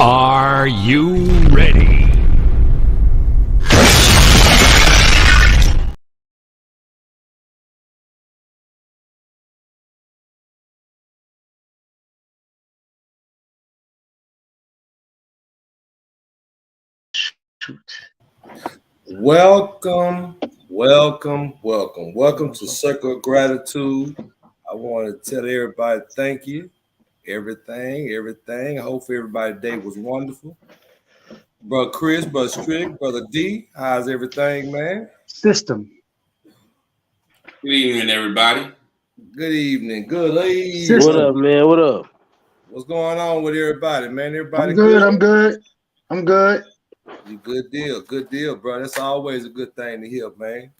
Are you ready? Welcome to Circle of Gratitude. I want to tell everybody thank you. Everything. I hope everybody's day was wonderful. Brother Chris, Brother Strick, Brother D, how's everything, man? System. Good evening, everybody. Good evening. Good evening. System. What up, man? What up? What's going on with everybody, man? Everybody I'm good. I'm good. You good deal, bro. That's always a good thing to hear, man.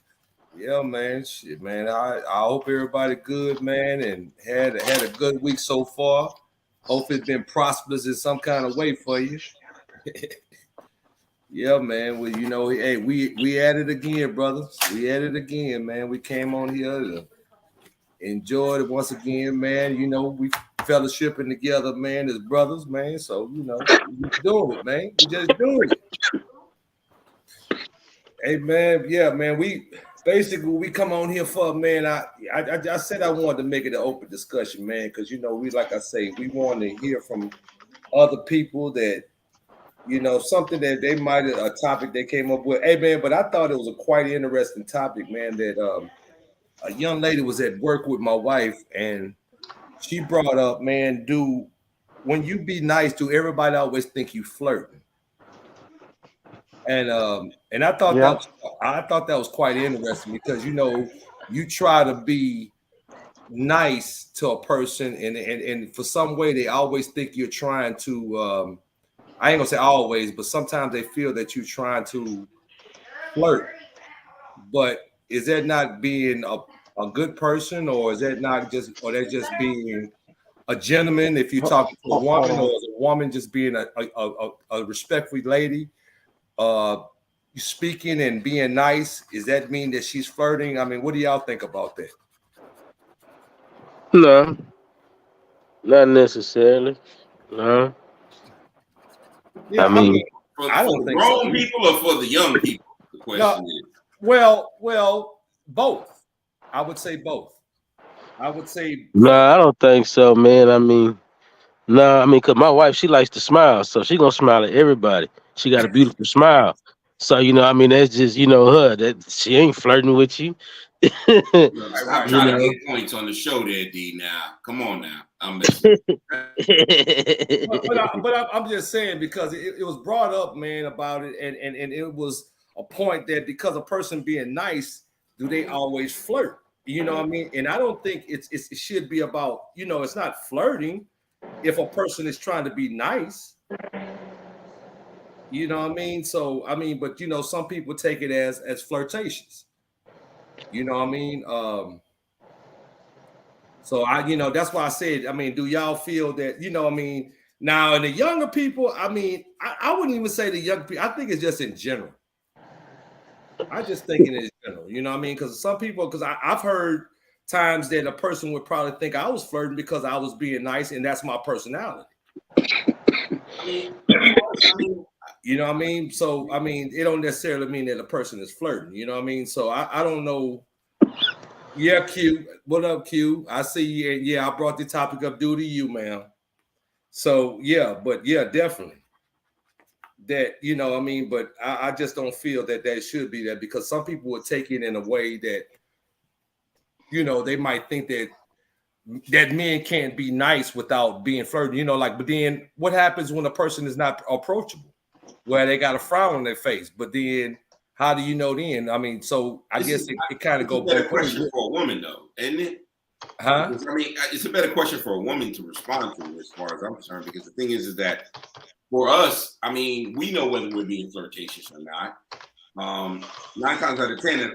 Yeah, man. Shit, man. I hope everybody good, man, and had a good week so far. Hope it's been prosperous in some kind of way for you. Yeah, man. Well, hey, we at it again, brothers. We at it again, man. We came on here to enjoy it once again, man. We fellowshipping together, man, as brothers, man. So, we doing it, man. We just doing it. Hey, man. Yeah, man. We come on here for, man. I said I wanted to make it an open discussion, man, because like I say, we want to hear from other people that something that they might a topic they came up with. Hey, man, but I thought it was a quite interesting topic, man. That a young lady was at work with my wife, and she brought up, man, when you be nice, do everybody always think you flirting? And I thought that was quite interesting because you try to be nice to a person, and for some way they always think you're trying to. I ain't gonna say always, but sometimes they feel that you're trying to flirt. But is that not being a good person, or is that not that's just being a gentleman if you're talking to a woman, or is a woman just being a respectful lady? Speaking and being nice, does that mean that she's flirting? I mean, what do y'all think about that? No, not necessarily. No. Yeah, I mean I don't think grown people or for the young people. The question is. Well, both. I would say both. No, I don't think so, man. I mean, because my wife, she likes to smile, so she gonna smile at everybody. She got a beautiful smile. So, that's just, her. That she ain't flirting with you. I'm trying to get points on the show there, D. Now, come on now. I'm messing. but I'm just saying because it was brought up, man, about it, and it was a point that because a person being nice, do they always flirt? You know what I mean? And I don't think it should be about, it's not flirting if a person is trying to be nice. You know what I mean? So but some people take it as flirtatious. You know what I mean? So that's why I said, do y'all feel that, now in the younger people, I wouldn't even say the young people, I think it's just in general. I just think it is general, you know what I mean? Because some people, I've heard times that a person would probably think I was flirting because I was being nice and that's my personality. You know what I mean? So, it don't necessarily mean that a person is flirting, you know what I mean? So I don't know. Yeah, Q. What up, Q? I see you. And yeah, I brought the topic up due to you, man. So yeah, definitely. That, but I just don't feel that should be that because some people would take it in a way that, they might think that men can't be nice without being flirting, but then what happens when a person is not approachable? Where they got a frown on their face, but then how do you know then? So I guess it kind of goes both ways. It's a better question for a woman, though, isn't it? Huh? Because, it's a better question for a woman to respond to, as far as I'm concerned. Because the thing is that for us, we know whether we're being flirtatious or not. 9 times out of 10,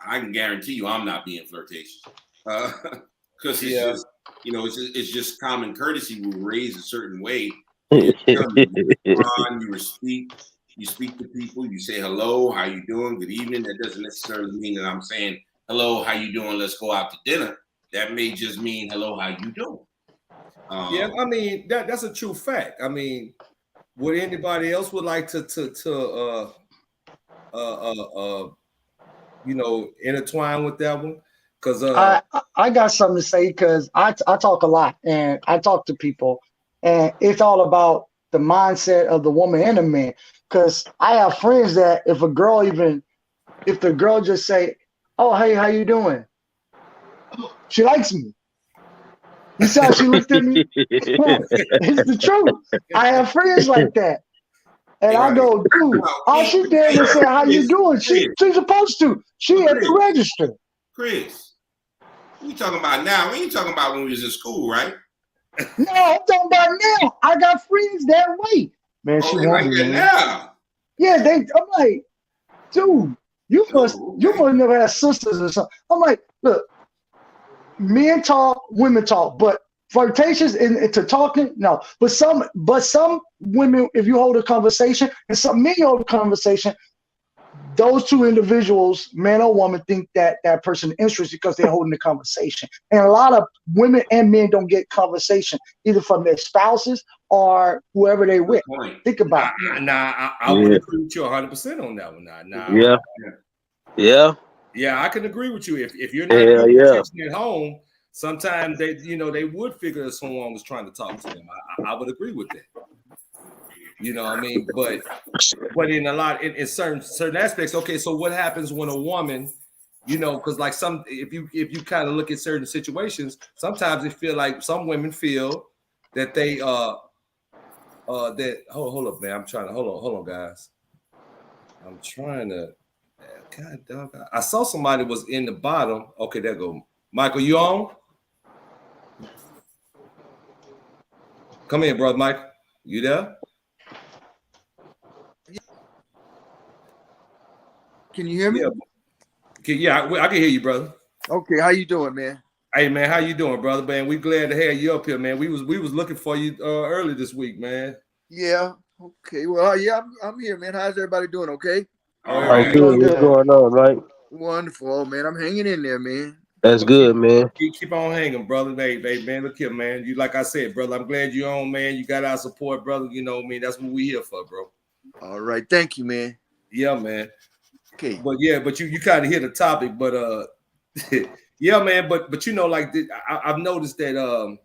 I can guarantee you, I'm not being flirtatious. Because it's it's just common courtesy. We're raised a certain way. You respond, you speak to people, you say hello, how you doing, good evening. That doesn't necessarily mean that I'm saying hello, how you doing, let's go out to dinner. That may just mean hello, how you doing. That's a true fact. would anybody else would like to intertwine with that one? Because I got something to say because I talk a lot and I talk to people, and it's all about the mindset of the woman and the man. Because I have friends that if the girl just say, "Oh, hey, how you doing?" She likes me. You see how she looked at me? It's the truth. I have friends like that. And I go, dude, all she did was say, "How you doing?" She's supposed to. She had to register. Chris, what you talking about now? We ain't talking about when we was in school, right? No, I'm talking about now. I got friends that way. Man, she they wants like me, that man. now. Yeah, I'm like, dude, you must never have sisters or something. I'm like, look, men talk, women talk, but flirtatious into talking, no. But some women, if you hold a conversation, and some men hold a conversation, those two individuals, man or woman, think that person is interested because they're holding the conversation. And a lot of women and men don't get conversation either from their spouses or whoever they with. Think about it. I would agree with you 100% on that one. Yeah, I can agree with you. If you're not doing attention at home, sometimes they would figure that someone was trying to talk to them. I would agree with that. You know what I mean? But in in certain aspects, okay, so what happens when a woman, because like if you kind of look at certain situations, sometimes they feel like some women feel that they that hold up, man. I'm trying to hold on, guys. I'm trying to God dog. I saw somebody was in the bottom. Okay, there go. Michael, you on? Come in, brother Mike. You there? Can you hear me? Yeah, I can hear you, brother. Okay, how you doing, man? Hey, man, how you doing, brother? Man, we glad to have you up here, man. We was looking for you early this week, man. Yeah. Okay. Well, yeah, I'm here, man. How's everybody doing? Okay. All right. Good. What's going on, right? Wonderful, man. I'm hanging in there, man. That's good, man. Keep on hanging, brother. Hey, man, look here, man. You like I said, brother. I'm glad you're on, man. You got our support, brother. You know what I mean? That's what we here for, bro. All right. Thank you, man. Yeah, man. Okay. But you kind of hit the topic, but yeah, man. But like I've noticed that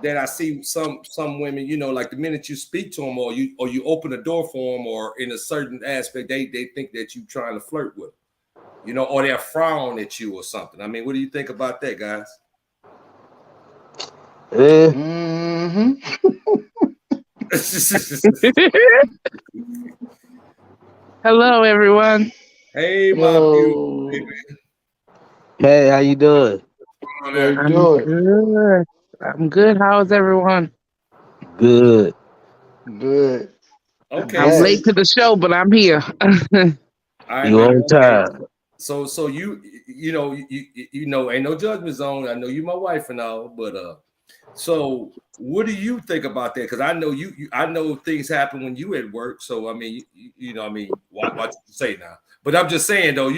that I see some women, like the minute you speak to them or you open the door for them or in a certain aspect, they think that you trying to flirt with them, or they're frowning at you or something. I mean, what do you think about that, guys? Hello, everyone. Hey, my beautiful baby. Hey, how you doing? I'm good. How is everyone? Good. Good. Okay. I'm late to the show, but I'm here. You on time. So you ain't no judgment zone. I know you my wife and all, but so what do you think about that? Because I know I know things happen when you at work. So I mean, what you say now? But I'm just saying though, I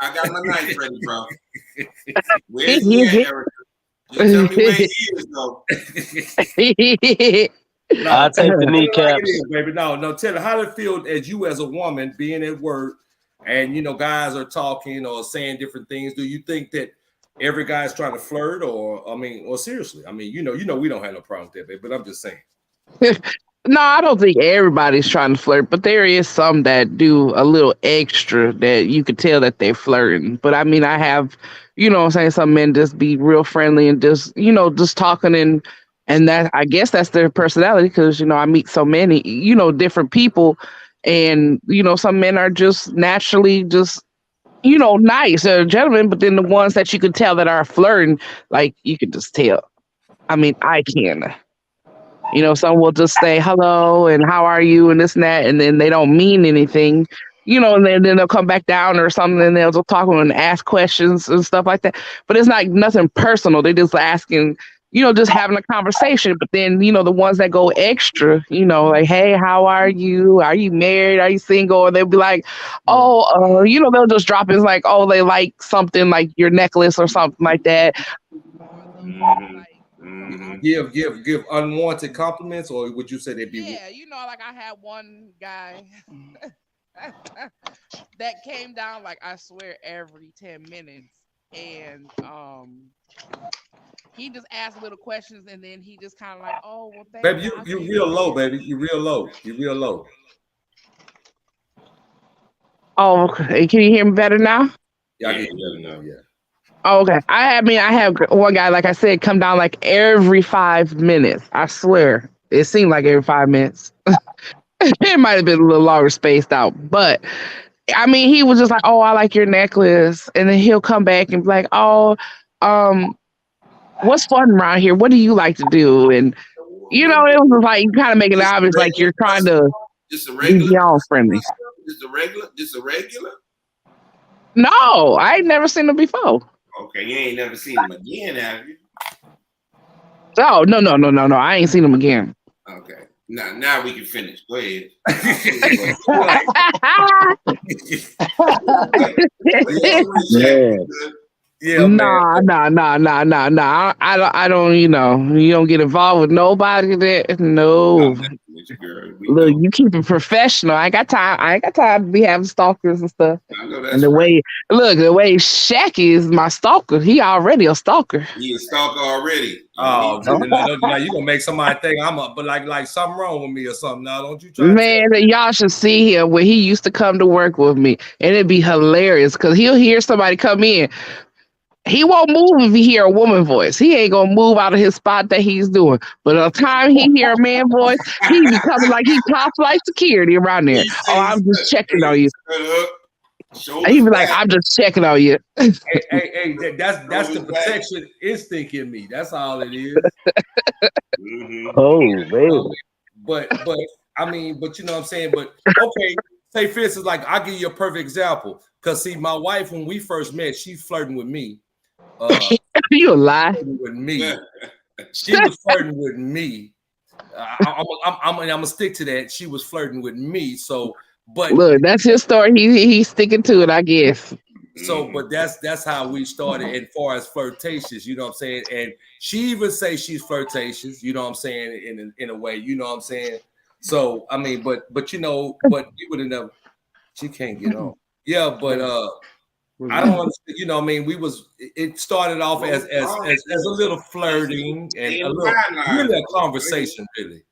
got my knife ready, bro. Where's he at, Erica? Just tell me where he is, though. I'll take the kneecaps. Baby. No, tell her how it feels as you as a woman being at work and guys are talking or saying different things. Do you think that every guy's trying to flirt or seriously? I mean, we don't have no problem with that, baby, but I'm just saying. No, I don't think everybody's trying to flirt, but there is some that do a little extra that you could tell that they're flirting. But I mean, I have, some men just be real friendly and just, just talking and that I guess that's their personality because, I meet so many, different people and, some men are just naturally just, nice, gentlemen, but then the ones that you could tell that are flirting, like you could just tell. I mean, I can. Some will just say hello and how are you and this and that, and then they don't mean anything, and then they'll come back down or something and they'll just talk and ask questions and stuff like that. But it's not nothing personal. They're just asking, just having a conversation. But then, the ones that go extra, like, hey, how are you? Are you married? Are you single? Or they'll be like, oh, they'll just drop in like, oh, they like something like your necklace or something like that. Give unwanted compliments, or would you say they'd be? Yeah, like I had one guy that came down, like I swear, every 10 minutes, and he just asked little questions, and then he just kind of like, oh, well, thank baby, you real low, baby. You real low. You real low. Oh, okay. Can you hear me better now? Yeah, I can hear you better now. Yeah. Oh, okay. I have one guy, like I said, come down like every 5 minutes. I swear, it seemed like every 5 minutes. It might have been a little longer spaced out, but I mean, he was just like, "Oh, I like your necklace," and then he'll come back and be like, "Oh, what's fun around here? What do you like to do?" And it was just like you kind of make it obvious, like you're trying to be beyond friendly. Just a regular. No, I ain't never seen him before. Okay, you ain't never seen him again, have you? Oh, no. I ain't seen him again. Okay. Now we can finish. Go ahead. Yeah. Nah. I don't. You don't get involved with nobody. No. Look, you keep it professional. I ain't got time to be having stalkers and stuff. And the way Shaq is my stalker, he already a stalker. He a stalker already. Oh, now you gonna make somebody think I'm but like something wrong with me or something. Now don't you try. Man, y'all should see him when he used to come to work with me, and it'd be hilarious because he'll hear somebody come in. He won't move if he hear a woman voice. He ain't gonna move out of his spot that he's doing. But the time he hear a man voice, he be coming like he top flight security around there. Oh, I'm just checking on you. He be like, I'm just checking on you. Hey, that's the protection instinct in me. That's all it is. Oh man. But I mean, but you know what I'm saying. But okay, say for instance, like I'll give you a perfect example. Cause see, my wife when we first met, she's flirting with me. You a lie. With me, she was flirting with me. I'm gonna stick to that. She was flirting with me. So, but look, that's his story. He's sticking to it, I guess. So, but that's how we started as far as flirtatious. You know what I'm saying? And she even say she's flirtatious. You know what I'm saying? In a way, you know what I'm saying? So, I mean, but we would have never. She can't get on. Yeah, but I don't understand. You know, I mean, it started off as a little flirting and a little really a conversation, really.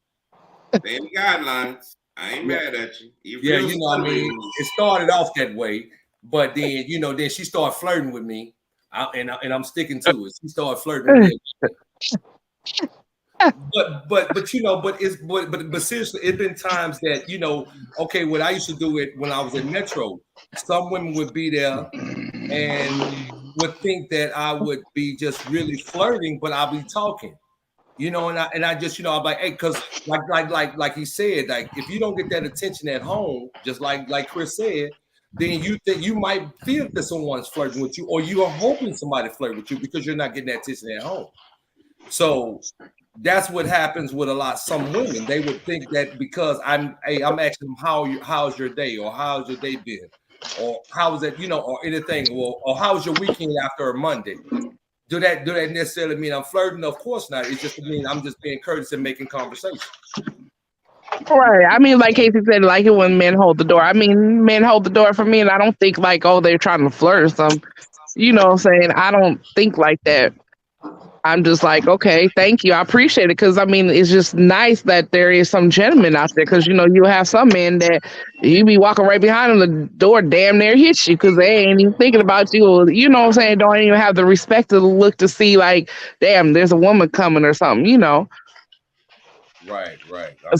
They have guidelines. I ain't mad at you. Yeah, you know what I mean? It started off that way, but then then she started flirting with me, and I'm sticking to it. She started flirting with me. But seriously, it's been times that okay, what I used to do it when I was in Metro, some women would be there and would think that I would be just really flirting, but I'll be talking, and I just I'm like, hey, because like he said, like if you don't get that attention at home, just like Chris said, then you think you might feel that someone's flirting with you, or you are hoping somebody flirt with you because you're not getting that attention at home. So that's what happens with some women. They would think that because I'm asking them how's your day, or how's your day been, or how is it, or anything, or how's your weekend after a Monday. Do that necessarily mean I'm flirting? Of course not. It just means I'm just being courteous and making conversation. Right. I mean, like Casey said, like it when men hold the door. I mean, men hold the door for me, and I don't think like, oh, they're trying to flirt or something. You know what I'm saying? I don't think like that. I'm just like, okay, thank you. I appreciate it. Because, I mean, it's just nice that there is some gentlemen out there. Because, you have some men that you be walking right behind them, the door damn near hits you because they ain't even thinking about you. Or, you know what I'm saying? Don't even have the respect to look to see like, damn, there's a woman coming or something, Right.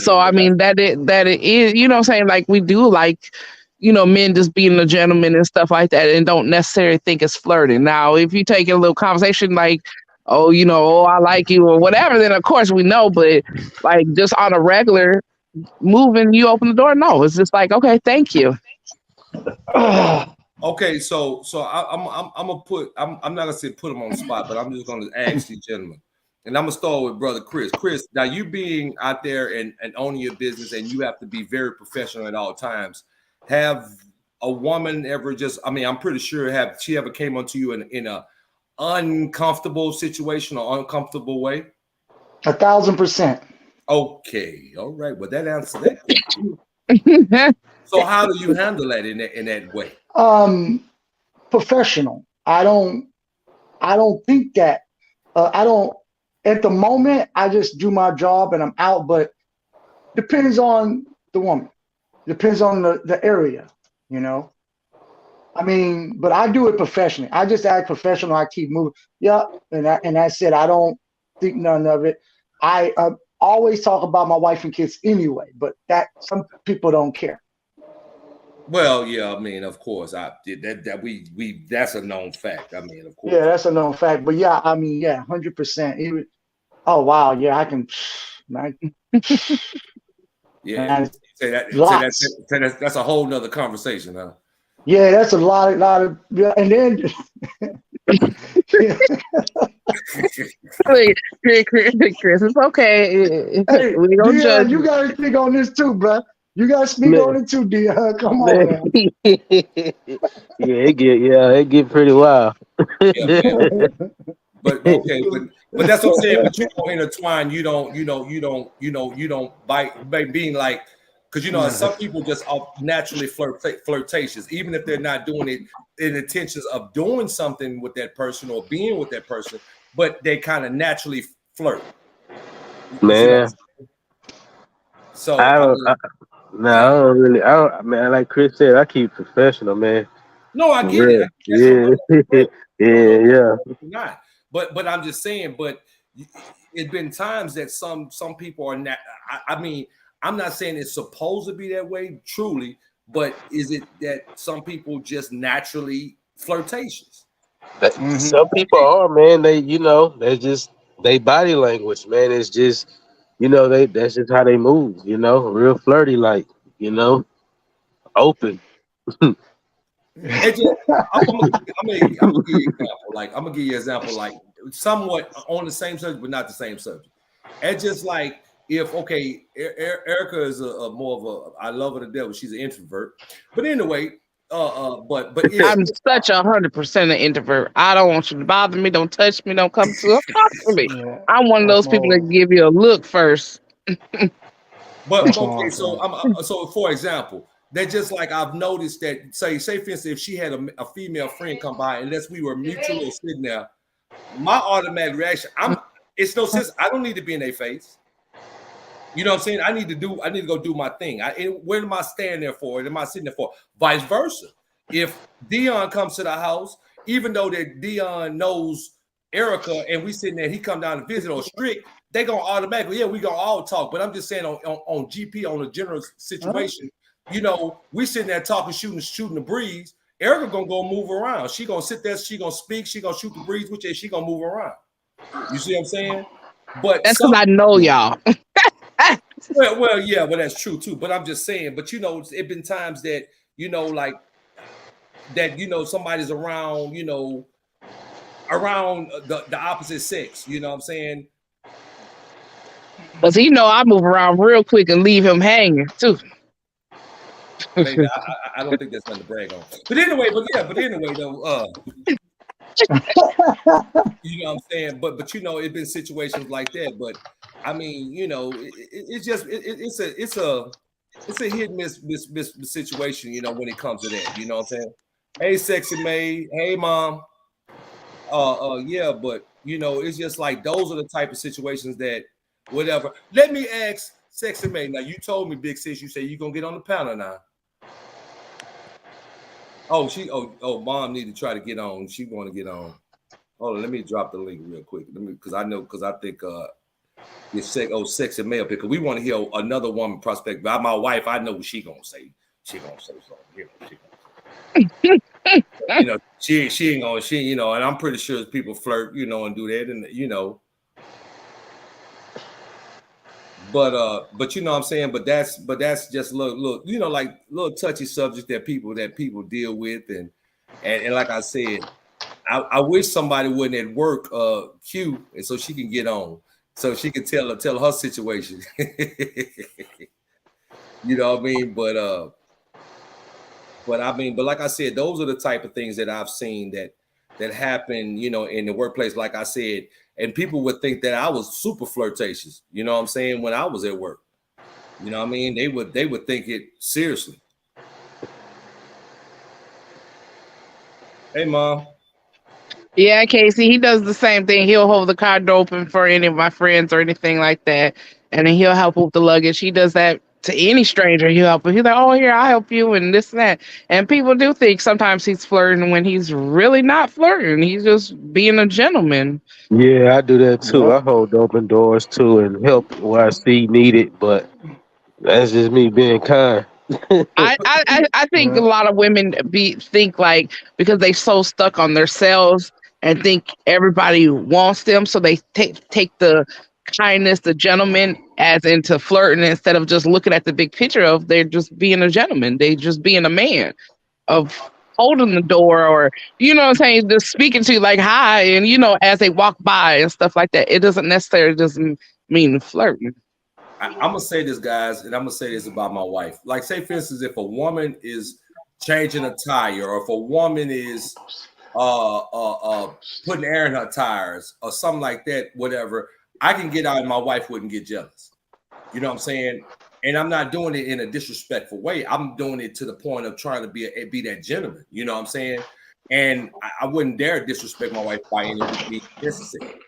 I mean, that it is, you know what I'm saying? Like, we do like, men just being a gentleman and stuff like that and don't necessarily think it's flirting. Now, if you take a little conversation like, oh, I like you or whatever, then of course we know, but like just on a regular moving, you open the door. No, it's just like, okay, thank you. Okay, so I'm not gonna say put him on the spot, but I'm just gonna ask you gentlemen. And I'm gonna start with brother Chris. Chris, now you being out there and owning your business, and you have to be very professional at all times. Have a woman ever I'm pretty sure she ever came onto you in a uncomfortable situation or uncomfortable way? 1,000%. Okay, all right. Well, that answers that question. So how do you handle that in that way? Professional. I don't think that. I don't. At the moment, I just do my job and I'm out. But depends on the woman. Depends on the area. You know. I mean, but I do it professionally. I just act professional. I keep moving. Yeah, and that's it. I don't think none of it. I always talk about my wife and kids anyway, but that some people don't care. Well, yeah, I mean, of course, we that's a known fact. I mean, of course. Yeah, that's a known fact. But yeah, I mean, yeah, 100%. Oh wow, yeah, I can. Man. Yeah, that's a whole nother conversation, huh? Yeah, that's a lot of, yeah, and then. Chris, it's okay. Hey, we don't judge. You gotta speak on this too, bro. You gotta speak on it too, Dion. Come on, man. it get pretty wild. But okay, but that's what I'm saying. But you don't intertwine. You don't bite by being like, because some people just are naturally flirtatious, even if they're not doing it in intentions of doing something with that person or being with that person, but they kind of naturally flirt. Man, so I don't really. Man, like Chris said, I keep professional, man. No, I get it. Yeah. Not, but I'm just saying. But it's been times that some people are not. I mean, I'm not saying it's supposed to be that way, truly, but is it that some people just naturally flirtatious? Some people are, man. They just they body language, man. It's just, that's just how they move, real flirty, like, open. I'm gonna give you an example. Like, I'm gonna give you an example, like somewhat on the same subject, but not the same subject. It's just like, if Erica is a more of a, I love her to death, she's an introvert. But anyway, but I'm such 100% an introvert. I don't want you to bother me. Don't touch me. Don't come to talk to me. Yeah, I'm one of those people that give you a look first. But okay, so for example, they're just like, I've noticed that, say for instance, if she had a female friend come by, unless we were mutually sitting there, my automatic reaction, it's no sense. I don't need to be in their face. You know what I'm saying? I need to go do my thing. What am I standing there for? What am I sitting there for? Vice versa. If Dion comes to the house, even though that Dion knows Erica and we sitting there, he come down to visit or strict, they gonna automatically, we gonna all talk. But I'm just saying on GP, on a general situation, we sitting there talking, shooting the breeze. Erica gonna go move around. She gonna sit there, she gonna speak, she gonna shoot the breeze with you, and she gonna move around. You see what I'm saying? But that's because I know y'all. Well, yeah, but that's true too. But I'm just saying, but it's been times that, like that, somebody's around, around the opposite sex, you know what I'm saying? Because I move around real quick and leave him hanging too. Maybe, I don't think that's nothing to brag on. But anyway though, you know what I'm saying? But it's been situations like that. But I mean, it's a hit and miss situation, when it comes to that. You know what I'm saying? Hey, sexy maid. Hey, mom. Yeah, but it's just like those are the type of situations that whatever. Let me ask sexy maid. Now, you told me, Big Sis, you say you're gonna get on the panel now. Mom need to try to get on. She want to get on. Hold on, let me drop the link real quick. Because I think sexy male, because we want to hear another woman prospect. By my wife, I know what she gonna say. She gonna say something. She ain't gonna, and I'm pretty sure people flirt, and do that, and But you know what I'm saying, but that's just look, like little touchy subjects that people deal with, and like I said, I wish somebody wouldn't at work Q, and so she can get on, so she can tell her situation. You know what I mean? But like I said, those are the type of things that I've seen that happen, in the workplace. Like I said, and people would think that I was super flirtatious. You know what I'm saying? When I was at work, you know what I mean? They would think it seriously. Hey, Mom. Yeah, Casey, he does the same thing. He'll hold the car door open for any of my friends or anything like that, and then he'll help with the luggage. He does that to any stranger. He'll help. He's like, "Oh, here, I'll help you," and this and that. And people do think sometimes he's flirting when he's really not flirting. He's just being a gentleman. Yeah, I do that too. I hold open doors too and help where I see needed, but that's just me being kind. I think a lot of women think like because they so stuck on themselves and think everybody wants them, so they take the kindness, the gentleman, as into flirting instead of just looking at the big picture of they're just being a gentleman. They just being a man of holding the door or, you know what I'm saying, just speaking to you like hi and, you know, as they walk by and stuff like that. It doesn't necessarily doesn't mean flirting. I'm gonna say this, guys, and I'm gonna say this about my wife. Like, say for instance, if a woman is changing a tire, or if a woman is putting air in her tires, or something like that, whatever, I can get out and my wife wouldn't get jealous. You know what I'm saying? And I'm not doing it in a disrespectful way. I'm doing it to the point of trying to be that gentleman. You know what I'm saying? And I wouldn't dare disrespect my wife by any means necessary.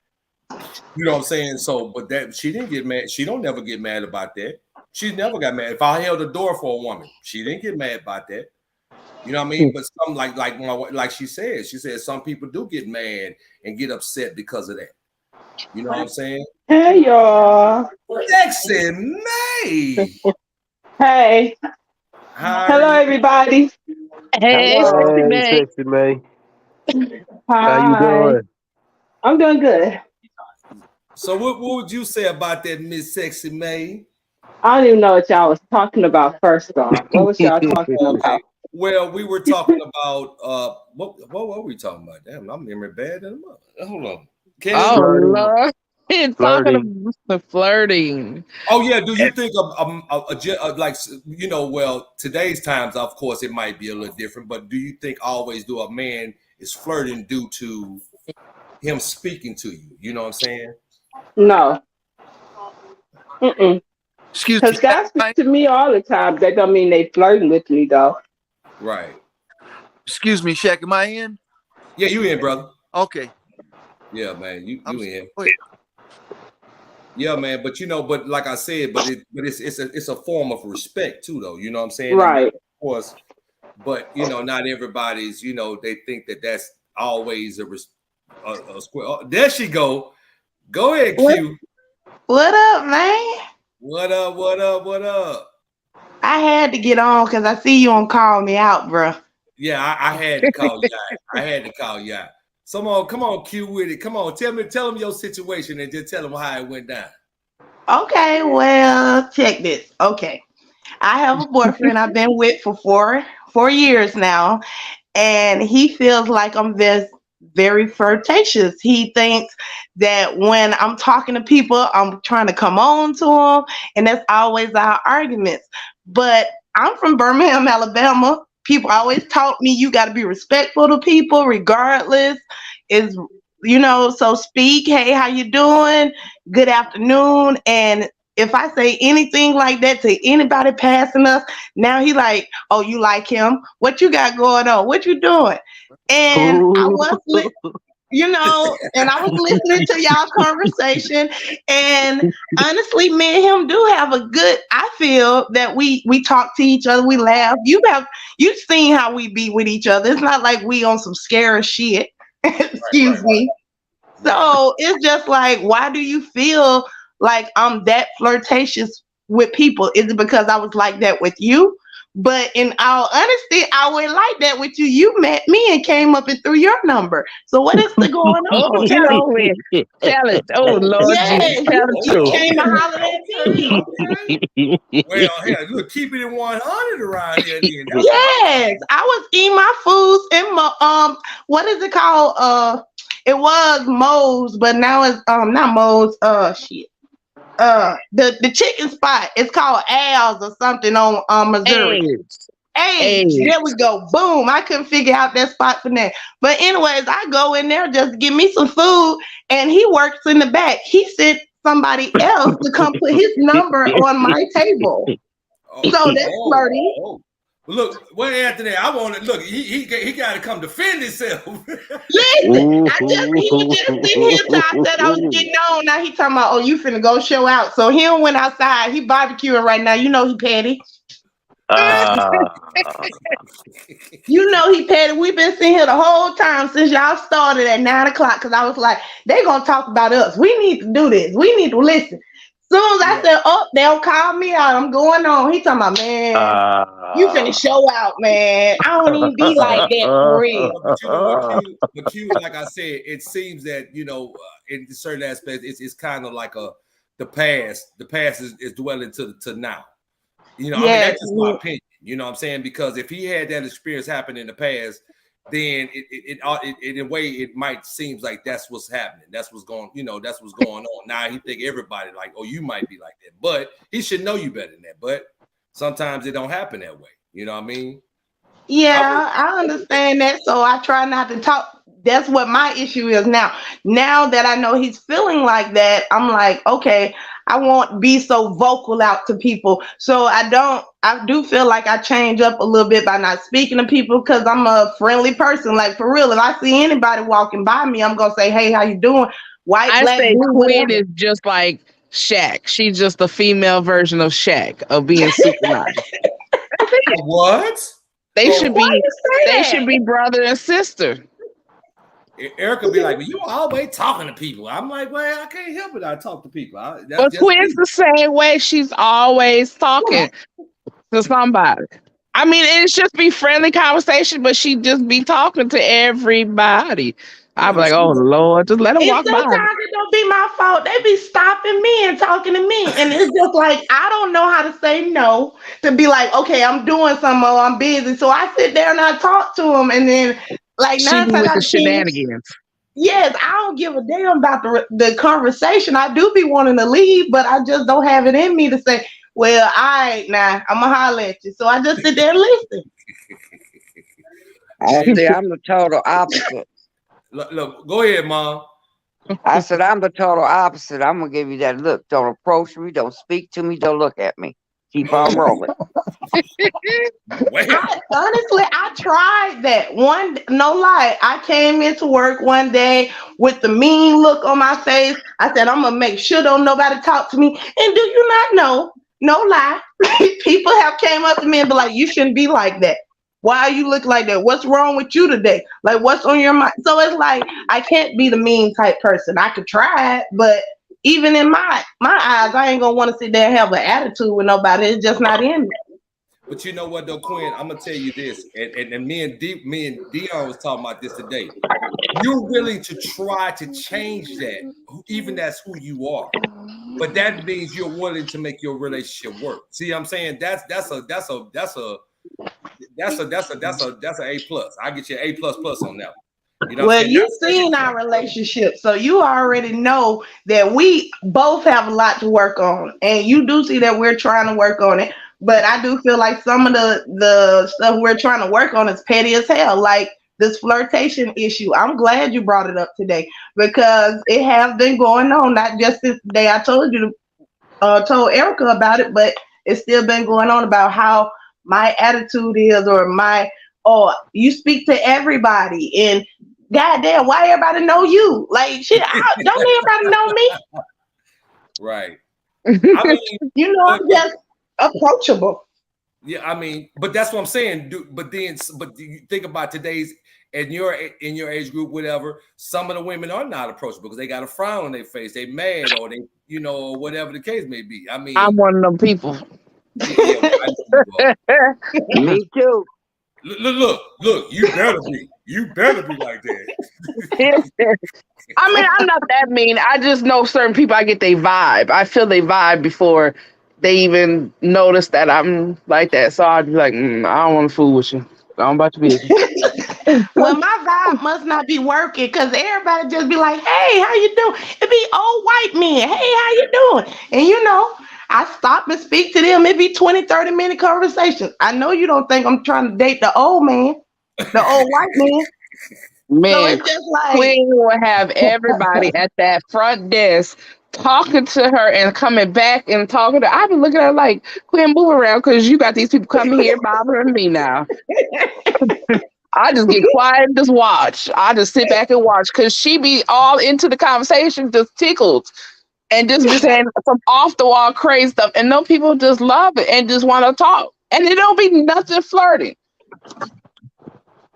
You know what I'm saying? So, but that she didn't get mad. She don't never get mad about that. She never got mad. If I held the door for a woman, she didn't get mad about that. You know what I mean? But some like she said some people do get mad and get upset because of that. You know what I'm saying? Hey y'all. Sexy May. Hey. Hi. Hello everybody. Hey, Sexy May. Hi. How you doing? I'm doing good. So what would you say about that, Miss Sexy May? I don't even know what y'all was talking about first off. What was y'all talking about? Well, we were talking about what were we talking about? Damn, my memory bad in the mother. Hold on. Lord. Talking about the flirting. Oh yeah, do you think like, you know, well, today's times, of course, it might be a little different, but do you think always do a man is flirting due to him speaking to you? You know what I'm saying? No. Excuse me. Because guys speak to me all the time. That don't mean they flirting with me though. Right. Excuse me, Shaq. Am I in? Yeah, you in, brother. Okay. Yeah, man, you in. Wait. Yeah, man, but you know, but like I said, it's a form of respect too, though. You know what I'm saying? Right. I mean, of course, but you know, not everybody's. You know, they think that that's always a square. Oh, there she go. Go ahead, Q. What up, man? What up? What up? What up? I had to get on because I see you on Call Me Out, bro. Yeah, I had to call you out. I had to call you out. Come on, Q with it. Come on, tell them your situation and just tell them how it went down. Okay, well, check this. Okay, I have a boyfriend I've been with for four years now, and he feels like I'm very flirtatious. He thinks that when I'm talking to people, I'm trying to come on to them, and that's always our arguments. But I'm from Birmingham, Alabama. People always taught me you got to be respectful to people regardless. So speak, hey, how you doing? Good afternoon. And if I say anything like that to anybody passing us, now he like, oh, you like him? What you got going on? What you doing? And I was and I was listening to y'all conversation, and honestly, me and him do have I feel that we talk to each other, we laugh. You've seen how we be with each other. It's not like we on some scary shit. Excuse me. So it's just like, why do you feel like I'm that flirtatious with people? Is it because I was like that with you? But in all honesty, I went like that with you. You met me and came up and threw your number. So what is going on? Tell it. Oh Lord, yes, you came to holler at me. Well, yeah, look, keep it in 100 around here. Then. Yes, I was eating my foods in what is it called? It was Moe's, but now it's not Moe's. The chicken spot. It's called Al's or something on Missouri. Age. There we go. Boom. I couldn't figure out that spot for that. But anyways, I go in there just to get me some food, and he works in the back. He sent somebody else to come put his number on my table. So that's flirty. Look, well, Anthony, I want to look. He got to come defend himself. Listen, he just seen me until I said I was getting on. Now he talking about, oh, you finna go show out. So he went outside. He barbecuing right now. You know he petty. You know he petty. We've been sitting here the whole time since y'all started at 9 o'clock because I was like, they gonna talk about us. We need to do this. We need to listen. Soon as I said, oh, they'll call me out. I'm going on. He talking about, man, you finna show out, man. I don't even be like that for real. But you know what, Q, like I said, it seems that, you know, in certain aspects, it's kind of like the past. The past is dwelling to now. You know, I mean, that's just my opinion. You know what I'm saying? Because if he had that experience happen in the past, then it in a way it might seem like that's what's happening. That's what's going, you know, that's what's going on. Now he think everybody like, oh, you might be like that, but he should know you better than that. But sometimes it don't happen that way. You know what I mean? Yeah, I understand that. So I try not to talk. That's what my issue is now. Now that I know he's feeling like that, I'm like, okay, I won't be so vocal out to people. So I do feel like I change up a little bit by not speaking to people because I'm a friendly person. Like for real, if I see anybody walking by me, I'm gonna say, hey, how you doing? White, I black, say blue, Quinn whatever. is just like Shaq. She's just the female version of Shaq of being super nice. What? They should Why be. you say They that? should be brother and sister. Erica be like, well, you always talking to people. I'm like, well, I can't help it. I talk to people. But Quinn's the same way. She's always talking to somebody. I mean, it's just be friendly conversation, but she just be talking to everybody. I'm like, oh Lord, just let her walk by. Sometimes it don't be my fault. They be stopping me and talking to me. And it's just like, I don't know how to say no to be like, okay, I'm doing something or I'm busy. So I sit there and I talk to them. And then like She be with the shenanigans. Yes, I don't give a damn about the conversation. I do be wanting to leave, but I just don't have it in me to say, well, all right, now I'm going to holler at you. So I just sit there and listen. I'm the total opposite. Look, go ahead, Mom. I said, I'm the total opposite. I'm going to give you that look. Don't approach me. Don't speak to me. Don't look at me. Keep on rolling. Honestly, I tried that one. No lie. I came into work one day with the mean look on my face. I said, I'm going to make sure don't nobody talk to me. And do you not know? No lie. People have came up to me and be like, you shouldn't be like that. Why you look like that? What's wrong with you today? Like, what's on your mind? So it's like, I can't be the mean type person. I could try it, but even in my eyes, I ain't gonna want to sit there and have an attitude with nobody. It's just not in me. But you know what though, Quinn? I'm gonna tell you this, and me and Dion was talking about this today. You're willing to try to change that, even that's who you are. But that means you're willing to make your relationship work. See what I'm saying? That's a A plus. I get you an A++ on that one. You know well, you've seen our relationship, so you already know that we both have a lot to work on, and you do see that we're trying to work on it. But I do feel like some of the stuff we're trying to work on is petty as hell, like this flirtation issue. I'm glad you brought it up today because it has been going on, not just since the day I told told Erica about it, but it's still been going on about how my attitude is or you speak to everybody and goddamn, why everybody know you? Like shit, don't everybody know me? Right. I mean, you know, I'm just approachable. Yeah, I mean, but that's what I'm saying. But you think about today's in your age group, whatever. Some of the women are not approachable because they got a frown on their face. They mad or they, you know, whatever the case may be. I mean, I'm one of them people. Yeah, Me too. Look, you better be like that. I mean, I'm not that mean. I just know certain people, I get their vibe. I feel they vibe before they even notice that I'm like that. So I'd be like, I don't want to fool with you. I'm about to be. Well, my vibe must not be working because everybody just be like, hey, how you doing? It be old white men. Hey, how you doing? And you know, I stop and speak to them. It be 20, 30-minute conversations. I know you don't think I'm trying to date the old man, the old white man. So Man, it's just like, Queen will have everybody at that front desk talking to her and coming back and talking to her. I've been looking at her like, Queen, move around because you got these people coming here bothering me now. I just get quiet and just watch. I just sit back and watch because she be all into the conversation, just tickled and just be saying some off the wall crazy stuff. And no people just love it and just want to talk. And it don't be nothing flirty.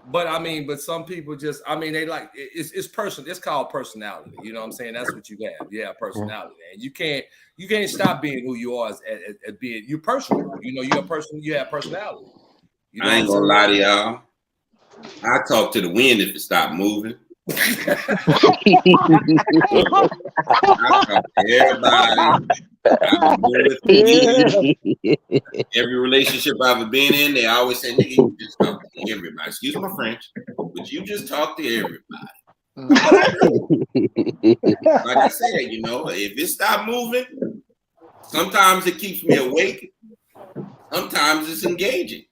But I mean, but some people just, I mean, they like it's person. It's called personality. You know what I'm saying? That's what you have. Yeah, personality, and you can't stop being who you are as being you personal. You know, you're a person. You have personality. You know I ain't gonna lie to y'all. I talk to the wind if it stopped moving. I talk to everybody. Every relationship I've ever been in, they always say, "Nigga, you just talk to everybody." Excuse my French, but you just talk to everybody. Like I said, you know, if it stopped moving, sometimes it keeps me awake. Sometimes it's engaging.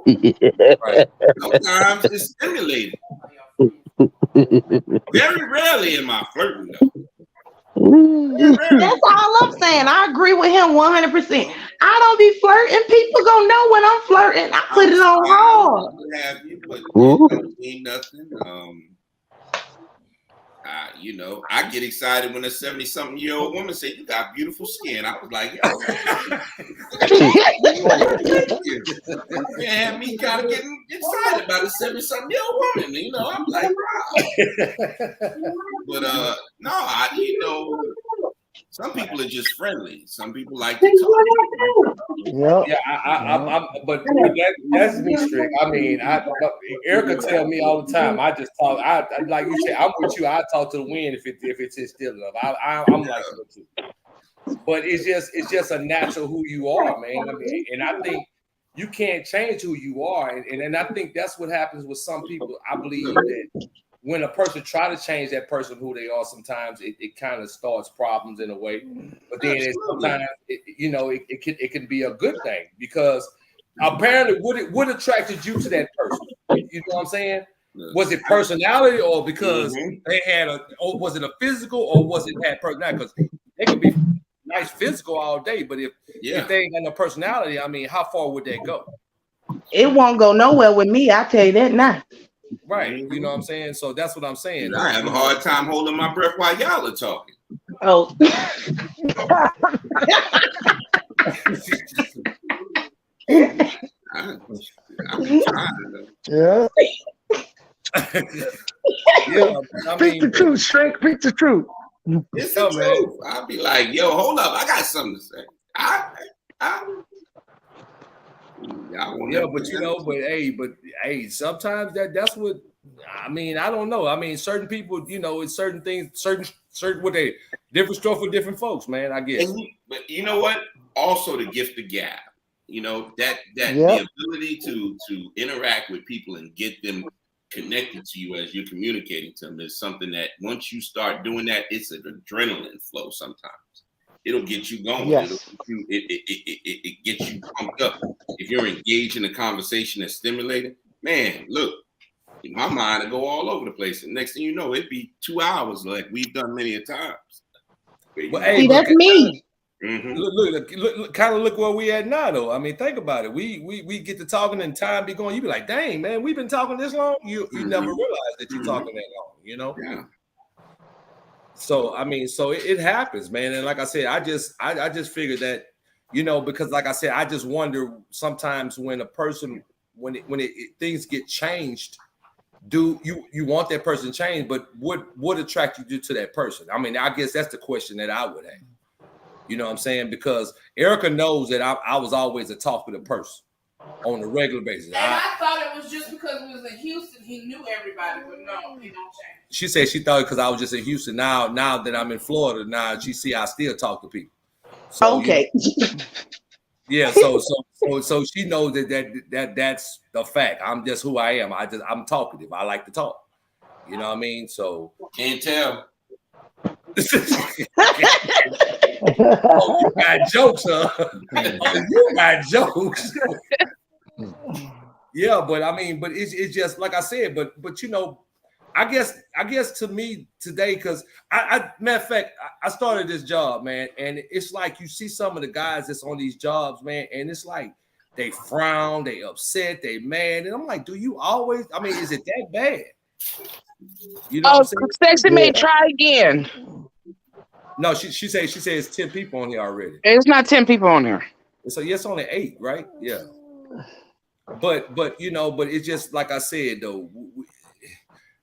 Right. Sometimes it's stimulating. Very rarely am I flirting though. that's all I'm saying. I agree with him 100%. I don't be flirting. People gonna know when I'm flirting. I put it on hard. Have you, but it don't mean nothing. You know, I get excited when a 70-something-year-old woman say, "You got beautiful skin." I was like, "Yo, man, had me kind of getting excited about a 70-something-year-old woman." You know, I'm like, "Wow." But no, you know, some people are just friendly. Some people like to talk. Yeah, but that's me strict. I mean, Erica tell me all the time. I just talk. I like you said. I'm with you. I talk to the wind if it's still enough. I'm like that too. But it's just a natural who you are, man. I mean, and I think you can't change who you are, and I think that's what happens with some people. I believe that when a person try to change that person who they are, sometimes it kind of starts problems in a way. But then sometimes it can be a good thing because apparently what attracted you to that person? You know what I'm saying? Was it personality or because they had or was it a physical or was it had personality? Because they could be nice physical all day, but if they ain't got no personality, I mean, how far would that go? It won't go nowhere with me. I tell you that now. Right, you know what I'm saying? So that's what I'm saying. I have a hard time holding my breath while y'all are talking. Oh. Yeah. Yeah, Speak the truth, Shrek. Speak the truth. It's the truth. I'll be like, "Yo, hold up, I got something to say." But you know, sometimes that's what I mean. I don't know. I mean, certain people, you know, it's certain things, certain what they different stuff for different folks, man. I guess. But you know what? Also, the gift of gab. You know that the ability to interact with people and get them connected to you as you're communicating to them is something that once you start doing that, it's an adrenaline flow. Sometimes it'll get you going. Yes. It gets you pumped up. If you're engaged in a conversation that's stimulating, man, look, my mind will go all over the place. And next thing you know, it'd be 2 hours like we've done many a times. See, that's me. Look, kind of look where we at now, though. I mean, think about it. We get to talking and time be going. You be like, dang, man, we've been talking this long. You never realize that you're talking that long, you know? Yeah. So I mean, so it happens, man. And like I said, I just figured that, you know, because like I said, I just wonder sometimes when a person when things get changed, do you want that person to change? But what attracted you to that person? I mean, I guess that's the question that I would have. You know what I'm saying? Because Erica knows that I was always a talkative person on a regular basis. And I thought it was just because we was in Houston, he knew everybody, but no, he don't change. She said she thought because I was just in Houston. Now that I'm in Florida, now she see I still talk to people. So, okay. Yeah, so she knows that's the fact. I'm just who I am. I'm talkative. I like to talk. You know what I mean? So can't tell. Oh, you got jokes, huh? Oh, you got jokes. Yeah, but I mean, but it's just like I said, but you know, I guess to me today, because I matter of fact, I started this job, man, and it's like you see some of the guys that's on these jobs, man, and it's like they frown, they upset, they mad, and I'm like, do you always? I mean, is it that bad? You know what I'm saying? Sexy may try again. No, she says it's 10 people on here already. It's not 10 people on there. So yes, only 8, right? Yeah. But you know, but it's just like I said though.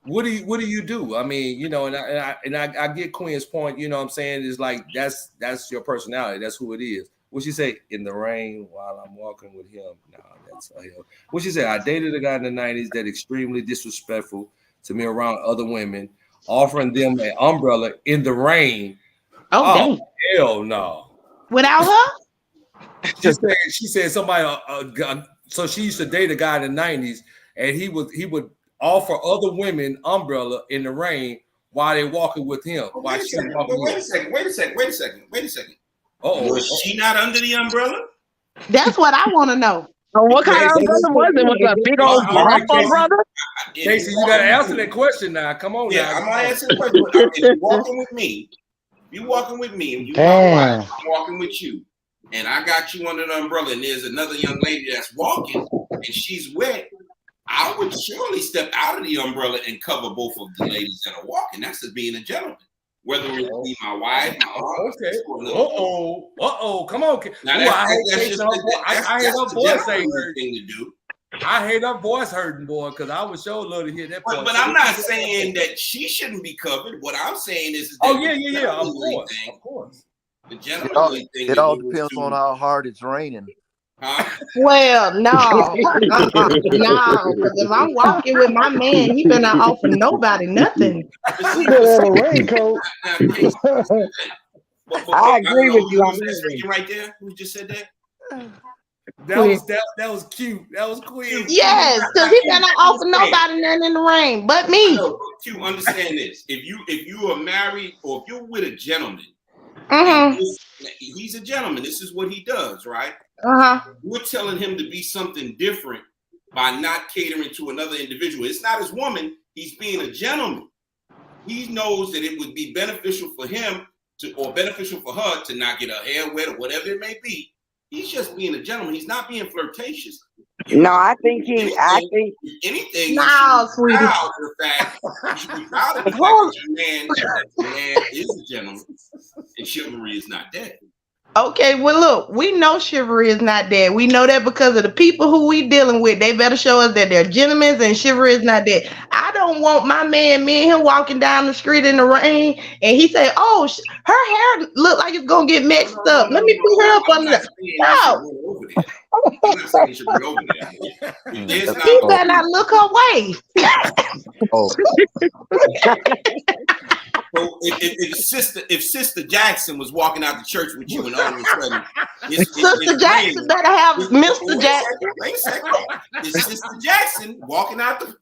What do you do? I mean, you know, and I get Quinn's point. You know what I'm saying? It's like that's your personality. That's who it is. What she say? In the rain while I'm walking with him. No, that's a hell. What she said? I dated a guy in the 90s that extremely disrespectful to me around other women, offering them an umbrella in the rain. Oh, hell no! Without her? She said somebody. So she used to date a guy in the 90s, and he would offer other women umbrella in the rain while they're walking with him. Wait a second. Uh-oh. Was she not under the umbrella? That's what I want to know. What kind of umbrella was it? Was it a big old umbrella? Casey, you got to answer that question now. Come on, yeah, now. I'm gonna answer the question. If you're walking with me, and you my wife, I'm walking with you, and I got you under the umbrella, and there's another young lady that's walking, and she's wet. I would surely step out of the umbrella and cover both of the ladies that are walking. That's just being a gentleman. Whether it be my wife, my aunt, okay. Come on. Now, I hate her voice saying thing to do. I hate her voice hurting, boy, because I would sure love to hear that. But I'm not saying that she shouldn't be covered. What I'm saying is that of course. The gentlemanly thing. It all depends on how hard it's raining. Well, no. No, because if I'm walking with my man, he better not offer nobody nothing. Raincoat. I agree with you on that. Right there, who just said that? That was cute. That was Queen. Yes, because he better not offer nobody nothing in the rain, but me. You understand this? If you are married or if you're with a gentleman, he's a gentleman. This is what he does, right? We're telling him to be something different by not catering to another individual. It's not his woman. He's being a gentleman. He knows that it would be beneficial for him or beneficial for her to not get her hair wet or whatever it may be. He's just being a gentleman. He's not being flirtatious. No, I think anything. No, sweetie. You should be proud of the fact that your man is a gentleman and chivalry is not dead. Okay, well, look, we know chivalry is not dead. We know that because of the people who we dealing with. They better show us that they're gentlemen and chivalry is not dead. I don't want my man, me and him walking down the street in the rain, and he say, "Oh, her hair look like it's gonna get mixed up. Let me put her up under the." No. He better not look her way. So if Sister Jackson was walking out the church with you and all of a sudden, Sister Jackson better have Mr. Jackson. Wait a second. Is Sister Jackson walking out the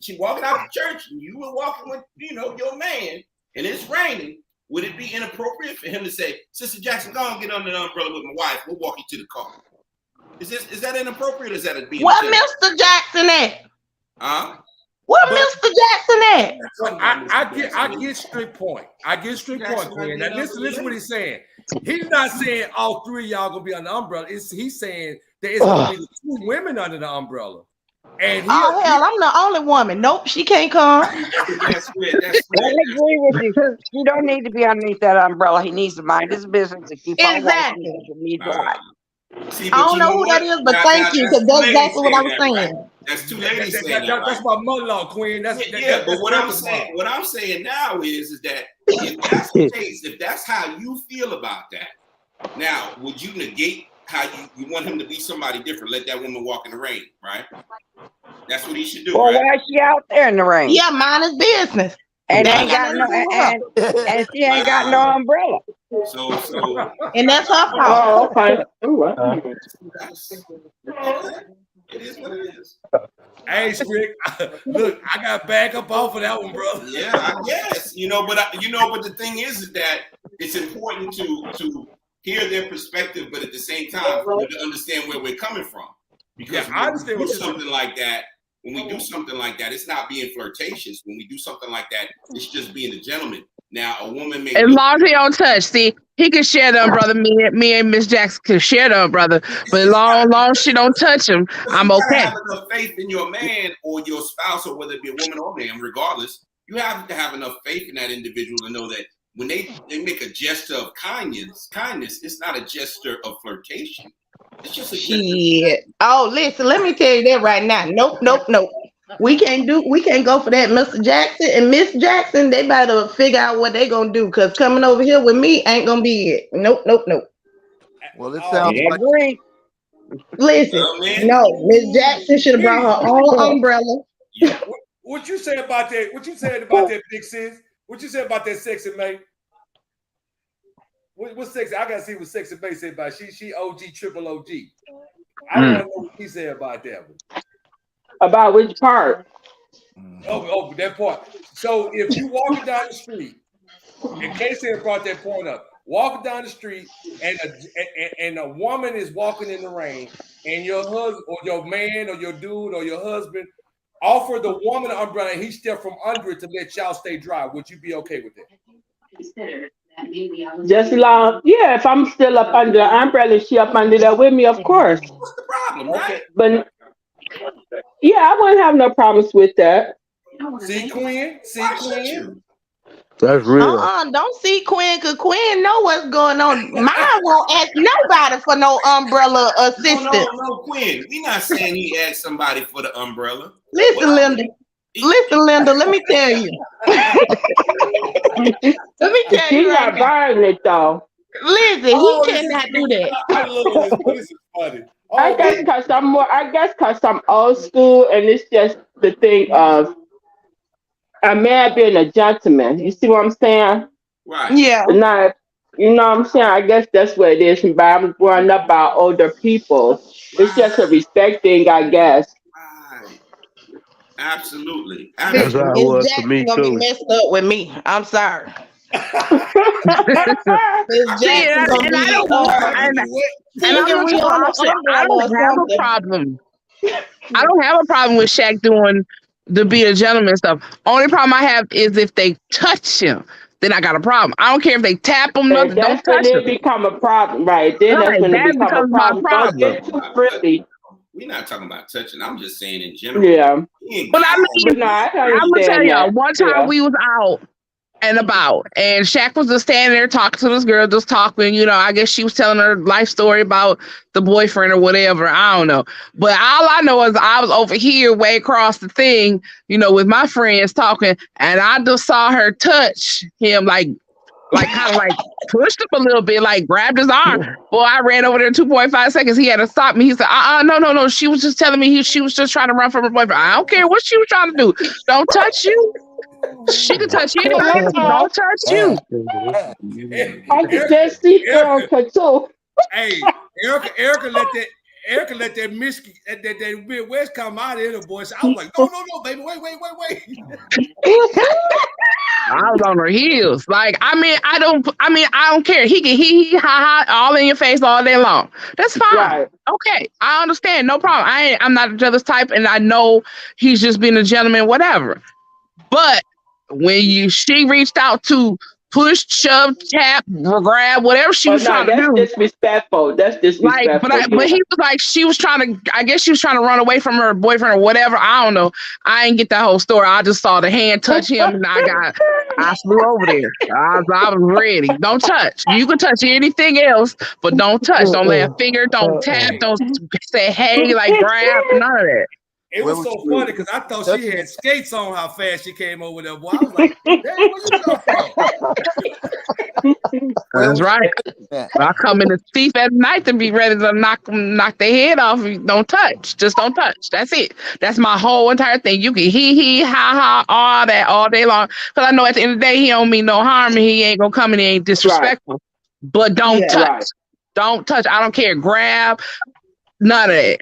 church and you were walking with your man and it's raining? Would it be inappropriate for him to say, Sister Jackson, go and get under the umbrella with my wife. We'll walk you to the car. Is that inappropriate? Or is that a being? Where Mr. Jackson at? Where Mr. Jackson at? I get strict point. Queen. Now listen what he's saying. He's not saying all three of y'all gonna be on the umbrella. He's saying there is gonna be 2 women under the umbrella. And hell, I'm the only woman. Nope, she can't come. I agree with you. He don't need to be underneath that umbrella. He needs to mind his business and keep on walking. I don't know who that is, but thank you, because that's exactly what I was saying. Right? That's 2 ladies saying that. That's my mother-in-law, Queen. But what I'm saying now is that if that's the case, if that's how you feel about that, now would you negate how you want him to be somebody different? Let that woman walk in the rain, right? That's what he should do. Well, right? why is she out there in the rain? Yeah, mine is business. And ain't got and she ain't got no umbrella. So and that's her fault. Okay. It is what it is. Hey, Strick, look, I got back up off of that one, brother. Yeah, I guess. But the thing is that it's important to hear their perspective, but at the same time, to understand where we're coming from. Because I understand when we do something like that, it's not being flirtatious. When we do something like that, it's just being a gentleman. Now, a woman may. As long as he don't touch, see, he can share the umbrella. Me and Miss Jackson can share the umbrella, but as long as she don't touch him, I'm okay. You have enough faith in your man or your spouse, or whether it be a woman or man, regardless. You have to have enough faith in that individual to know that when they make a gesture of kindness, it's not a gesture of flirtation. It's just a Shit. Oh, listen, let me tell you that right now. Nope. We can't go for that. Mr. Jackson and Miss Jackson, they better figure out what they gonna do, because coming over here with me ain't gonna be it. Nope. Well, it sounds like Listen, no, Miss Jackson should have brought her own umbrella. What you say about that? What you said about that, Big Sis? What you said about that Sexy May? What's Sexy? I gotta see what Sexy May said about it. She OG, triple OG. I don't know what he said about that one. About which part? Oh, that part. So if you walking down the street, and Casey brought that point up, walking down the street and a woman is walking in the rain, and your husband or your man or your dude or your husband offer the woman an umbrella and he stepped from under it to let y'all stay dry, would you be okay with that? Just long, yeah. If I'm still up under the umbrella, she up under there with me, of course. What's the problem, right? But yeah, I wouldn't have no problems with that. See, Quinn? That's real. Don't see Quinn, because Quinn know what's going on. Mine won't ask nobody for no umbrella assistance. No, Quinn. We not saying he asked somebody for the umbrella. Listen, Linda, let me tell you. She's not buying it though. Listen, he cannot do that. This is funny. I guess because I'm old school, and it's just the thing of a man being a gentleman. You see what I'm saying? Right. Yeah. Not, you know what I'm saying? I guess that's what it is. But I'm growing up by older people. It's just a respect thing, I guess. Right. Absolutely. That's how it was for me gonna too. be messed up with me. I'm sorry. And I don't have a problem. I don't have a problem with Shaq doing the be a gentleman stuff. Only problem I have is if they touch him, then I got a problem. I don't care if they tap him, nothing. Don't touch him. It become a problem, right? Then that's when it becomes a problem. Don't get too friendly. We're not talking about touching. I'm just saying in general. Yeah. But I mean, I'm gonna tell y'all. One time we was out and about, and Shaq was just standing there talking to this girl, just talking. You know, I guess she was telling her life story about the boyfriend or whatever. I don't know. But all I know is I was over here, way across the thing, you know, with my friends talking, and I just saw her touch him, like kind of like pushed him a little bit, like grabbed his arm. Boy, I ran over there in 2.5 seconds. He had to stop me. He said, no. She was just telling me she was just trying to run from her boyfriend. I don't care what she was trying to do. Don't touch you. She can touch you. Don't touch you. I can just see Erica too. Hey, Erica let that Michigan, that Midwest come out of the boy. So I was like, no, baby, wait. I was on her heels. Like, I don't care. He can he ha all in your face all day long. That's fine. Right. Okay, I understand. No problem. I'm not a jealous type, and I know he's just being a gentleman, whatever. But when she reached out to push, shove, tap, grab, whatever she was trying to do. That's disrespectful. That's disrespectful. Like, but he was like, she was trying to, I guess she was trying to run away from her boyfriend or whatever. I don't know. I didn't get that whole story. I just saw the hand touch him, and I flew over there. I was ready. Don't touch. You can touch anything else, but don't touch. Don't lay a finger. Don't tap. Don't say hey, like grab. None of that. It was so funny because I thought she had skates on how fast she came over there. Boy, I was like, "Damn, where you come from?" That's right. I come in the thief at night to be ready to knock their head off. Don't touch. Just don't touch. That's it. That's my whole entire thing. You can he, ha, all that all day long. Because I know at the end of the day, he don't mean no harm and he ain't going to come and he ain't disrespectful. Right. But don't touch. Right. Don't touch. I don't care. Grab. None of that.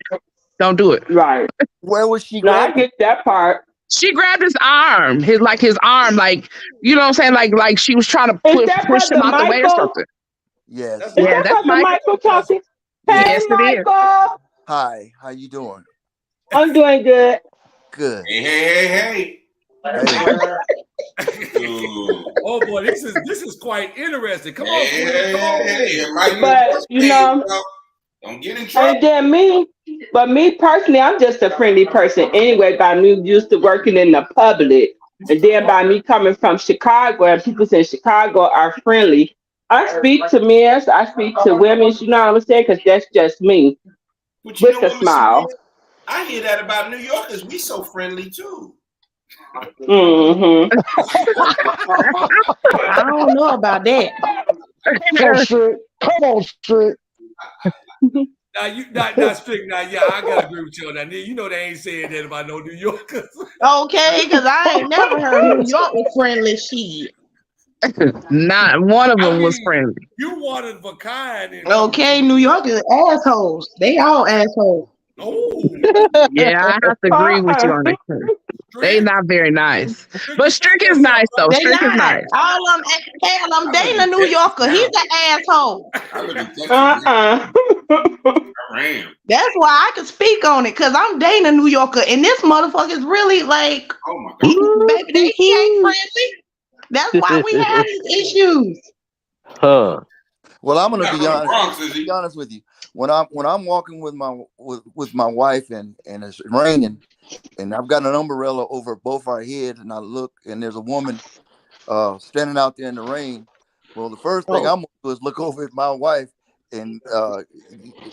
Don't do it. Right. Where was she? I get that part. She grabbed his arm, his arm, like, you know what I'm saying? Like she was trying to push him out the way or something. Yes. That's Is Yeah, that that's Cousin Michael. Michael talking? Hey, Yes, it is. Michael. Hi. How you doing? I'm doing good. Good. Hey. Ooh. Oh boy, this is quite interesting. Come on, Slim. Come on. Hey, it might be But you know, don't get in and trouble. then me personally, I'm just a friendly person anyway. By me used to working in the public, and then by me coming from Chicago, and people in Chicago are friendly. I speak to men, I speak to women. You know what I'm saying? Because that's just me. But you With know a what, smile. Mr. I hear that about New Yorkers. We so friendly too. Mm-hmm. I don't know about that. Come on, Strick. Come on, Strick. Now you not strict. Now, yeah, I gotta agree with you on that. You know they ain't saying that about no New Yorkers. Okay, because I ain't never heard New York was friendly shit. Not one of I them was mean, friendly. you one of a kind. Okay, New York is assholes. They all assholes. Oh, Yeah, I have to agree with you on that. They not very nice. But Strick is nice though. They Strick is not. nice. All of them, hell, I'm dating a New Yorker. He's an asshole. That's why I can speak on it, because I'm dating a New Yorker, and this motherfucker is really like, oh my God. baby, he ain't friendly. That's why we have these issues. Huh. Well, I'm gonna Not be from the honest. Bronx, is he? Be honest with you. When I'm walking with my wife and it's raining, and I've got an umbrella over both our heads, and I look and there's a woman standing out there in the rain. Well, the first thing I'm gonna do is look over at my wife and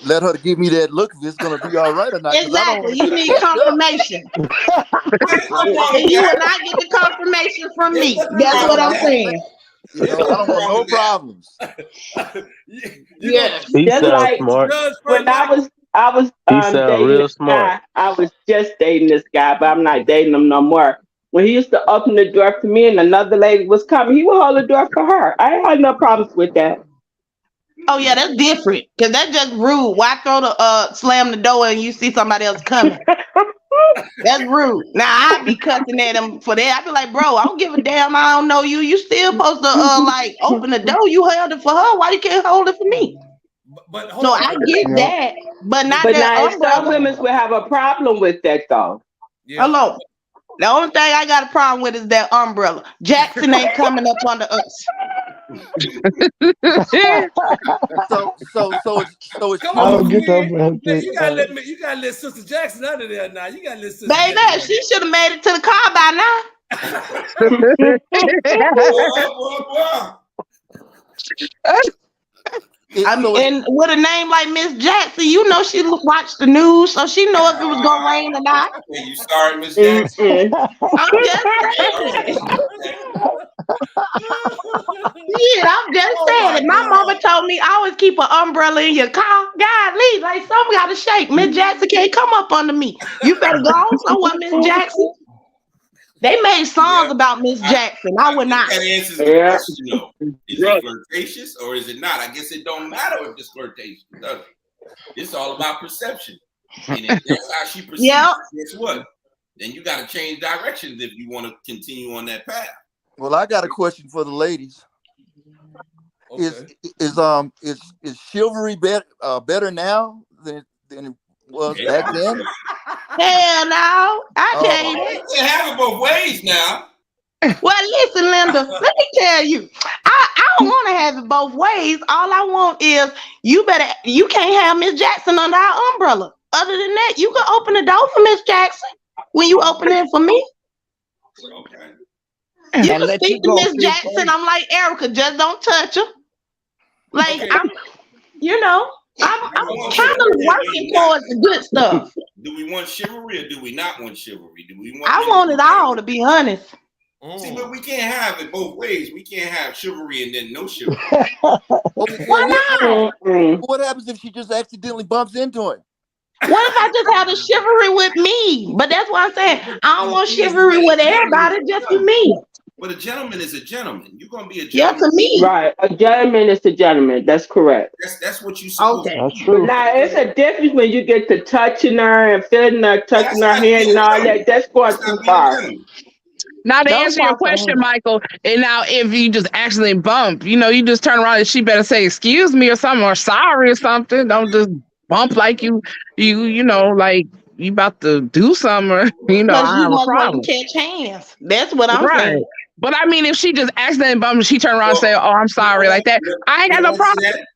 let her give me that look if it's gonna be all right or not. Exactly. You need confirmation. And you will not get the confirmation from me. That's what I'm saying. You know, I don't want no problems. Yeah. He Just sounds like smart. when I was He sound dating real this smart. guy. I was just dating this guy, but I'm not dating him no more. When he used to open the door for me and another lady was coming, he would hold the door for her. I ain't had no problems with that. Oh yeah, that's different. Cause that's just rude. Why slam the door and you see somebody else coming? That's rude. Now I be cussing at him for that. I be like, bro, I don't give a damn. I don't know you. You still supposed to like open the door. You held it for her. Why you can't hold it for me? But so I get that, but not that now some umbrella. women will have a problem with that though. Hello. The only thing I got a problem with is that umbrella. Jackson ain't coming up under us. So it's Come I on, don't get that, man. you gotta let Sister Jackson out of there now. You gotta let Sister Baby, Jackson. she should have made it to the car by now. And with a name like Miss Jackson, you know she watched the news, so she know if it was gonna rain or not. You sorry, Miss Jackson. I'm just saying. Yeah, I'm just saying it. My mama told me always keep an umbrella in your car. Golly, like something gotta shake. Miss Jackson can't come up under me. You better go on somewhere, Miss Jackson. They made songs about Miss Jackson. I would not. That answers the question, though. Is it flirtatious or is it not? I guess it don't matter if it's flirtatious, does it? It's all about perception. And if that's how she perceives, guess what? Then you got to change directions if you want to continue on that path. Well, I got a question for the ladies. Okay. Is chivalry better now than it was back then? Hell no, I can't. You have it both ways now. Well, listen, Linda, let me tell you, I don't want to have it both ways. All I want is you can't have Miss Jackson under our umbrella. Other than that, you can open the door for Miss Jackson when you open it for me. Okay. You can speak to Miss Jackson. I'm like, Erica, just don't touch her. Like, okay. I'm kind of working towards the good stuff. Do we want chivalry or do we not want chivalry? I want it all, to be honest. See, but we can't have it both ways. We can't have chivalry and then no chivalry. Why not? What happens if she just accidentally bumps into him? What if I just have a chivalry with me? But that's what I'm saying. I don't want chivalry with everybody, just with me. But a gentleman is a gentleman. You're gonna be a Yeah, gentleman. to me. Right. A gentleman is a gentleman. That's correct. That's what you supposed to That's true. Now it's a difference when you get to touching her and feeling her, touching her hand and all that. That's going too far. Now to Don't answer your talk to question, her. Michael, and now if you just accidentally bump, you know, you just turn around and she better say excuse me or something or sorry or something. Don't just bump like you know, like you about to do something or Because I you have a must want problem. to catch hands. That's what I'm Right. saying. But I mean if she just accidentally bumped and she turn around and say, oh, I'm sorry, like that, I ain't got no problem. That?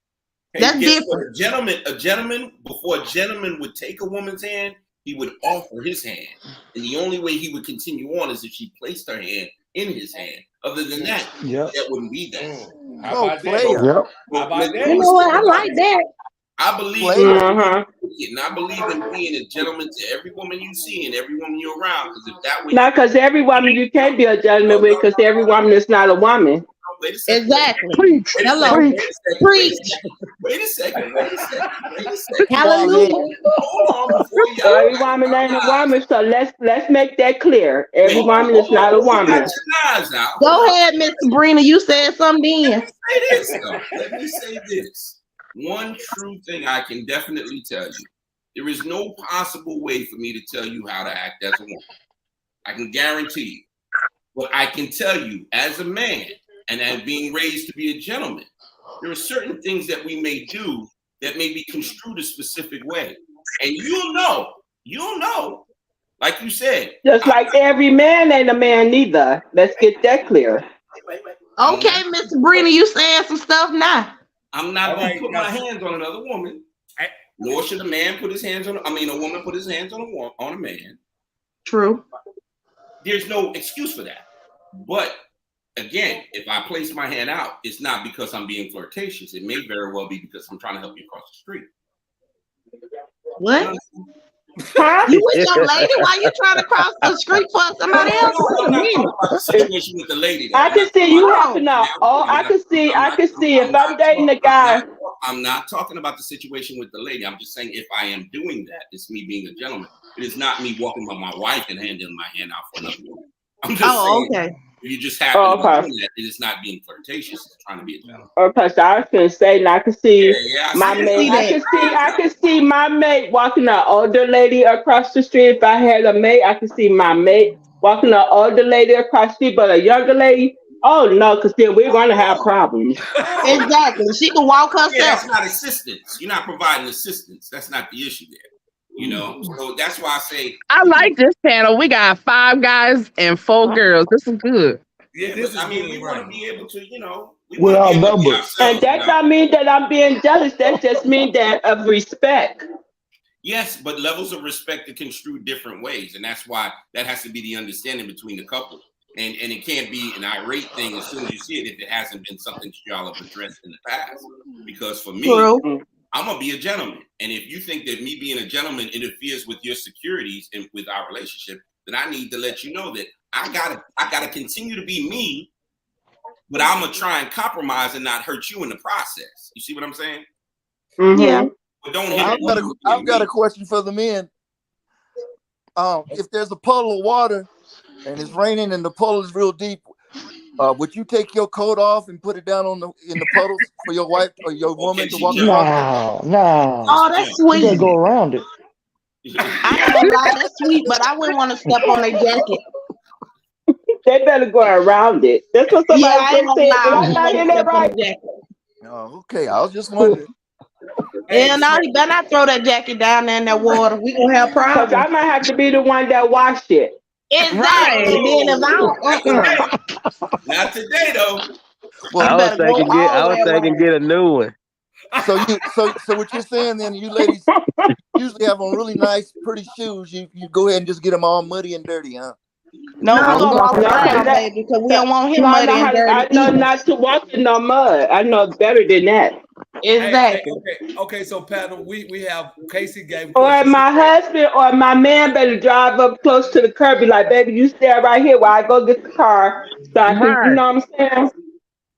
Hey, That's guess what? different. A gentleman, before a gentleman would take a woman's hand, he would offer his hand. And the only way he would continue on is if she placed her hand in his hand. Other than that, that wouldn't be that. How about that? player. Yep. How about that? You know what? I like that. I believe Player. and I believe in being a gentleman to every woman you see and every woman you're around. Because if that way, Not because every woman you can't be a gentleman with, because every woman is not a woman. wait a second. Exactly. Preach. Hello. Preach. Preach. Wait a second. Hallelujah. Hold on before you. Every woman ain't a woman, so let's make that clear. Every woman is not a woman. Got your knives out. Go ahead, Miss Sabrina. You said something then. Say this though. Let me say this. One true thing I can definitely tell you. There is no possible way for me to tell you how to act as a woman. I can guarantee you. But I can tell you, as a man, and as being raised to be a gentleman, there are certain things that we may do that may be construed a specific way. And you'll know, like you said. Just like every man ain't a man neither. Let's get that clear. Okay, Miss Sabrina, you saying some stuff now. I'm not going to put my hands on another woman, nor should a man put his hands on, a woman put his hands on a man. True. There's no excuse for that. But again, if I place my hand out, it's not because I'm being flirtatious. It may very well be because I'm trying to help you across the street. What? You with your lady while you trying to cross the street for somebody else? I'm not talking about the situation with the lady. I can see you helping out. Oh, I can see if I'm dating a guy. I'm not talking about the situation with the lady. I'm just saying if I am doing that, it's me being a gentleman. It is not me walking by my wife and handing my hand out for another woman. I'm just saying. Okay. If you just happen to be doing that, it is not being flirtatious. It's trying to be a gentleman. Okay, so I was gonna say, and I can see my see mate. that. I can see my mate walking an older lady across the street. If I had a mate, I can see my mate walking an older lady across the street, but a younger lady. Oh no, because then we're gonna have problems. Exactly. She can walk herself. Yeah, that's not assistance. You're not providing assistance. That's not the issue there. So that's why I say I like this panel. We got 5 guys and 4 girls. This is good. Yeah, we want to be able to, We're outnumbered. And that don't mean that I'm being jealous. That just means that of respect. Yes, but levels of respect are construed different ways, and that's why that has to be the understanding between the couple. And it can't be an irate thing as soon as you see it if it hasn't been something y'all have addressed in the past. Because for me, I'm gonna be a gentleman, and if you think that me being a gentleman interferes with your securities and with our relationship, then I need to let you know that I gotta continue to be me, but I'm gonna try and compromise and not hurt you in the process. You see what I'm saying? Mm-hmm. Yeah. But don't I've got a question for the men. If there's a puddle of water and it's raining and the puddle is real deep, would you take your coat off and put it down in the puddles for your wife or your woman to walk across? No. Oh, that's You sweet. gotta go around it. I ain't gonna lie, that's sweet, but I wouldn't want to step on their jacket. They better go around it. That's what somebody I ain't gonna said. lie, Did I I not hear wouldn't that step on right? their jacket. Oh, okay. I was just wondering. And now he better not throw that jacket down there in that water. We gonna have Because problems. I might have to be the one that washed it. Exactly. And then if I don't, Not today though. Well, I was thinking get a new one. So what you're saying then, you ladies usually have on really nice, pretty shoes. You go ahead and just get them all muddy and dirty, huh? no, we're gonna walk around, baby, because we don't want him muddy and dirty. I know not to walk in no mud. I know better than that. Exactly. Okay. So, panel, we have Casey gave. Or my husband or my man better drive up close to the curb, be like, baby, you stay right here while I go get the car. So I can, you know what I'm saying?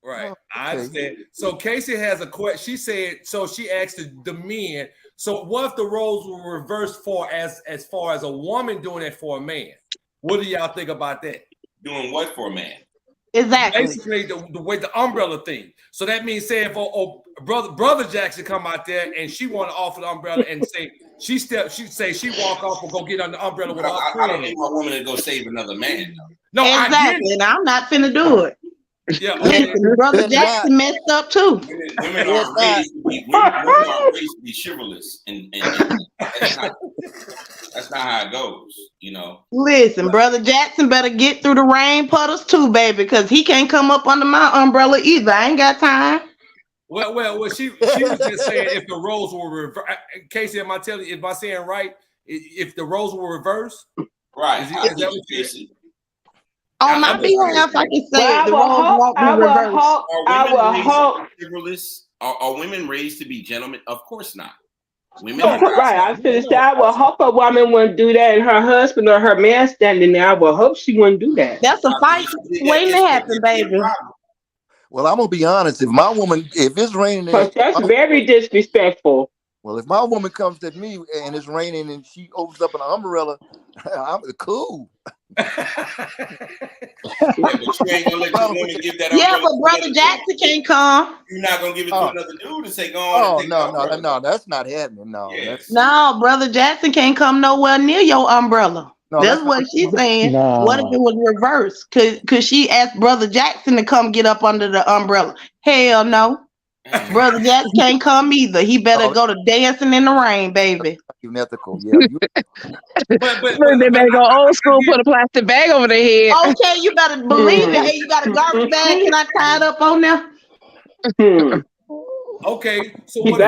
Right, I understand. So Casey has a question. She said, so she asked the men. So what if the roles were reversed as far as a woman doing it for a man? What do y'all think about that? Doing what for a man? Exactly. Basically, the way the umbrella thing. So that means, say if brother Jackson come out there and she want to offer the umbrella and say she walk off and go get on the umbrella with her I friend. don't need my woman to go save another man. No, exactly. I get it. And I'm not finna do it. Yeah, Listen, brother Jackson messed up too. Women are raised to be chivalrous, and that's not how it goes, you know. Listen, brother Jackson better get through the rain puddles too, baby, because he can't come up under my umbrella either. I ain't got time. Well, she was just saying if the roles were reversed. Casey, am I saying right? If the roles were reversed, right? Is that what you said? On my behalf, I can say the roles won't be reversed. Are women raised to be gentlemen? Of course not. Women right. I was going to say, I would hope a woman wouldn't do that, and her husband or her man standing there. I would hope she wouldn't do that. That's a fight waiting to happen, baby. Well, I'm gonna be honest. If it's raining, that's very disrespectful. Well, if my woman comes at me and it's raining and she opens up an umbrella, I'm cool. Yeah, but brother Jackson can't come. You're not gonna give it to another dude and say, "Go on." No, that's not happening. No, no, brother Jackson can't come nowhere near your umbrella. No, that's what she's saying. No. What if it was reversed? Could she ask brother Jackson to come get up under the umbrella? Hell no. Brother Jackson can't come either. He better go to dancing in the rain, baby. Unethical, yeah. But they better go old school, put a plastic bag over their head. Okay, you better believe it. Hey, you got a garbage bag? Can I tie it up on there? Okay, so what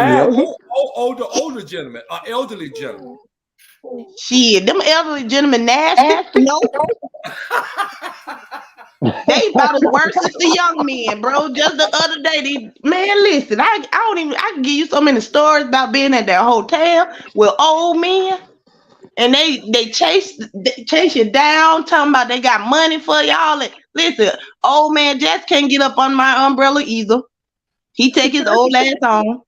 older gentlemen, elderly gentlemen? Shit, them elderly gentlemen nasty. No. They about as worse as the young men, bro. Just the other day, listen, I can give you so many stories about being at that hotel with old men, and they chase you down, talking about they got money for y'all. And listen, old man just can't get up on my umbrella either. He take his old ass on.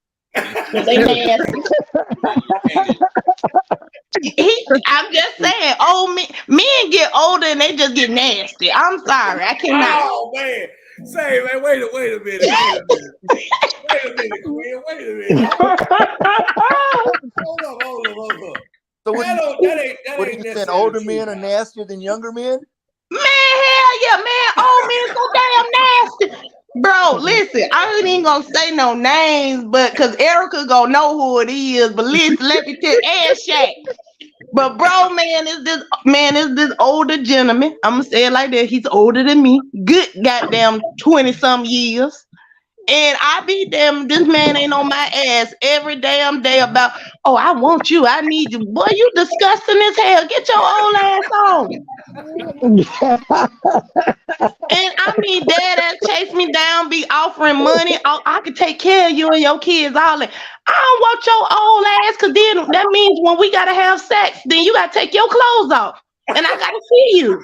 They nasty. I'm just saying, old men get older and they just get nasty. I'm sorry, I cannot. Oh man, say man, wait a minute, Queen. Wait a minute. Hold up. So what you saying? Older men are nastier than younger men? Man, hell yeah, man. Old men so damn nasty. Bro, listen, I ain't even gonna say no names, but because Erica gonna know who it is. But listen, let me tell Ass Shack. But bro, is this older gentleman. I'm gonna say it like that. He's older than me. Good goddamn 20-some years. And I be damn, this man ain't on my ass every damn day about, oh, I want you, I need you. Boy, you disgusting as hell. Get your old ass on. And I mean, dad chase me down, be offering money. I could take care of you and your kids, all that. I don't want your old ass, because then that means when we gotta have sex, then you gotta take your clothes off. And I gotta see you.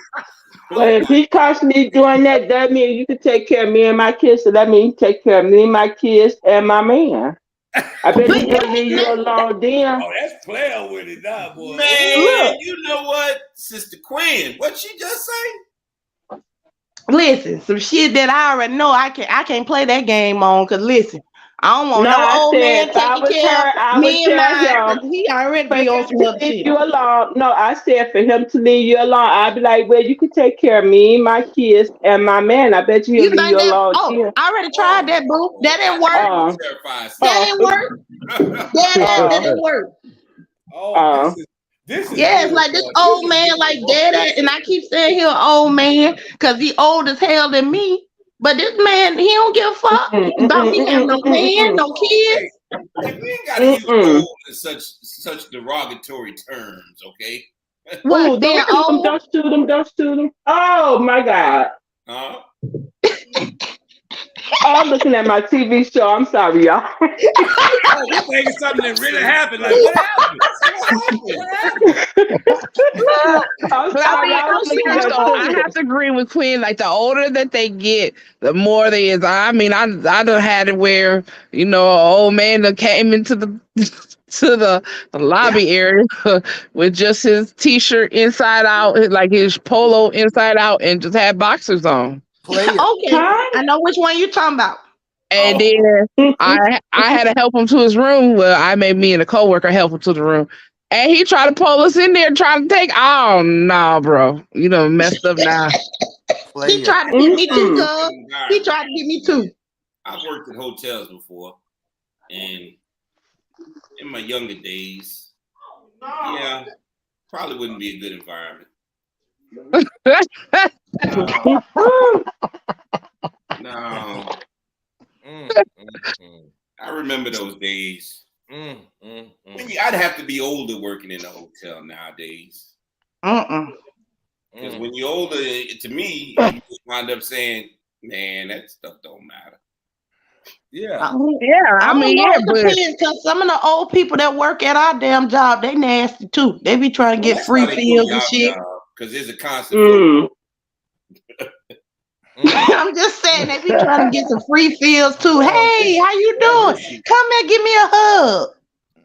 Well, if he constantly doing that, that means you can take care of me and my kids. So that means you take care of me, my kids, and my man. I bet he's gonna leave you alone then. Oh, that's playing with it now, boy. Man, you know what, Sister Quinn? What she just say? Listen, some shit that I already know I can't play that game on. Cause listen, I don't want no old man taking care of me and mine. He already be on some other shit. You alone. No, I said for him to leave you alone. I'd be like, well, you can take care of me, my kids, and my man. I bet he'll leave you alone. Oh, I already tried that, boo. That didn't work. That didn't work. That didn't work. It's like this old man, like dad, and I keep saying he's an old man because he old as hell than me. But this man, he don't give a fuck about me having no man, no kids. We ain't gotta use old in such derogatory terms, okay? What? Don't shoot them. Oh my God. I'm looking at my TV show. I'm sorry, y'all. You're thinking something that really happened. Like, what happened? I have to agree with Quinn. Like, the older that they get, the more they is. I mean, I done had it where, you know, an old man that came into the lobby area with just his t-shirt inside out, like his polo inside out, and just had boxers on. Play it. Okay, I know which one you're talking about. And then I had to help him to his room. Well, I made me and a coworker help him to the room. And he tried to pull us in there trying to take. Oh no, bro. You done messed up now. He tried to get me too, cuz. He tried to get me too. I've worked in hotels before, and in my younger days, yeah, probably wouldn't be a good environment. No. I remember those days. I'd have to be older working in a hotel nowadays. Because when you're older, to me, you just wind up saying, man, that stuff don't matter. Yeah. I mean, because some of the old people that work at our damn job, they nasty too. They be trying to get free fields and shit. Because there's a constant. I'm just saying they be trying to get some free fields too. Hey, how you doing? Come here, give me a hug.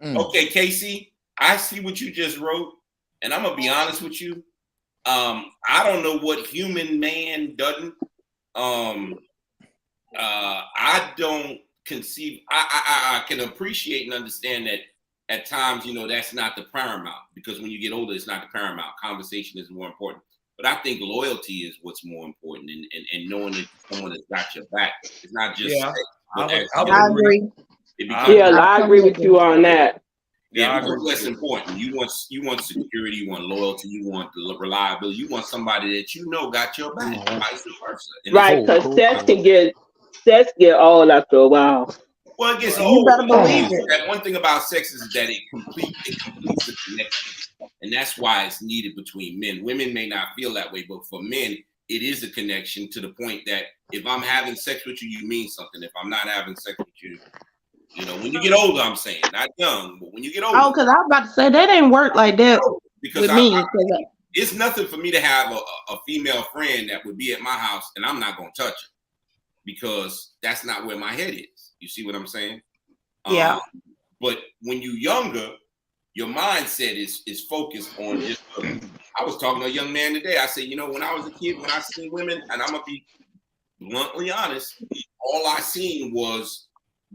Okay, Casey, I see what you just wrote, and I'm gonna be honest with you. I don't know what human man doesn't. I don't conceive. I can appreciate and understand that at times, that's not the paramount, because when you get older, it's not the paramount. Conversation is more important. But I think loyalty is what's more important, and knowing that someone has got your back. It's not just. Yeah, sex, I agree. I agree with you on that. Yeah, because that's important. You want security, you want loyalty, you want reliability, you want somebody that got your back, vice versa. Right, because sex get old after a while. Well, it gets You old. better believe it. That one thing about sex is that it completes the connection, and that's why it's needed between men. Women may not feel that way, but for men, it is a connection to the point that if I'm having sex with you, you mean something. If I'm not having sex with you, when you get older, I'm saying, not young, but when you get older. Oh, because I was about to say that ain't work like that with me. It's nothing for me to have a female friend that would be at my house and I'm not going to touch her, because that's not where my head is. You see what I'm saying? Yeah. But when you're younger, your mindset is focused on just. I was talking to a young man today. I said, when I was a kid, when I seen women, and I'm gonna be bluntly honest, all I seen was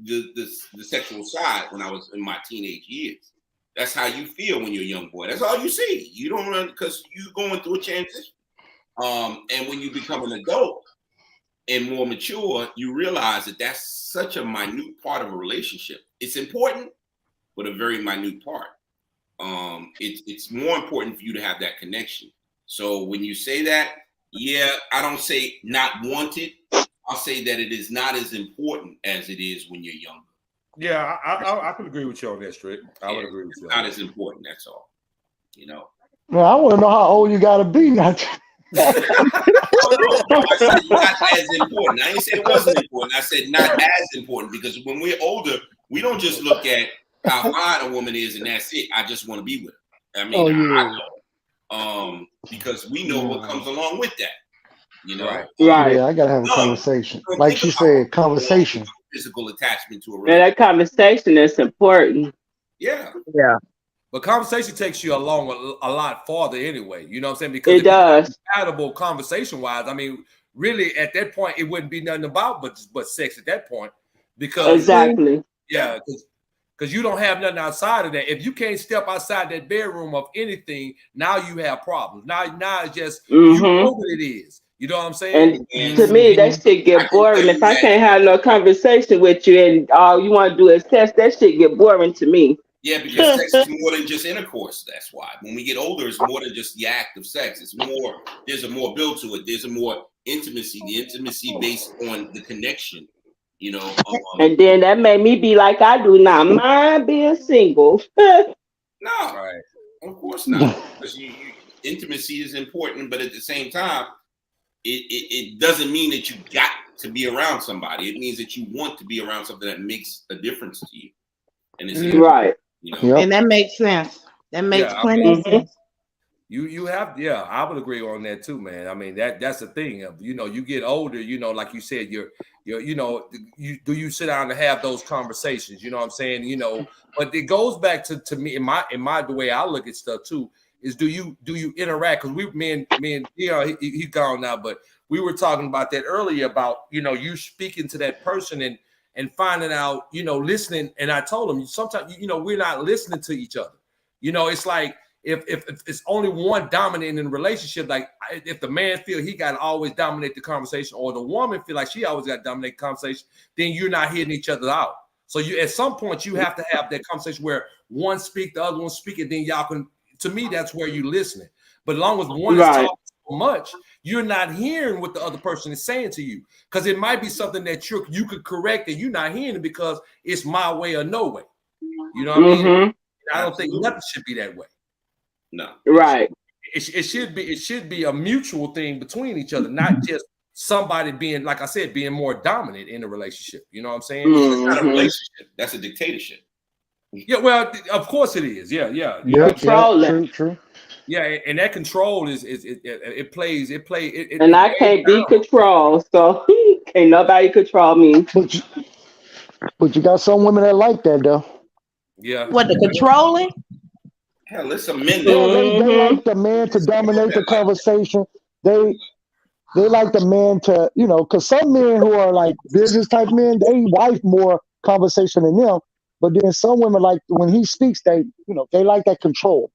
the sexual side when I was in my teenage years. That's how you feel when you're a young boy. That's all you see. You don't run because you're going through a transition. And when you become an adult and more mature, you realize that that's such a minute part of a relationship. It's important, but a very minute part. It's more important for you to have that connection. So when you say that, I don't say not wanted. I'll say that it is not as important as it is when you're younger. Yeah, I could agree with you on that, Strick. I would agree with you. It's not as important. That's all. Well, I want to know how old you got to be now. I said not as important. I didn't say it wasn't important. I said not as important, because when we're older, we don't just look at how fine a woman is and that's it. I just want to be with her. I mean, because we know what comes along with that. Right. Yeah, I gotta have a conversation. Like she said, conversation. Physical attachment to a relationship. And that conversation is important. Yeah. But conversation takes you along a lot farther anyway. You know what I'm saying? Because it does. Compatible conversation-wise. I mean, really, at that point, it wouldn't be nothing about but sex at that point. Because exactly. Yeah, because you don't have nothing outside of that. If you can't step outside that bedroom of anything, now you have problems. Now it's just you know what it is. You know what I'm saying? And to me, that shit get boring. If I can't have no conversation with you and all you want to do is sex, that shit get boring to me. Yeah, because sex is more than just intercourse. That's why. When we get older, it's more than just the act of sex. It's more, there's a more build to it. There's a more intimacy, the intimacy based on the connection, and then that made me be like, I do not mind being single. No, right. Of course not. Because intimacy is important, but at the same time, it doesn't mean that you got to be around somebody. It means that you want to be around something that makes a difference to you. And it's right. And that makes sense. That makes plenty of sense. You have, I would agree on that too, man. I mean, that's the thing of, you get older, like you said, you sit down to have those conversations, you know what I'm saying? But it goes back to me in my the way I look at stuff too. is do you interact? Because he's gone now, but we were talking about that earlier about you speaking to that person and finding out, listening. And I told him sometimes we're not listening to each other. It's like if it's only one dominant in the relationship, like if the man feel he got to always dominate the conversation, or the woman feel like she always got to dominate the conversation, then you're not hearing each other out. So you at some point you have to have that conversation where one speak, the other one speak, and then y'all can. To me, that's where you're listening. But as long as one is talking so much, you're not hearing what the other person is saying to you, because it might be something that you could correct and you're not hearing it because it's my way or no way. You know what I mean? I don't think nothing should be that way. No. Right. It should be a mutual thing between each other, not just somebody being, like I said, being more dominant in a relationship. You know what I'm saying? It's not a relationship. That's a dictatorship. Yeah, well, of course it is. Yeah. True. Yeah, and that control it plays. And I can't be controlled, so can't nobody control me. But you got some women that like that though. Yeah. What, the controlling? Hell, there's some men. They like the man to dominate the conversation. They like the man to, because some men who are like business type men, they wife more conversation than them. But then some women, like when he speaks, they they like that control.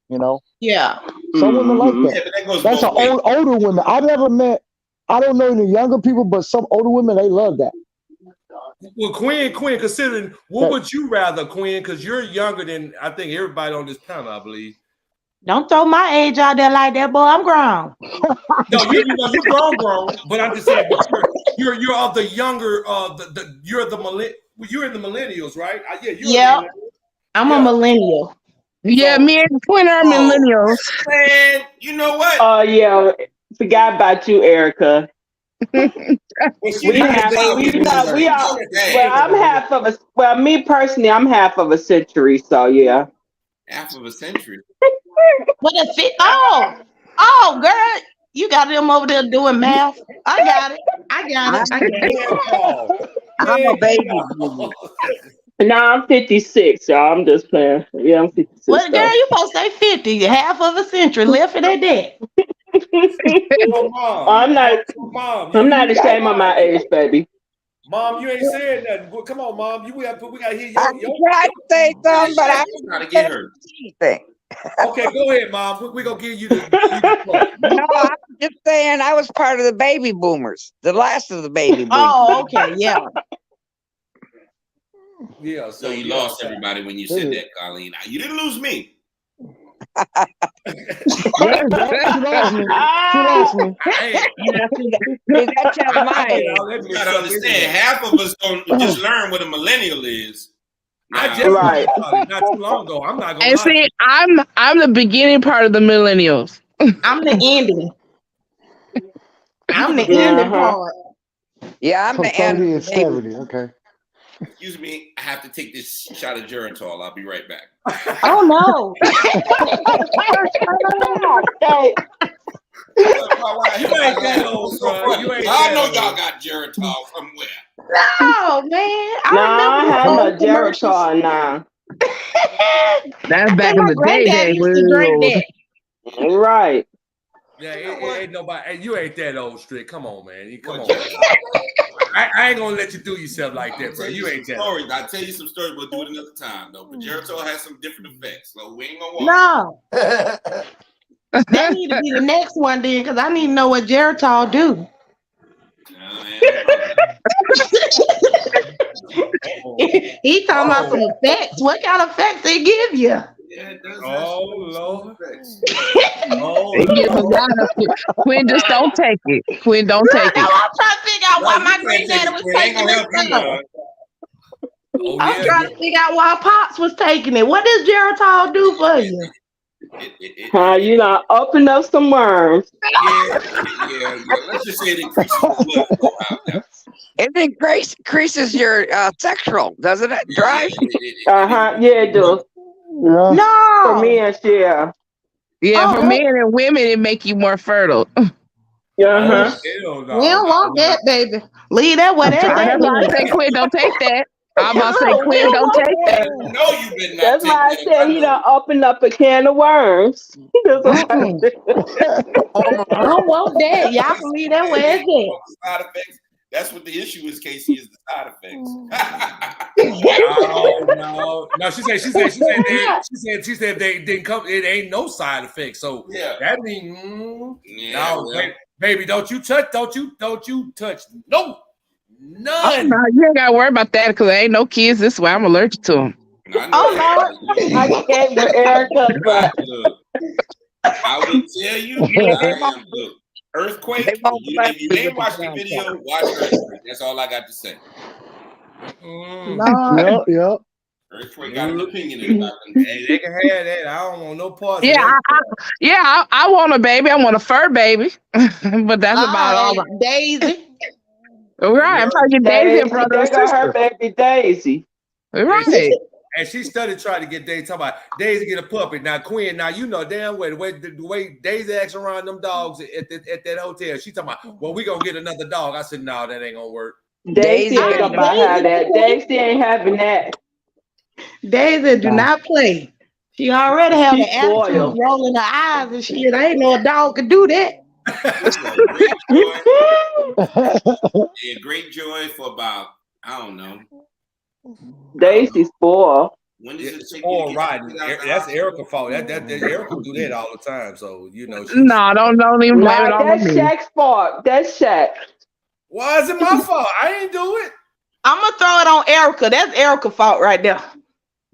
Yeah. Some women like that. Yeah, but That's an older women. I've never met. I don't know any younger people, but some older women, they love that. Well, Quinn, considering what would you rather, Quinn? Because you're younger than I think everybody on this panel, I believe. Don't throw my age out there like that, boy. I'm grown. No, you're grown, but I'm just saying, you're of the younger, you're in the millennials, right? Yeah, I'm a millennial. Yeah, me and Quinn are millennials. Man, you know what? Oh yeah, forgot about you, Erica. Me personally, I'm half of a century, so yeah. Half of a century. What a fit! Oh, girl, you got them over there doing math. I got it. I'm a baby. No, I'm 56, y'all. I'm just playing. Yeah, I'm 56. Well, girl, you supposed to say 50. Half of a century left it at that. I'm not ashamed of my age, baby. Mom, you ain't saying nothing. Well, come on, Mom. We got to hear your. I tried to say something, but I trying to get her. anything. Okay, go ahead, Mom. We're gonna give you the. No, I'm just saying I was part of the baby boomers, the last of the baby boomers. Oh, okay, yeah. Yeah. So you lost everybody when you said that, Colleen. You didn't lose me. She lost me. You gotta understand, half of us don't just learn what a millennial is. I just not too long ago. I'm not gonna and see, I'm the beginning part of the millennials. I'm the ending. I'm the ending part. Yeah, I'm the end. 30 and 70. Okay. Excuse me, I have to take this shot of Geritol. I'll be right back. Oh no. You ain't that old, bro. I know y'all got Geritol somewhere. No, man. I have no Geritol now. That's back in the day. Used to drink that. Right. Yeah, it ain't nobody. Hey, you ain't that old, Strick. Come on, man. Come on. I ain't gonna let you do yourself like that, bro. You ain't that. Stories. I'll tell you some stories. We'll do it another time, though. But Geritol has some different effects, so we ain't gonna No. That need to be the next one then, because I need to know what Geritol do. He talking about some effects. What kind of effects they give you? Yeah, it does. Oh Lord. Quinn, just don't take it. Quinn, don't take it. I'm trying to figure out why my granddaddy was taking this stuff. I'm trying to figure out why Pops was taking it. What does Geritol do for you? You know, open up some worms. Yeah. Let's just say it increases the blood out there. It increases your sexual, doesn't it? Drive. Yeah, it does. Yeah. No. For me and Cher. Yeah, for men and women, it make you more fertile. We don't want that, baby. Leave that whatever. That's why I say, Quinn, don't take that. I'm about to say, Look, we Quinn, don't don't want take that. You know you better not That's take why I that. said he done opened up a can of worms. That's what I Mm-mm. Former I don't want that. Y'all can leave that where it's Side effects. That's what the issue is, Casey, is the side effects. No. She said they didn't come. It ain't no side effects. So Yeah. that means Yeah, no, well. baby, don't you touch. No, Oh, none. no, you ain't got to worry about that because there ain't no kids this way. I'm allergic to them. I know Oh Lord, that. I can't with Erica, but Look, I will tell you, I am look. Earthquake. If you ain't watched the video, watch Earthquake. That's all I got to say. Yep, yep. Earthquake got an opinion about them. Hey, they can have that. I don't want no parts Yeah, of that. I want a baby. I want a fur baby. But that's about all. Daisy. Right. I'm trying to get Daisy a brother and they got her sister. baby Daisy. Right. And she started trying to get Daisy. Talking about Daisy get a puppy. Now Quinn, now you know damn well the way Daisy acts around them dogs at that hotel. She talking about, well, we gonna get another dog. I said, no, that ain't gonna work. Daisy ain't gonna have that. Daisy ain't having that. Daisy do not play. She already have She's an attitude, spoiled. rolling her eyes and shit. I ain't know a dog could do that. Yeah, great joy for about, I don't know. Daisy spoiled. When does it take Or you to riding. get out the That's house? Erica's fault. That Erica do that all the time. So you know. No, don't even blame it Nah, on that's me. Shaq's fault. That's Shaq. Why is it my fault? I ain't do it. I'm gonna throw it on Erica. That's Erica's fault right there.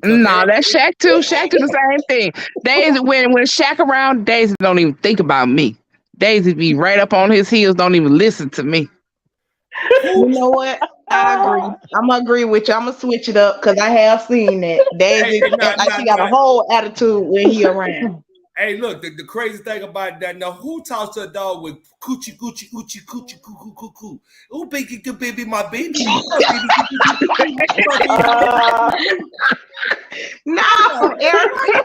No, that's Shaq too. Shaq do the same thing. Daisy, when Shaq around, Daisy don't even think about me. Daisy be right up on his heels, don't even listen to me. You know what? I agree. I'm gonna agree with you. I'm gonna switch it up because I have seen that. Daisy, she got a whole attitude when he around. Hey, look, the crazy thing about that, now who talks to a dog with coochie, coochie, coochie, coochie, coo, coo, coo, coo? Oh, baby, good baby, my baby. No, Erica.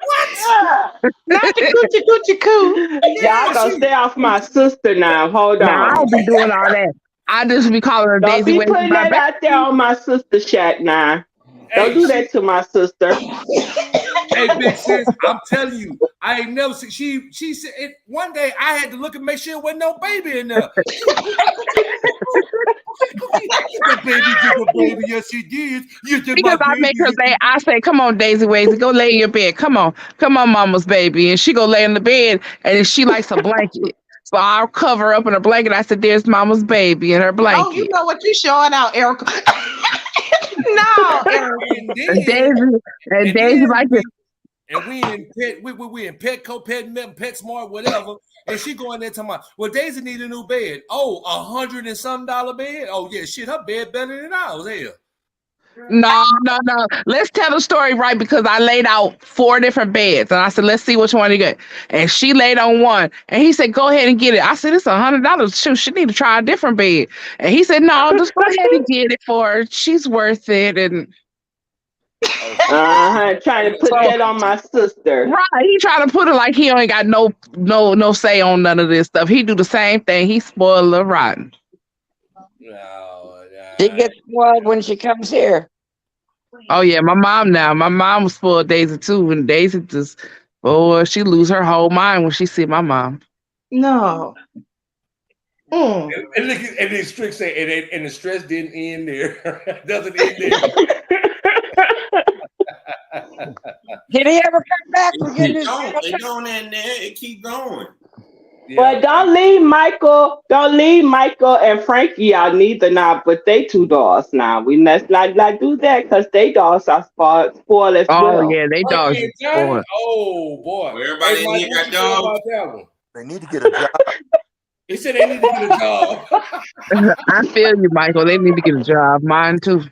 What? Not the coochie, coochie, coo. Y'all gonna stay off my sister now. Hold on. Nah, I don't be doing all that. I just be calling her Don't Daisy be when putting that out there on my sister Shaq now. Don't do that to my sister. Hey, big sis, I'm telling you, I ain't never seen. She said one day I had to look and make sure there wasn't no baby in there. Baby, yes, she did. You did because I make her lay. I say, "Come on, Daisy Waisy, go lay in your bed. Come on, Mama's baby." And she go lay in the bed, and she likes a blanket. So I'll cover her up in a blanket. I said, "There's Mama's baby in her blanket." Oh, you know what you showing out, Erica? No, Erica. And Daisy like this. And we in pet, we in Petco, PetSmart, whatever. And she going there talking about, well, Daisy need a new bed. Oh, $100 and some bed. Oh yeah, shit, her bed better than ours. Hell. No. Let's tell the story right because I laid out 4 different beds and I said, let's see which one you get. And she laid on one and he said, go ahead and get it. I said, it's $100. Shoot, she need to try a different bed. And he said, no, just go ahead and get it for her. She's worth it. And trying to put that on my sister. Right. He trying to put it like he ain't got no say on none of this stuff. He do the same thing. He spoiled the rotten. She gets spoiled when she comes here. Oh yeah, my mom was spoiled Daisy too, and Daisy just she lose her whole mind when she see my mom. No. And then Strick say, and the stress didn't end there. Doesn't end there. Did he ever come back? It don't end there. It keep going. Yeah. But don't leave Michael and Frankie out neither now, but they 2 dogs now. We must not do that because they dogs are spoiled as well. Oh yeah, they dogs are spoiled. Oh boy. Well, everybody in here got dogs. They need to get a job. He said they need to get a job. I feel you, Michael. They need to get a job. Mine too.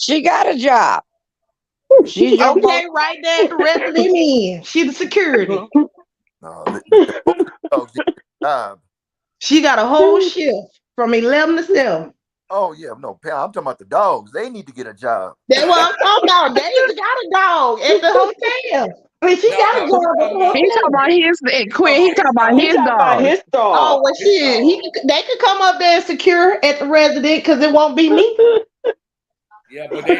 She got a job. She's okay, right there at the Resident Inn. She the security. No, dogs need a job. She got a whole shift from 11 to 7. Oh yeah, no, Pam, I'm talking about the dogs. They need to get a job. That's what I'm talking about. Daisy got a dog at the hotel. I mean, she got a dog at the hotel. He talking about his Quinn. He talking about his dog. His dog. Oh well, shit. They could come up there and secure at the resident because it won't be me. Yeah, but they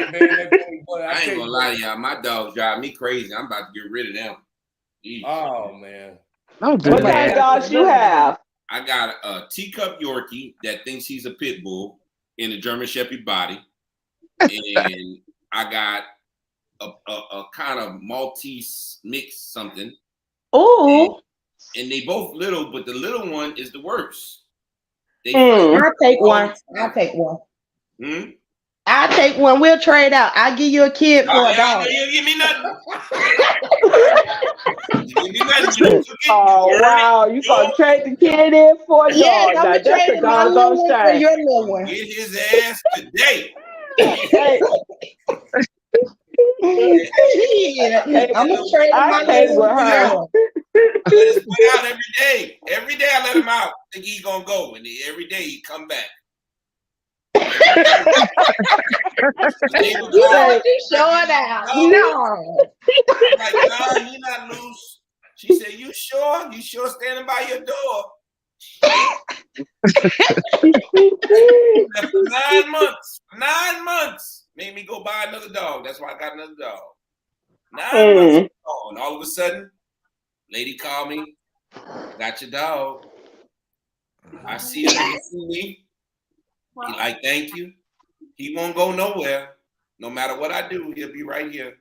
boy, I ain't gonna lie to y'all. My dogs drive me crazy. I'm about to get rid of them. Jeez. Oh man. Don't do What kind that. of dogs you have? I got a teacup Yorkie that thinks he's a pit bull in a German Shepherd body, and I got a kind of Maltese mix something. Ooh. And they both little, but the little one is the worst. I'll take one. I'll take one. Hmm? I'll take one. We'll trade out. I'll give you a kid for a dog. You give me nothing. You give me nothing. Oh wow, you gonna trade the kid in for a dog? Yeah, I'm Now, gonna that's trade a my little doggone one for shame. your little one. Get his ass today. Hey, Yeah, I'm gonna trade my I can't little with one for her. yours. I let his boy out every day. Every day I let him out. Think he gonna go, and every day he come back. You know what? You showing out. No. I'm like, nah, he not loose. She said, "You sure? You sure standing by your door?" For 9 months. 9 months. Made me go buy another dog. That's why I got another dog. 9 months. Oh, and all of a sudden, lady called me. Got your dog. I see him. He see me. He like, thank you. He won't go nowhere. No matter what I do, he'll be right here.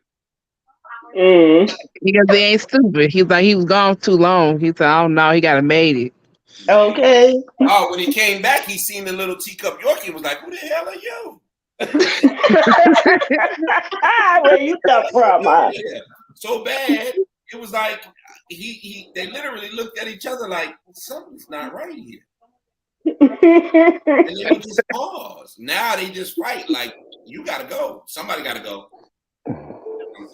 Because he ain't stupid. He's like, he was gone too long. He said, oh no, he got made it. Okay. Oh, when he came back, he seen the little teacup Yorkie and was like, who the hell are you? Where you come from? Huh? Yeah. So bad. It was like they literally looked at each other like something's not right here. And they would just pause. Now they just fight like you gotta go. Somebody gotta go.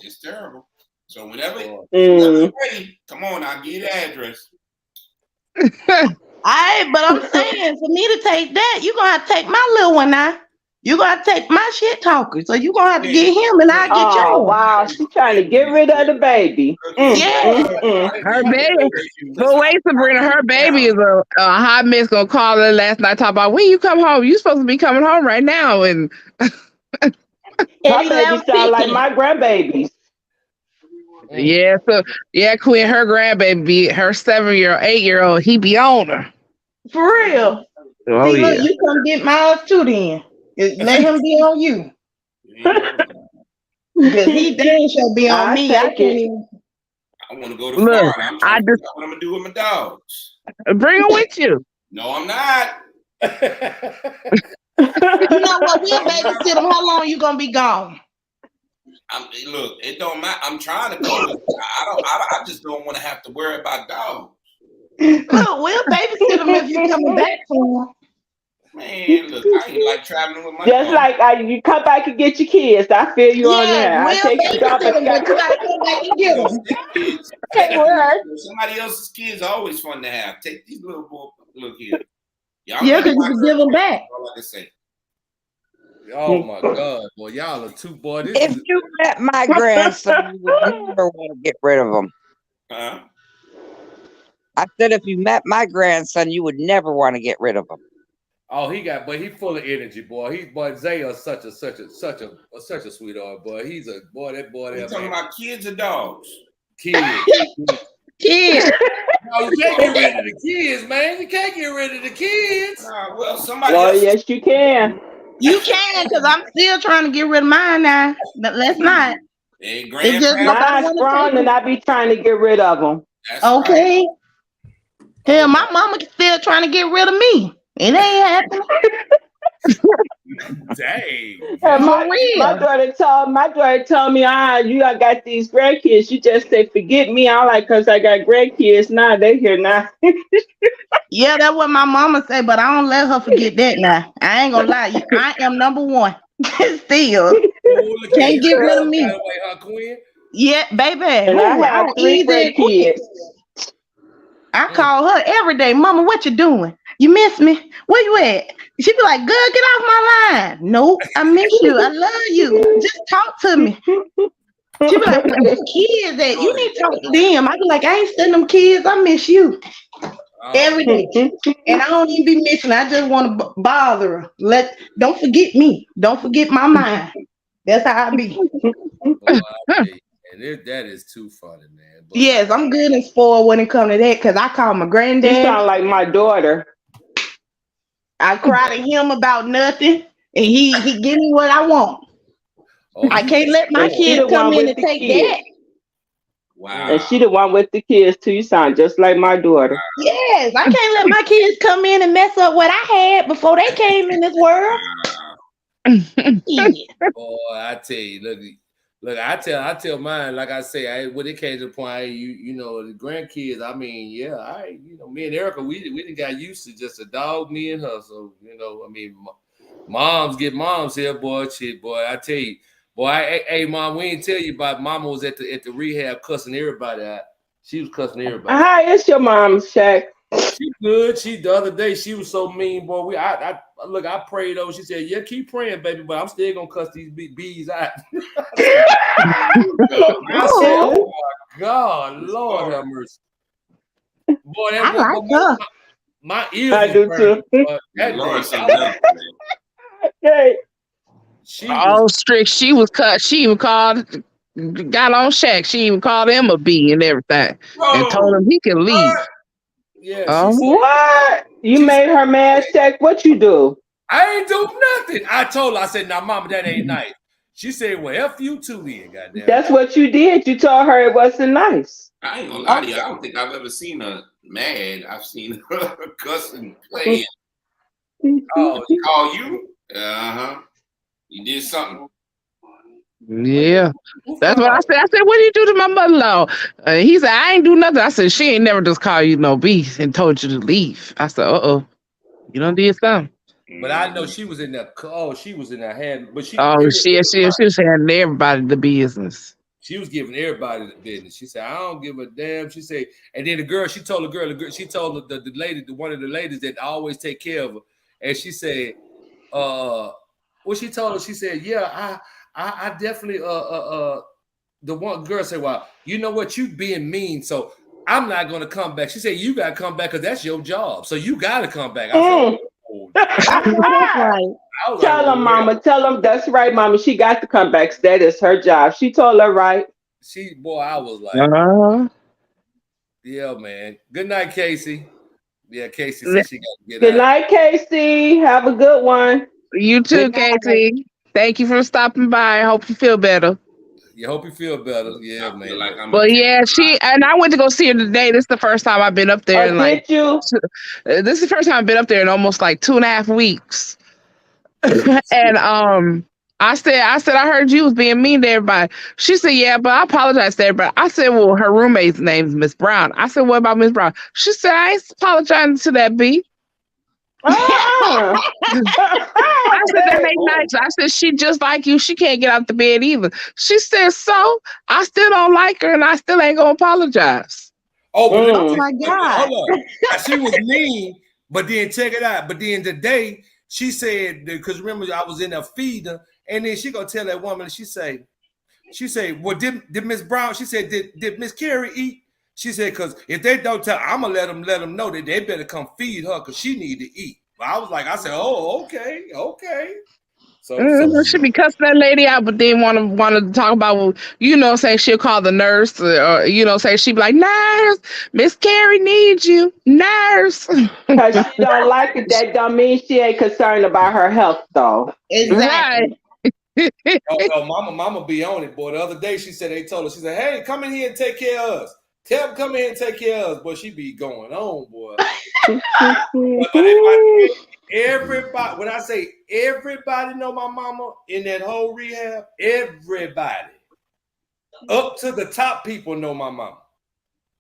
It's terrible. So whenever you're ready, come on, I'll give you the address. Alright, but I'm saying for me to take that, you're gonna have to take my little one now. You're gonna have to take my shit talker. So you're gonna have to get him and I'll get yours. Oh wow, she's trying to get rid of the baby. Her baby. But wait, Sabrina, her baby is a hot mess. Gonna call her last night, talk about when you come home. You supposed to be coming home right now. And my baby sound like my grandbabies. yeah, so yeah, Quinn, her grandbaby, her 7-year-old, 8-year-old, he be on her. For real. Oh See, yeah. look, you come get mine too then. Let him be on you. Because he dang sure be on I me. take I can't it. even. I want to go to Look, Florida. I'm trying I to just figure out what I'm gonna do with my dogs. bring them with you. No, I'm not. You know what? We'll babysit him. How long you gonna be gone? Look, it don't matter. I'm trying to go. I just don't want to have to worry about dogs. Look, we'll babysit him if you coming back for him. Man, look, I ain't like traveling with my Just dog. like you come back and get your kids. I feel you on that. I We'll take your dog, babysit but him, but you gotta come back and get him. Kids, Hey, word. somebody else's kids are always fun to have. Take these little boys. Look here. Y'all Yeah, ready because you can give him back. all I can say. Oh my God, boy, y'all are too boy. This If is you met my grandson, you would never want to get rid of him. Huh? I said, if you met my grandson, you would never want to get rid of him. but he full of energy, boy. Zay is such a sweetheart, boy. He's a boy. That boy, You that talking man. about kids or dogs? Kids. Kids. No, you can't get rid of the kids, man. You can't get rid of the kids. Well, somebody Well, else. yes, you can. You can, because I'm still trying to get rid of mine now. But let's not. Hey, It's just grandparents. nobody Mine's want to strong, take and I be trying to get rid of them. That's right. Okay. Hell, my mama still trying to get rid of me. It ain't happening. Dang. And For real. my daughter told me, you got these grandkids. You just say, forget me. I'm like, because I got grandkids now. They here now. Yeah, that's what my mama say, but I don't let her forget that now. I ain't gonna lie. I am number one. Still. Can't get rid of me. By the way, huh, Quinn? Yeah, baby. And I have 3 grandkids. I call her every day. Mama, what you doing? You miss me? Where you at? She be like, girl, get off my line. Nope, I miss you. I love you. Just talk to me. She be like, where the kids at? You need to talk to them. I be like, I ain't sending them kids. I miss you. Every day. And I don't even be missing. I just want to bother her. Don't forget me. Don't forget my mind. That's how I be. Boy, I tell you, and that is too funny, man. But Yes, I'm good and spoiled when it comes to that because I call my You granddad. sound like my daughter. I cry to him about nothing, and he give me what I want. oh, I you can't let my And she kids the come one in with and the take kids. that. Wow. And she the one with the kids too. You sound just like my daughter. Yes, I can't let my kids come in and mess up what I had before they came in this world. Yeah. boy, I tell you, look, I tell mine, like I say, when it came to the point, you know, the grandkids, I mean, yeah, me and Erica, we didn't got used to just a dog, me and her. So, you know, I mean, moms get moms here, boy, shit, boy, I tell you, boy, hey, mom, we ain't tell you about mama was at the rehab cussing everybody out. She was cussing everybody. How is your mom, Shaq? She good. The other day she was so mean, boy. I prayed over. She said, "Yeah, keep praying, baby, but I'm still gonna cuss these bees out." I said, "Oh my God, Lord have mercy, boy." That I like her. my ears. I do burning, too. boy. That Lord, day, something else, man. Okay. she All was. strict. She was cut. She even got on Shaq. She even called him a B and everything, and told Oh, him he can leave. Yeah, Oh, she said. What? You She made her mad, Shaq? What you do? I ain't do nothing. I told her. I said, "Now, mama, that ain't nice." She said, "Well, F you too, then, goddamn." That's what you did. You told her it wasn't nice. I ain't gonna lie to you. I don't think I've ever seen her mad. I've seen her cussing, playing. Oh, She called you? You did something. yeah. That's what I said. I said, "What did you do to my mother-in-law?" He said, "I ain't do nothing." I said, "She ain't never just called you no B and told you to leave." I said, "Uh-oh, you done did something." But I know she was in there. Oh, she was in there hand, but she Oh, she was handing everybody the business. She was giving everybody the business. She said, "I don't give a damn." She said, and then the girl, she told the lady, one of the ladies that always take care of her, and she said, what she told her, she said, "Yeah, I definitely the one girl said, "Well, you know what, you being mean, so I'm not gonna come back." She said, "You gotta come back because that's your job, so you gotta come back." I said, "Oh, I know that's right. Tell them, mama. Tell them that's right, mama. She got to come back. That is her job. She told her right. I was like, yeah, man. Good night, Casey. Yeah, Casey said she got to get Good out. night, Casey. Have a good one. You too, Casey. Thank you for stopping by. I hope you feel better. You hope you feel better. Yeah, man. Well, yeah, I went to go see her today. This is the first time I've been up there in did you? This is the first time I've been up there in almost like 2.5 weeks. And I said, I heard you was being mean to everybody. She said, yeah, but I apologize to everybody. I said, well, her roommate's name's Miss Brown. I said, what about Miss Brown? She said, I ain't apologizing to that B. I said, that ain't nice. I said, she just like you. She can't get out the bed either. She said, so I still don't like her and I still ain't gonna apologize. Oh, but my God. Hold on. She was mean, but then check it out. But then today she said, because remember I was in there feeding her, and then she gonna tell that woman, she say, well, did Miss Brown? She said, did Miss Carrie eat? She said, because if they don't tell, I'm gonna let them know that they better come feed her because she need to eat. But I said, oh, okay. So she be cussing that lady out, but then want to talk about, say she'll call the nurse, or say she be like, nurse, Miss Carrie needs you, nurse. Because she don't like it, that don't mean she ain't concerned about her health, though. Exactly. Oh, mama be on it, boy. The other day she said they told her, she said, hey, come in here and take care of us. Tell them come in and take care of us, boy. She be going on, boy. Everybody, when I say everybody know my mama in that whole rehab, everybody. Up to the top people know my mama.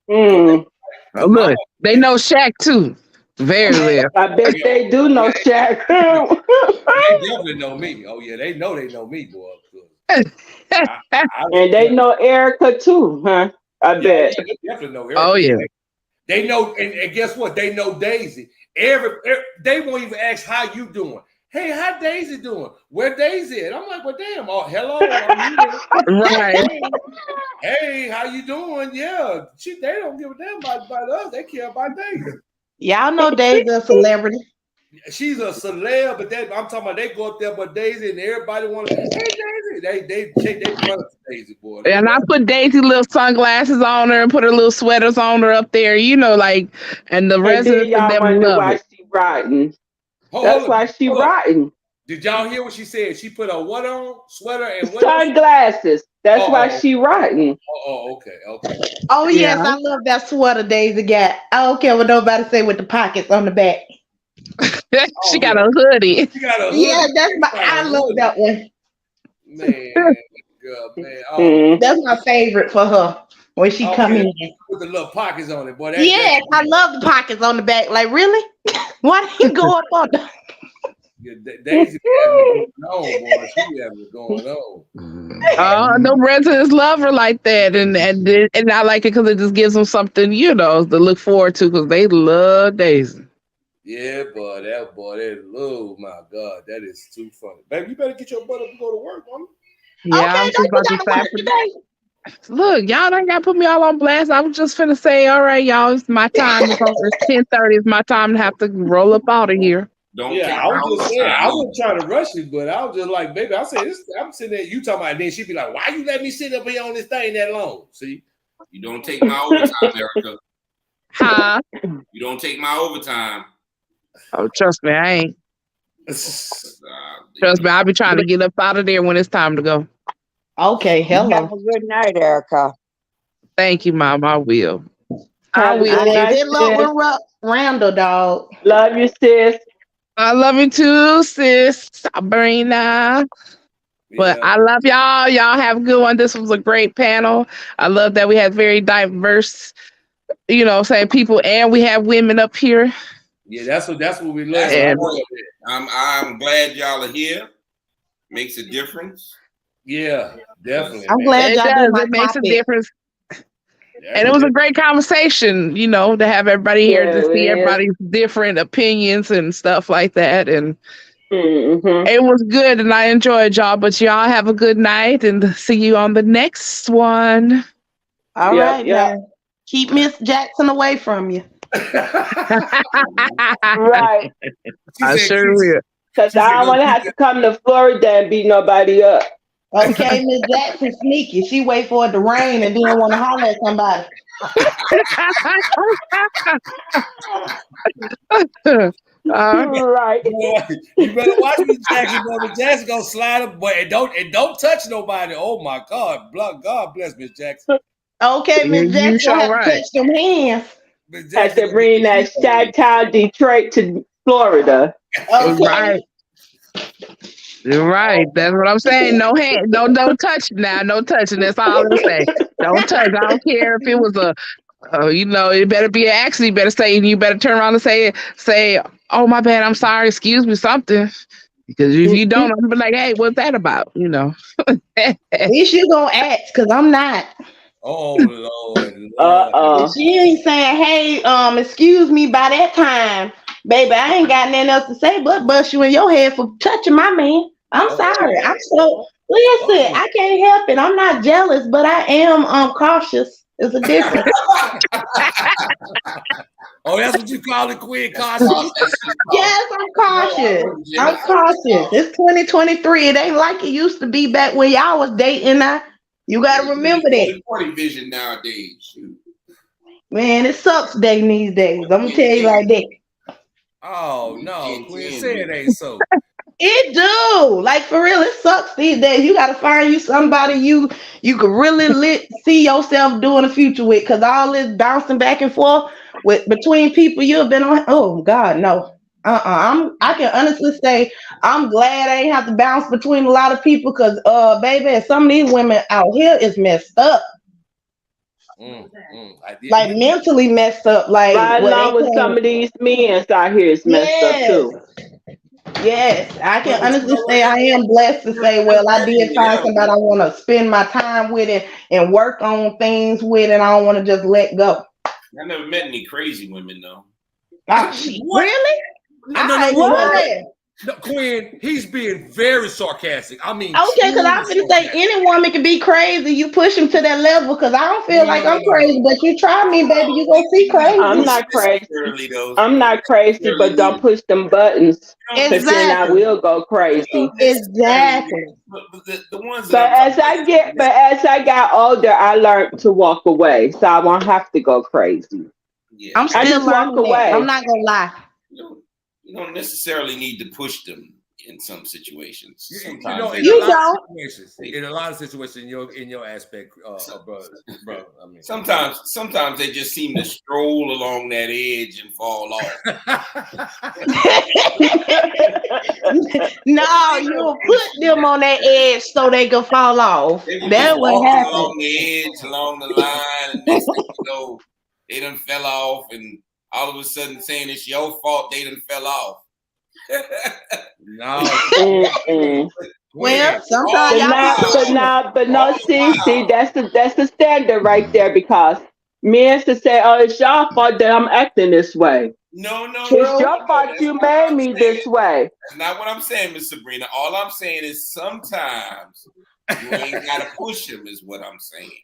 Look, they know Shaq too. Very well. I bet they do know Shaq. They definitely know me. Oh yeah, they know me, boy. And they know Erica too, huh? I bet. They definitely know Erica. Oh yeah. They know, and guess what? They know Daisy. They won't even ask how you doing. Hey, how Daisy doing? Where Daisy at? I'm like, well, damn. Oh, hello. Right. Hey, how you doing? Yeah, they don't give a damn about us. They care about Daisy. Y'all know Daisy's a celebrity. She's a celeb, but I'm talking about they go up there, but Daisy and everybody want to. Hey, Daisy, They run to Daisy, boy. And I put Daisy little sunglasses on her and put her little sweaters on her up there, you know, like, and the And then residents of y'all them wonder love why it. she rotten. Hold That's on, why she hold on. rotten. Did y'all hear what she said? She put a what on? Sweater and what else? Sunglasses. That's why Oh, she rotten. okay. Oh yes, Yeah. I love that sweater Daisy got. I don't care what nobody say with the pockets on the back. She got a hoodie. She got a hoodie. Yeah, that's my. She got a I love hoodie. that one. Man, girl, man. Oh, Mhm. That's my favorite for her when she come yeah, in. with the little pockets on it, boy. Yes, I love the pockets on the back. Like really? Why did you go up on the? Daisy having it going on, boy. She having it going on. No residents love her like that, and I like it because it just gives them something, you know, to look forward to because they love Daisy. Yeah, boy, that oh my God, that is too funny. Baby, you better get your butt up and go to work, woman. Yeah, Okay, I'm don't just you about to gotta say. work today? Look, y'all done got to put me all on blast. I was just finna say, all right, y'all, it's my time. It's over. It's 10:30. It's my time to have to roll up out of here. Don't Yeah, take I was my just saying, I overtime. wasn't trying to rush you, but I was just like, baby, I said, I'm sitting there, you talking about, and then she'd be like, why you let me sit up here on this thing that long? See? You don't take my overtime, Erica. Huh? You don't take my overtime. Oh, trust me, I ain't. Trust me, I'll be trying to get up out of there when it's time to go. Okay, You have hello. a good night, Erica. Thank you, Mom. I will. I Have a will. good night, Good luck sis. with Randall, dog. Love you, sis. I love you too, sis Sabrina. But Yeah. I love y'all. Y'all have a good one. This was a great panel. I love that we had very diverse, you know, saying people, and we have women up here. Yeah, that's what we love. That's And- I love it. I'm glad y'all are here. Makes a difference. Yeah, definitely. I'm man. glad It y'all does. did my It makes a topic. difference. And it was a great conversation, you know, to have everybody here to Yeah, see it is. everybody's different opinions and stuff like that. And Mhm. it was good and I enjoyed y'all. But y'all have a good night and see you on the next one. All Yep, right, yep. now. Keep Miss Jackson away from you. Right. I sure will. Because I don't want to have to come to Florida and beat nobody up. Okay, Miss Jackson sneaky. She wait for it to rain and then want to holler at somebody. Right. You better watch Miss Jackson, boy. Miss Jackson gonna slide up, boy, and don't touch nobody. Oh my God, God bless Miss Jackson. Okay, Miss You Jackson sure have to right. touch them hands. Miss Had Jackson to bring that Chi-Town Detroit to Florida. Okay. Right. You're right. That's what I'm saying. No hand, don't touch now. No touching. That's all I'm saying. Don't touch. I don't care if it was you know, it better be an accident. You better say, you better turn around and say, oh my bad, I'm sorry, excuse me, something. Because if you don't, I'm gonna be like, hey, what's that about? You know. At least you gonna ask, cause I'm not. Oh Lord. If she ain't saying, hey, excuse me by that time, baby, I ain't got nothing else to say but bust you in your head for touching my man. I'm sorry. I'm so listen, I can't help it. I'm not jealous, but I am cautious. There's a difference. Oh, that's what you call it, Queen cautious? Yes, I'm cautious. I'm cautious. It's 2023. It ain't like it used to be back when y'all was dating. You gotta remember that. 40 vision nowadays. Shoot. Man, it sucks dating these days. I'm gonna tell you like that. Oh no, Queen, say it ain't so. It do. Like for real, it sucks these days. You gotta find you somebody you could really see yourself doing the future with, cause all this bouncing back and forth with between people you've been on. Oh God, no. I can honestly say I'm glad I ain't have to bounce between a lot of people, because baby, some of these women out here is messed up. Like mentally messed up. Like Right along with some of these men out here is messed up too. Yes, I can honestly say I am blessed to say, well, I did find somebody I want to spend my time with and work on things with, and I don't want to just let go. I never met any crazy women though. Really? No. No, Quinn, he's being very sarcastic. I mean, Okay, because I'm gonna say any woman can be crazy. You push him to that level because I don't feel like I'm crazy, but you try me, baby, you gonna see crazy. I'm not crazy. I'm not crazy, but don't push them buttons. Because then I will go crazy. Exactly. But the ones But as I got older, I learned to walk away, so I won't have to go crazy. Yeah. I'm I still just walk learning away. that. I'm not gonna lie. You don't necessarily need to push them in some situations. in Sometimes a lot of situations in your aspect, bro. I mean, sometimes they just seem to stroll along that edge and fall off. No, you will put them on that edge so they can fall off. That's what happened. Along the edge, along the line, and next thing you know, they done fell off, and all of a sudden saying it's your fault they done fell off. No. Well, sometimes but no, see, that's the standard right there, because men to say, "Oh, it's your fault that I'm acting this way." No, It's your fault you made me this way. That's not what I'm saying, Miss Sabrina. All I'm saying is sometimes you ain't gotta push them, is what I'm saying.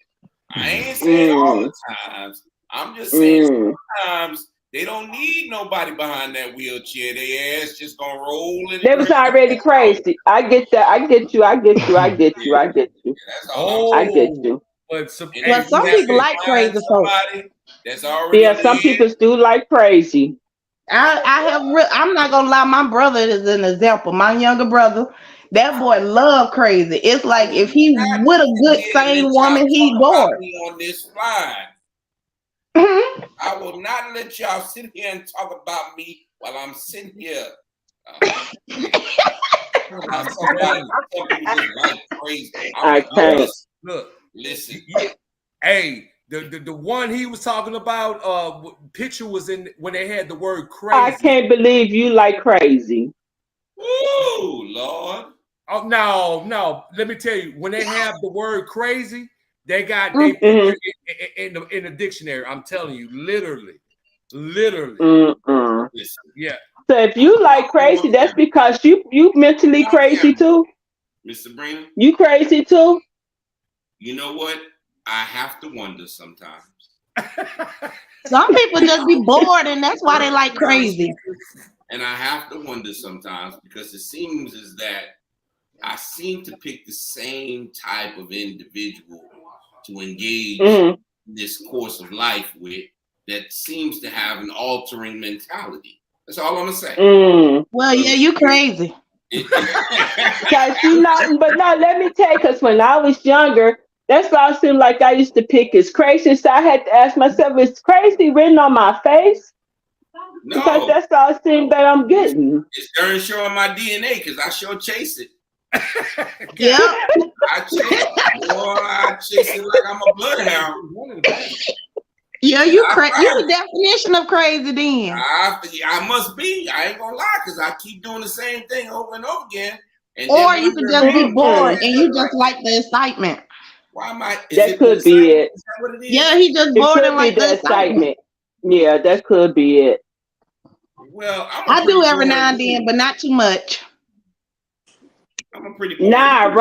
I ain't saying all the times. I'm just saying sometimes they don't need nobody behind that wheelchair. Their ass just gonna roll in. They was already crazy. I get that. I get you. Oh, I get you. But some people like crazy folks. That's already some people do like crazy. I'm not gonna lie. My brother is an example. My younger brother, that boy love crazy. It's like if he with a good sane woman, he bored. On this slide. I will not let y'all sit here and talk about me while I'm sitting here. I can't. Look, listen. Hey, the one he was talking about, picture was in when they had the word crazy. I can't believe you like crazy. Ooh, Lord. Oh no. Let me tell you, when they have the word crazy, they got in the dictionary. I'm telling you, literally. Yeah. So if you like crazy, that's because you mentally crazy too. Miss Sabrina, you crazy too. You know what? I have to wonder sometimes. Some people just be bored, and that's why they like crazy. And I have to wonder sometimes, because it seems as that I seem to pick the same type of individual to engage in this course of life with, that seems to have an altering mentality. That's all I'm gonna say. Well, yeah, you crazy. Cause you know, but no, let me tell you, because when I was younger, that's what I seemed like I used to pick is crazy. So I had to ask myself, is crazy written on my face? No. Because that's all it seems that I'm getting. It's darn sure on my DNA, because I sure chase it. Yeah. I chase it like I'm a bloodhound. Yeah, you the definition of crazy then. I must be. I ain't gonna lie, because I keep doing the same thing over and over again. And or you could just be bored and you just like the excitement. Why am I? That could be it. Is that what it is? Yeah, he just bored and like the excitement. Yeah, that could be it. Well, I do every now and then, but not too much. I'm a pretty. Nah,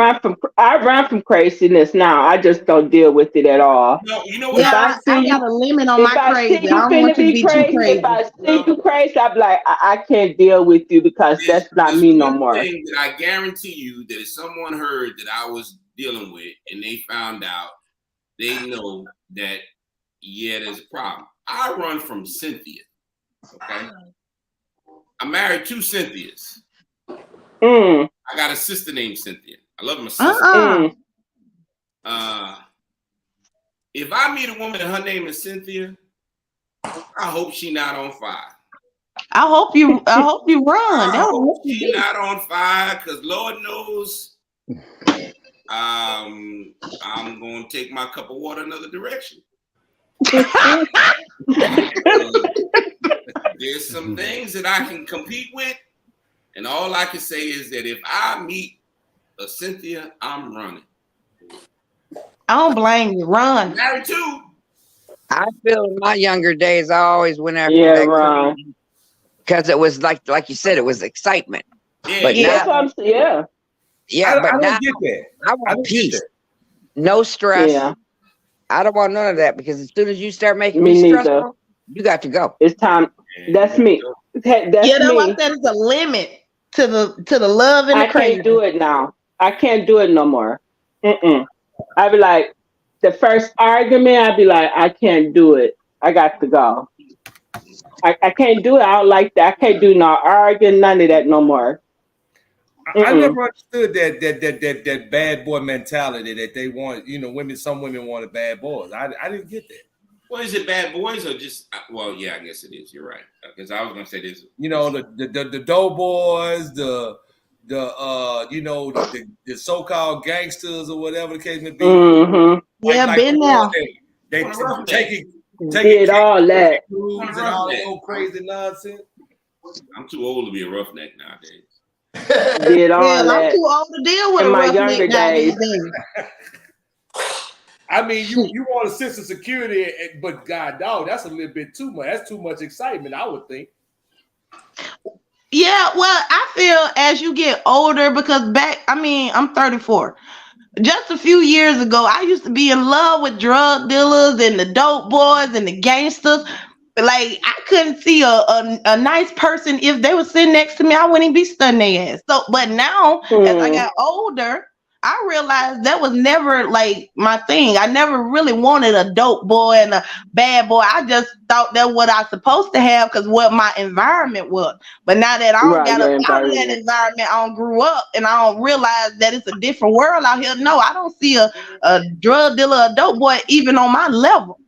I run from craziness now. I just don't deal with it at all. No, you know what? Yeah, I got a limit on my crazy. I don't want you to be too crazy. If I see you crazy, I'm like, I can't deal with you because that's not me no more. Thing that I guarantee you that if someone heard that I was dealing with and they found out, they know that there's a problem. I run from Cynthia. Okay, I'm married to Cynthias. I got a sister named Cynthia. I love my sister. If I meet a woman and her name is Cynthia, I hope she not on fire. I hope you run. I hope she not on fire, because Lord knows I'm going to take my cup of water another direction. There's some things that I can compete with, and all I can say is that if I meet a Cynthia, I'm running. I don't blame you. Run. Married too. I feel in my younger days, I always went after that run. because it was like you said, it was excitement. But Yeah, now, that's what I'm saying. Yeah. yeah, but I now don't get that. I I want don't get peace, that. no stress. Yeah. I don't want none of that because as soon as you start making Me me neither. stressful, you got to go. It's time. That's me. That's Yeah, that's why I me. said it's a limit to the love and the I can't do crazy. it now. I can't do it no more. I be like, the first argument, I'd be like, I can't do it. I got to go. I can't do it. I don't like that. I can't do no arguing, none of that no more. I never understood that bad boy mentality that they want. You know, some women wanted bad boys. I didn't get that. Well, is it bad boys or just? Well, yeah, I guess it is. You're right. Because I was gonna say this. You know, the doughboys, you know, the so-called gangsters or whatever the case may be. Mm-hmm. Yeah, been there. They taking Did all that. and all that old crazy nonsense. I'm too old to be a roughneck nowadays. Did all Well, I'm that too old to deal with in a my roughneck younger days. nowadays. I mean, you want a sense of security, but God, dog, that's a little bit too much. That's too much excitement, I would think. Yeah, well, I feel as you get older, because I'm 34. Just a few years ago, I used to be in love with drug dealers and the dope boys and the gangsters. Like, I couldn't see a nice person if they were sitting next to me. I wouldn't even be stunned their ass. So, but now, as I got older, I realized that was never like my thing. I never really wanted a dope boy and a bad boy. I just thought that what I was supposed to have because what my environment was. But now that I don't got up out of that environment, I don't grew up and I don't realize that it's a different world out here. No, I don't see a drug dealer, a dope boy even on my level.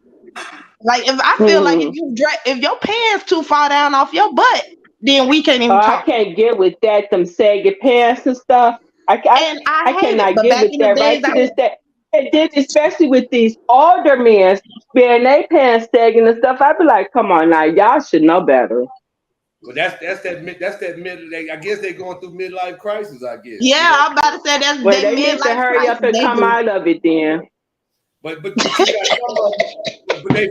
Like if I feel like if your pants too far down off your butt, then we can't even talk. I can't get with that, them saggy pants and stuff. I cannot get with that right to this day. And then especially with these older men being their pants sagging and stuff, I'd be like, come on now, y'all should know better. Well, that's that mid. I guess they're going through midlife crisis. I guess. Yeah, I'm about to say that's well, they need to hurry up and come out of it then. But they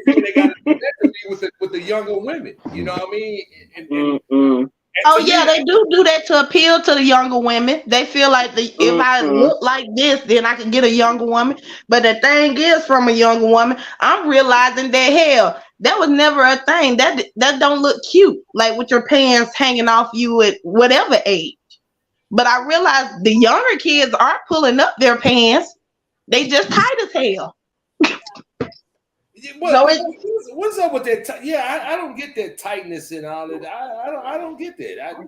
feel they got to do that with the younger women. You know what I mean? They do that to appeal to the younger women. They feel like if I look like this, then I can get a younger woman. But the thing is, from a younger woman, I'm realizing that hell, that was never a thing. That don't look cute, like with your pants hanging off you at whatever age. But I realized the younger kids aren't pulling up their pants; they just tight as hell. What's up with that? I don't get that tightness and all that. I don't get that.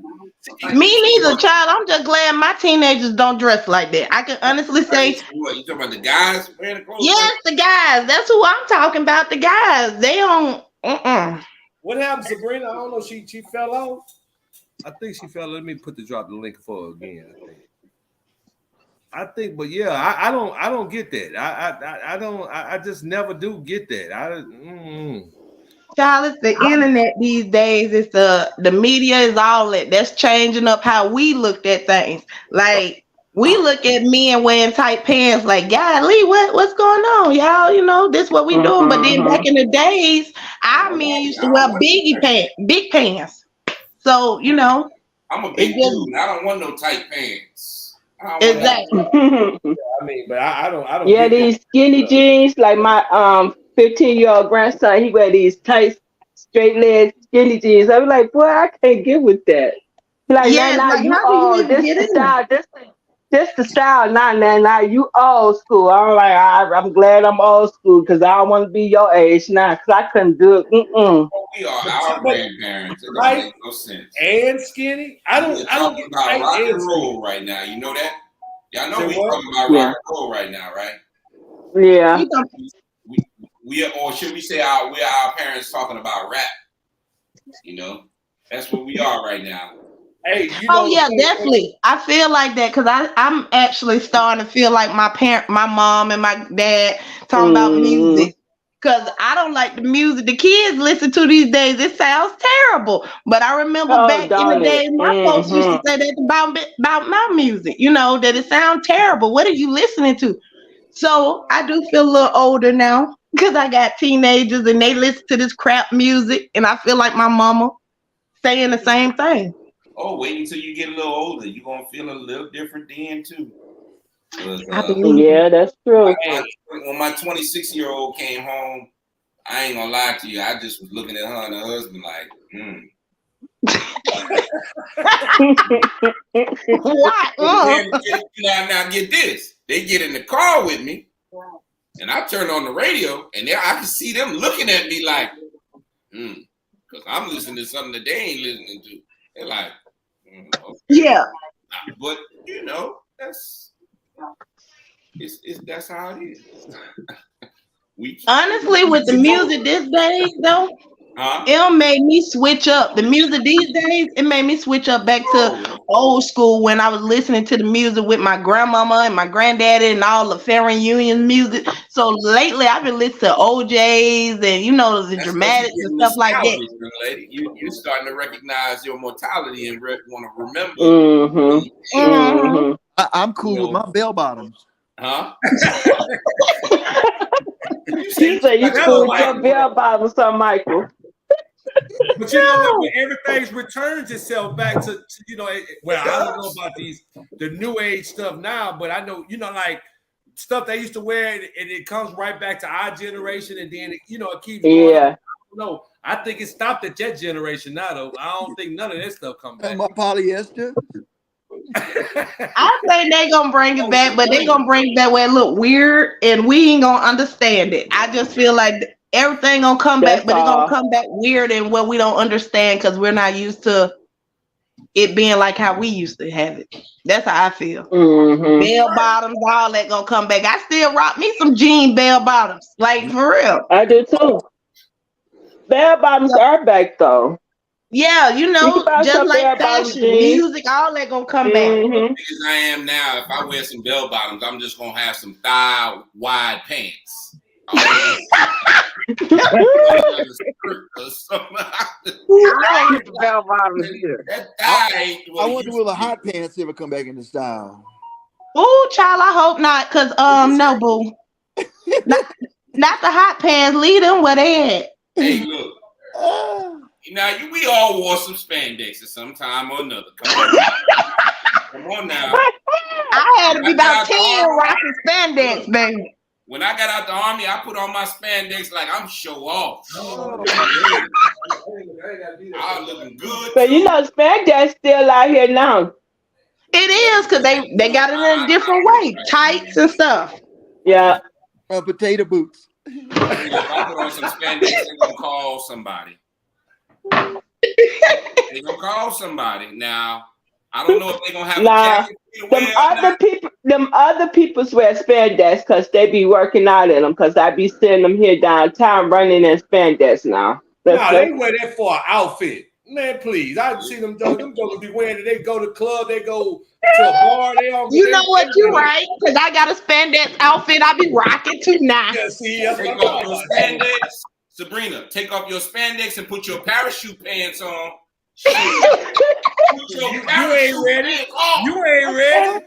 Me neither, child. I'm just glad my teenagers don't dress like that. I can honestly say. What, you talking about the guys wearing the clothes? Yes, the guys. That's who I'm talking about. The guys. They don't. What happened, Sabrina? I don't know. She fell off. I think she fell. Let me drop the link for her again. I think, but yeah, I don't get that. I just never do get that. Child, it's the internet these days. It's the media is all that. That's changing up how we looked at things. Like we look at men wearing tight pants. Like, golly, what's going on, y'all? You know, this what we doing. But then back in the days, our men used to wear big pants. So you know, I'm a big dude. I don't want no tight pants. Exactly. I mean, but I don't. Yeah, these skinny jeans, like my 15-year-old grandson, he wear these tight, straight leg skinny jeans. I was like, boy, I can't get with that. Like, now you old. This the style. Now you old school. I'm like, I'm glad I'm old school because I don't want to be your age now because I couldn't do it. We are our grandparents. It don't make no sense. And skinny. I don't get about rock and roll right now. You know that? Y'all know we talking about rock and roll right now, right? Yeah. We or should we say we're our parents talking about rap? You know, that's what we are right now. Hey, definitely. I feel like that because I'm actually starting to feel like my mom and my dad talking about music. Because I don't like the music the kids listen to these days. It sounds terrible. But I remember back in the day, my folks used to say that about my music, you know, that it sounds terrible. What are you listening to? So I do feel a little older now because I got teenagers and they listen to this crap music. And I feel like my mama saying the same thing. Oh, wait until you get a little older. You're gonna feel a little different then too. I believe Yeah, that's true. When my 26-year-old came home, I ain't gonna lie to you. I just was looking at her and her husband like, What? Now get this. They get in the car with me, and I turn on the radio, and I can see them looking at me like, because I'm listening to something that they ain't listening to. They're like, okay. Yeah. But you know, that's how it is. Honestly, with the music these days, though, it made me switch up. The music these days, it made me switch up back to old school when I was listening to the music with my grandmama and my granddaddy and all the family reunion music. So lately, I've been listening to OJs and the dramatics and stuff like that. Lady. You're starting to recognize your mortality and want to remember. I'm cool with my bell bottoms. Huh? You say you cool with your bell bottoms, son, Michael. But you know what? Everything's returns itself back to well, I don't know about the new age stuff now, but I know like stuff they used to wear, and it comes right back to our generation, and then it keeps going. Yeah. No, I think it stopped at that generation now, though. I don't think none of that stuff comes back. My polyester. I think they gonna bring it back, but they gonna bring it back where it look weird, and we ain't gonna understand it. I just feel like everything gonna come back, but it's gonna come back weird and what we don't understand because we're not used to it being like how we used to have it. That's how I feel. Bell bottoms, all that gonna come back. I still rock me some jean bell bottoms, like for real. I do too. Bell bottoms are back though. Yeah, just like fashion, music, all that gonna come back. As I am now, if I wear some bell bottoms, I'm just gonna have some thigh wide pants. I don't get the bell bottoms either. I wonder will the hot pants ever come back into style? Ooh, child, I hope not, cause no, boo, not the hot pants. Leave them where they at. Hey, look. We all wore some spandex at some time or another. Come on now. I had to be about 10 rocking spandex, baby. When I got out the army, I put on my spandex like I'm show off. I'm looking good. But spandex still out here now. It is because they got it in a different way, tights and stuff. Yeah. Potato boots. If I put on some spandex, they're gonna call somebody. They're gonna call somebody. Now, I don't know if they're gonna have a jacket. Them other people wear spandex because they be working out in them. Because I be seeing them here downtown running in spandex now. They wear that for an outfit. Man, please. I see them jokers be wearing it. They go to the club, they go to a bar. You know what? You're right. Because I got a spandex outfit I be rocking too now. Yeah, see, that's take off your spandex. Sabrina, take off your spandex and put your parachute pants on. You ain't ready. You ain't ready.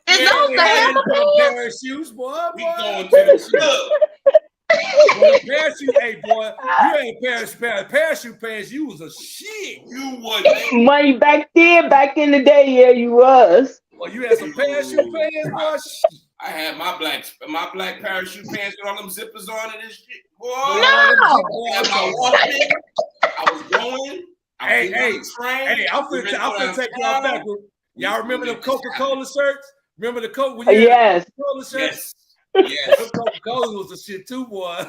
Is those the hammer parachutes, boy? We going to the club. Parachute, hey boy, you ain't parachute pants. You was a shit. You was. Money back in the day, yeah, you was. Well, you had some parachute pants, boy. I had my black parachute pants with all them zippers on and this shit. Boy, no. I was going. Hey, I'm finna take y'all back. Y'all remember them Coca-Cola shirts? Remember the Coke? Yes. Coca-Cola shirts? Yes. Coca-Cola was the shit too, boy.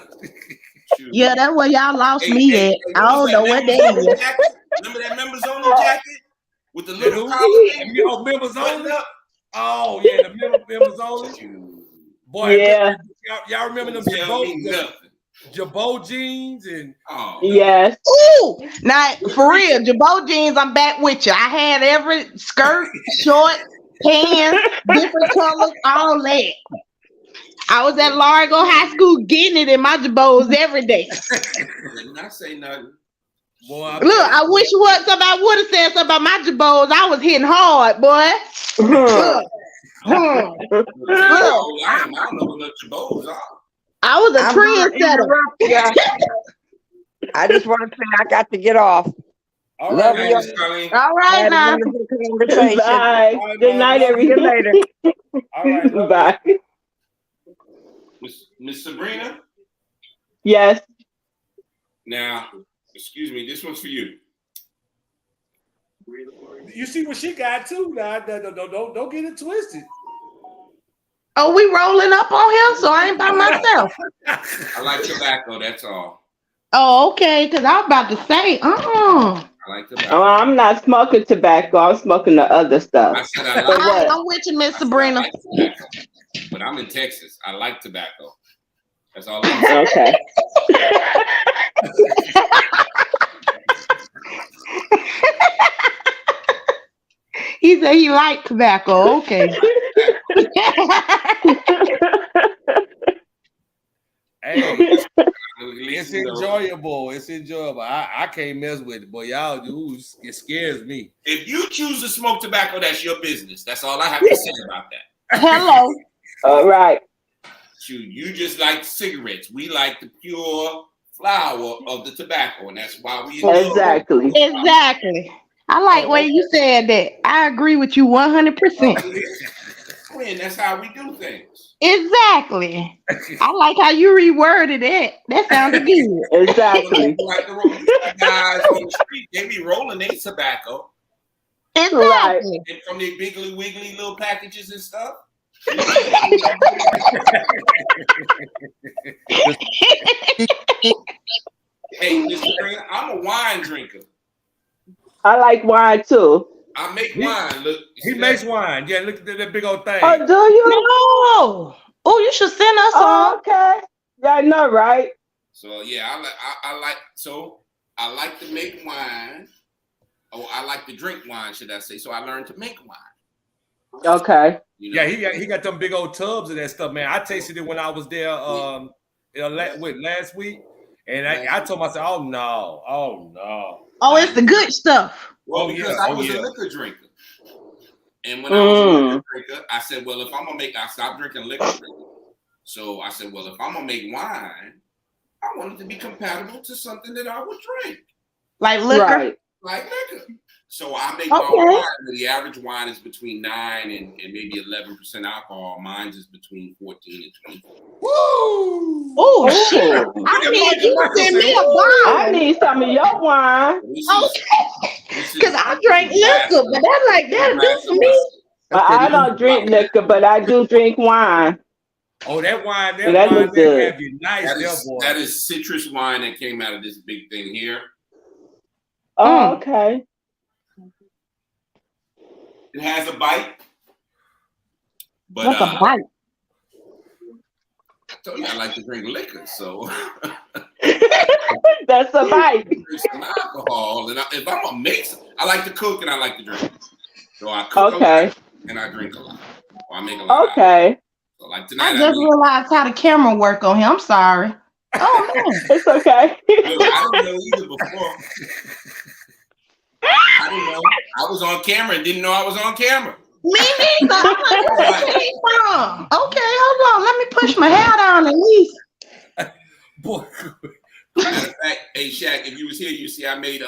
Yeah, that's where y'all lost me at. I don't know what that is. Remember that members only jacket with the little collar? Members only. Oh yeah, the members only. Boy, yeah. Y'all remember them Jabot jeans and yes. Ooh, now for real, Jabot jeans. I'm back with you. I had every skirt, short, pants, different colors, all that. I was at Largo High School getting it in my Jabots every day. Did not say nothing. Boy, look, I wish somebody would have said something about my Jabots. I was hitting hard, boy. Look. I don't know what Jabots are. I was a trendsetter. I just want to say I got to get off. All Love right, you. Miss Colleen. All right Had a now. wonderful conversation. Bye. All right, Good Mom. night, Love See you everyone. later. All right, love Bye. Miss Sabrina. Yes. Now, excuse me, this one's for you. You see what she got too. Now, don't get it twisted. Oh, we rolling up on him, so I ain't by myself. I like tobacco, that's all. Oh, okay, because I was about to say, I like tobacco. Oh, I'm not smoking tobacco. I'm smoking the other stuff. I said I All like right, what? I'm with you, Miss I said I Sabrina. like tobacco. But I'm in Texas. I like tobacco. That's all I'm saying. Okay. He said he liked tobacco. Okay. Hey, it's enjoyable. It's enjoyable. I can't mess with it, but y'all do. It scares me. If you choose to smoke tobacco, that's your business. That's all I have to say about that. Hello. All right. You just like cigarettes. We like the pure flower of the tobacco, and that's why we Exactly. Exactly. I like where you said that. I agree with you 100%. Quinn, that's how we do things. Exactly. I like how you reworded it. That sounded good. Exactly. Like the guys on the street, they be rolling their tobacco. Exactly. And from their Biggly Wiggly little packages and stuff. Hey, Mr. Green, I'm a wine drinker. I like wine too. I make wine. Look, He makes wine. Yeah, look at that big old thing. Oh, do you? No. Oh, you should send us some. Okay. Yeah, I know, right? So yeah, I like to make wine. Oh, I like to drink wine, should I say? So I learned to make wine. Okay. You know? Yeah, he got them big old tubs of that stuff, man. I tasted it when I was there last week, and I told myself, oh no. Oh, it's the good stuff. Well, Oh, because yeah. I was a liquor drinker. And when I was a liquor drinker, I said, well, if I'm going to make, I stopped drinking liquor. So I said, well, if I'm going to make wine, I want it to be compatible to something that I would drink. Like liquor? Right. Like liquor. So I make my Okay. wine. The average wine is between 9 and maybe 11% alcohol. Mine is between 14 and 24. Woo! Oh, shit. I need you to send me a I bottle. need some of your wine. Because I drink liquor, but that's like that'll do for me. But I don't drink liquor, but I do drink wine. Oh, that wine, That wine looks good. have you nice there, boy. That is citrus wine that came out of this big thing here. Oh, okay. It has a bite. But What's a bite? I told you I like to drink liquor, so That's a bite. drink some alcohol. And if I'm gonna make some, I like to cook and I like to drink. So I cook a Okay. lot and I drink a lot. Or I make a lot. Okay. So like tonight, I just realized how the camera work on him. I'm sorry. Oh man. It's okay. Look, I didn't know either before. I didn't know. I was on camera and didn't know I was on camera. Me neither. I'm like, where it came from? Okay, hold on. Let me push my hair down at least. Boy. Matter of fact, hey Shaq, if you was here, you see I made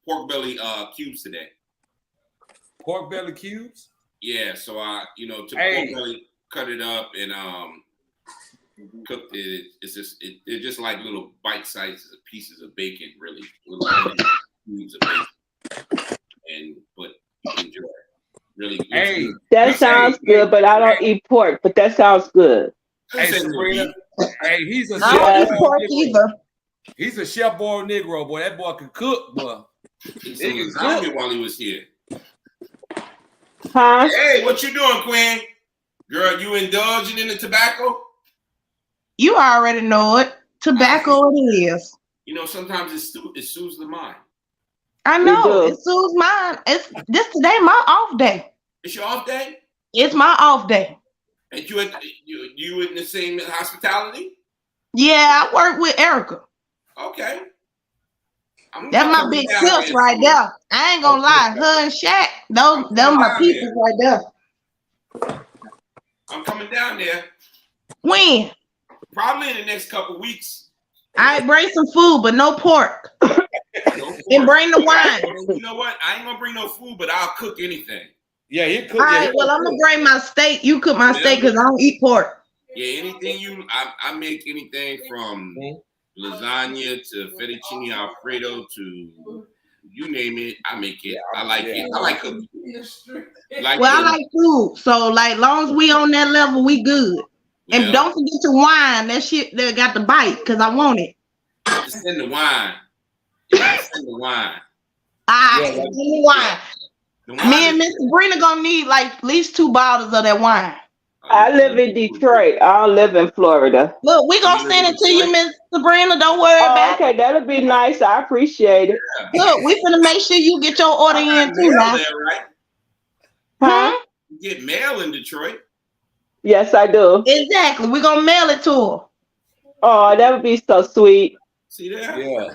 pork belly cubes today. Pork belly cubes? Yeah, so I took Hey. pork belly, cut it up, and cooked it. They're just like little bite-sized pieces of bacon, really, little cubes of bacon, but enjoy it. Really good. Hey, That sounds good, but I don't eat pork, but that sounds good. hey, Sabrina. Hey, he's a I don't eat chef. pork either. He's a chef boy Negro, boy. That boy can cook, boy. He some lasagna while he was here. Huh? Hey, what you doing, Queen? Girl, you indulging in the tobacco? You already know it. Tobacco it is. Sometimes it soothes the mind. I We know. do. It soothes mine. It's this today my off day. It's your off day? It's my off day. And you in the same hospitality? Yeah, I work with Erica. Okay. That's my big sis right there. I ain't gonna lie. Her and Shaq, those my people right there. I'm coming down there. When? Probably in the next couple weeks. I bring some food, but no pork. And bring the wine. You know what? I ain't gonna bring no food, but I'll cook anything. Yeah, he cook. All right, well, I'm gonna bring my steak. You cook my steak because I don't eat pork. Yeah, anything I make anything from lasagna to fettuccine alfredo to you name it, I make it. I like it. I like cooking. I like food. So like long as we on that level, we good. Yeah. And don't forget your wine. That shit that got the bite because I want it. Just send the wine. Send the wine. Send the wine. Me and Miss Sabrina gonna need like at least 2 bottles of that wine. I live in Detroit. I don't live in Florida. Look, we gonna send it to you, Miss Sabrina. Don't worry about it. Okay, that'll be nice. I appreciate it. Look, we finna make sure you get your order in too now. Right? Huh? You get mail in Detroit. Yes, I do. Exactly. We're gonna mail it to her. Oh, that would be so sweet. See that? Yeah.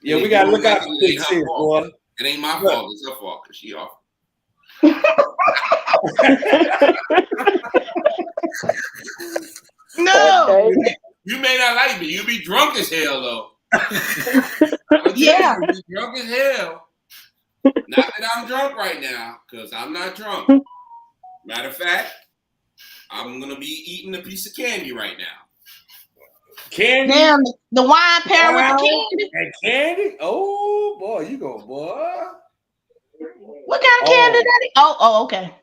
Yeah, we gotta look out for things here, boy. It ain't my fault. It's her fault because she off. No. Okay. You may not like me. You be drunk as hell though. Yeah. You be drunk as hell. Not that I'm drunk right now, because I'm not drunk. Matter of fact, I'm gonna be eating a piece of candy right now. Candy? Damn, the wine pair with the candy. And candy? Oh boy, you go, boy. What kind of candy that is? Oh, okay.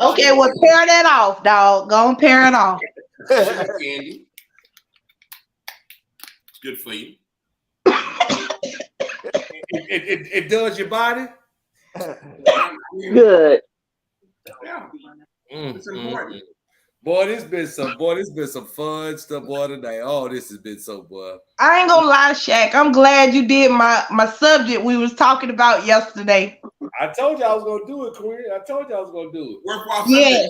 Okay, well, pair that off, dog. Go and pair it off. Candy. It's good for you. It does your body? Good. Yeah. It's important. Boy, this been some fun stuff, boy, today. Oh, this has been so boy. I ain't gonna lie, Shaq. I'm glad you did my subject we was talking about yesterday. I told you I was gonna do it, Queen. I told you I was gonna do it. Worthwhile. Yeah.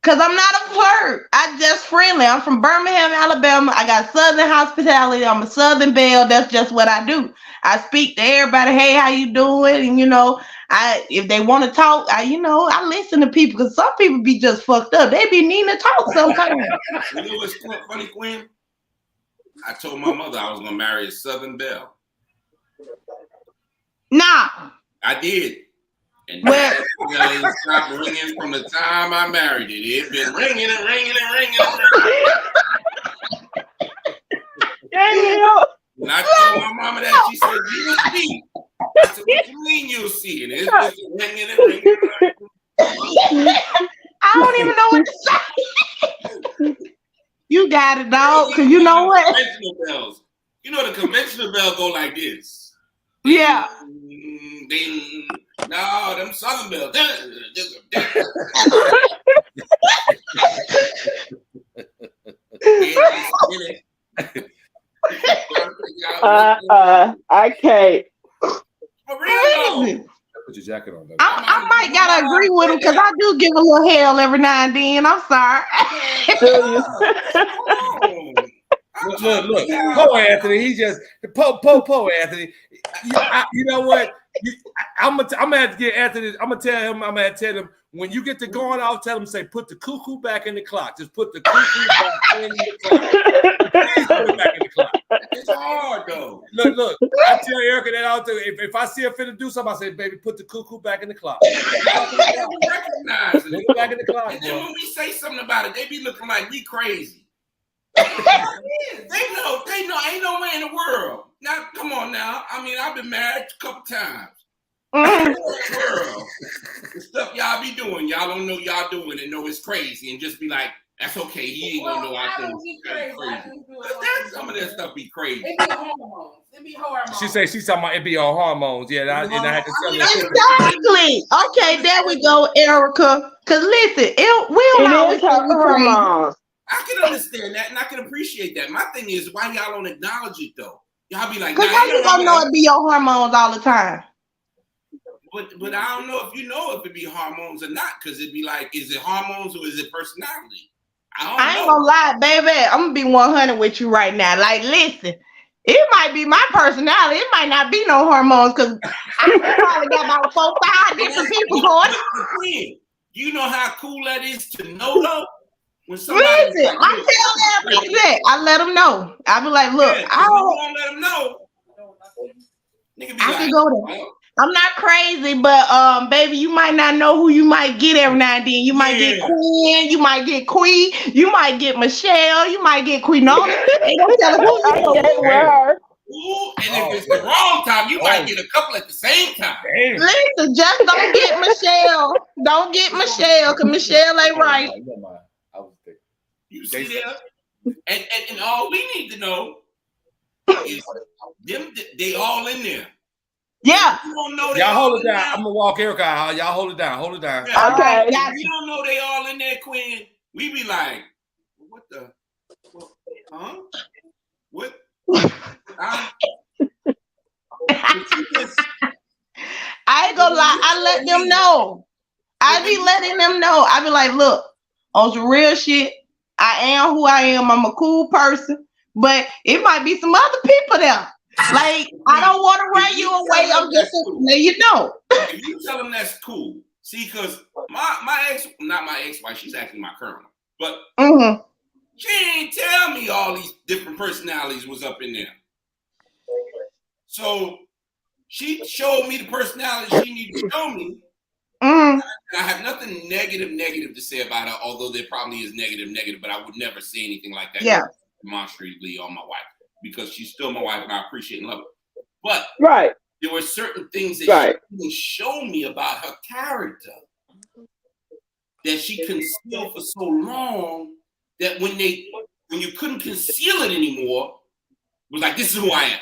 Cause I'm not a flirt. I just friendly. I'm from Birmingham, Alabama. I got Southern hospitality. I'm a Southern belle. That's just what I do. I speak to everybody. Hey, how you doing? And you know, if they want to talk, I listen to people because some people be just fucked up. They be needing to talk sometimes. You know what's funny, Quinn? I told my mother I was gonna marry a Southern belle. Nah. I did. And it stopped ringing from the time I married it. It's been ringing and ringing and ringing and ringing. When I told my mama that, she said, "You'll see." I said, "What you mean you'll see?" And it's just ringing and ringing and ringing. I don't even know what to say. You got it, dog. Cause you know what? Conventional bells. You know the conventional bell go like this. Yeah. Ding. No, them Southern bells. I can't. For real. Put your jacket on. I might gotta agree with him because I do give a little hell every now and then. I'm sorry. Look. Poe Anthony, he just Poe Anthony. You know what? I'm gonna have to get Anthony. I'm gonna tell him when you get to going out, tell him say put the cuckoo back in the clock. Just put the cuckoo back in the clock. Please put it back in the clock. It's hard though. Look. I tell Erica that out there. If I see her finna do something, I say, baby, put the cuckoo back in the clock. Recognize Put it back in the clock. And then when we say something about it, they be looking like we crazy. They know, ain't no way in the world. Now, come on now. I mean, I've been married a couple times. The stuff y'all be doing, y'all don't know y'all doing and know it's crazy and just be like, that's okay. He ain't gonna know I think it's crazy. Some of that stuff be crazy. It be hormones. It be hormones. She's talking about it be on hormones. Yeah, I had to tell her. Exactly. Okay, there we go, Erica. Cause listen, we don't always hormones. I can understand that and I can appreciate that. My thing is, why y'all don't acknowledge it though? Y'all be like, because how you gonna know it be your hormones all the time? But I don't know if you know if it be hormones or not, because it'd be like, is it hormones or is it personality? I ain't gonna lie, baby. I'm gonna be 100 with you right now. Like, listen, it might be my personality. It might not be no hormones, because I probably got about 4 or 5 different people going. You know how cool that is to know though? when somebody Listen, like, I tell them that. I let them know. I be like, look, yeah, I you don't. don't let them know. Nigga be I like, can go there. oh, I'm not crazy, but baby, you might not know who you might get every now and then. You might get yeah. Queen, you might get Queen, you might get Michelle, you might get Queen. No, they don't tell us who I you get get. with her. Ooh, and if it's the wrong time, you might get a couple at the same time. Damn. Listen, just don't get Michelle. Don't get Michelle, because Michelle ain't right. I was thinking. You see there? And all we need to know is them. They all in there. Yeah. You don't know they Y'all all hold it in down. there. I'm gonna walk Erica out. Y'all hold it down. Hold it down. Yeah. Okay. Got If you don't know they all in there, Queen, we be like, what the? Huh? What? I ain't gonna lie. I let them know. I be letting them know. I be like, look, on some real shit, I am who I am. I'm a cool person, but it might be some other people there. Like, I don't want to run you away. I'm just letting you know. If you tell them that's cool, see, because my ex, not my ex-wife, she's actually my current one, but she ain't tell me all these different personalities was up in there. So she showed me the personality she needed to show me. And I have nothing negative to say about her, although there probably is negative, but I would never say anything like that demonstratively on my wife, because she's still my wife and I appreciate and love her. But there were certain things that she didn't show me about her character that she concealed for so long that when you couldn't conceal it anymore, it was like, this is who I am.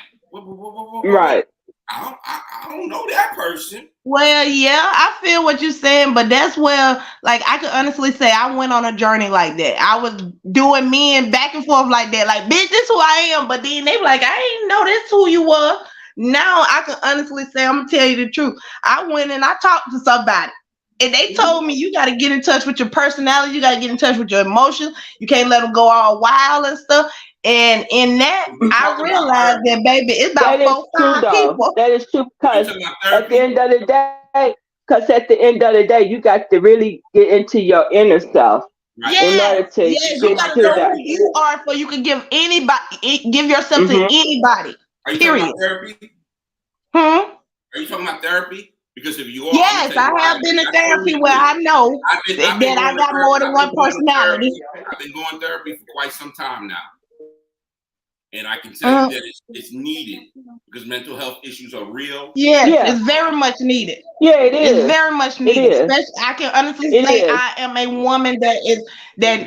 Right. I don't know that person. Well, yeah, I feel what you're saying, but that's where, like, I could honestly say I went on a journey like that. I was doing men back and forth like that, like, bitch, this who I am. But then they were like, I ain't know this who you were. Now I can honestly say, I'm gonna tell you the truth. I went and I talked to somebody, and they told me, you got to get in touch with your personality. You got to get in touch with your emotions. You can't let them go all wild and stuff. And in that, I realized that, baby, it's about 4-5 people. That is true, because at the end of the day, you got to really get into your inner self. In order to you got to know who you are, so you can give yourself to anybody. Are you Period. talking about therapy? Are you talking about therapy? Because if you are, yes, I have been in therapy where I know that I got more than one personality. I've been going therapy for quite some time now. And I can tell you that it's needed, because mental health issues are real. Yes, it's very much needed. Yeah, it is. It's very much needed. Especially, I can honestly say I am a woman that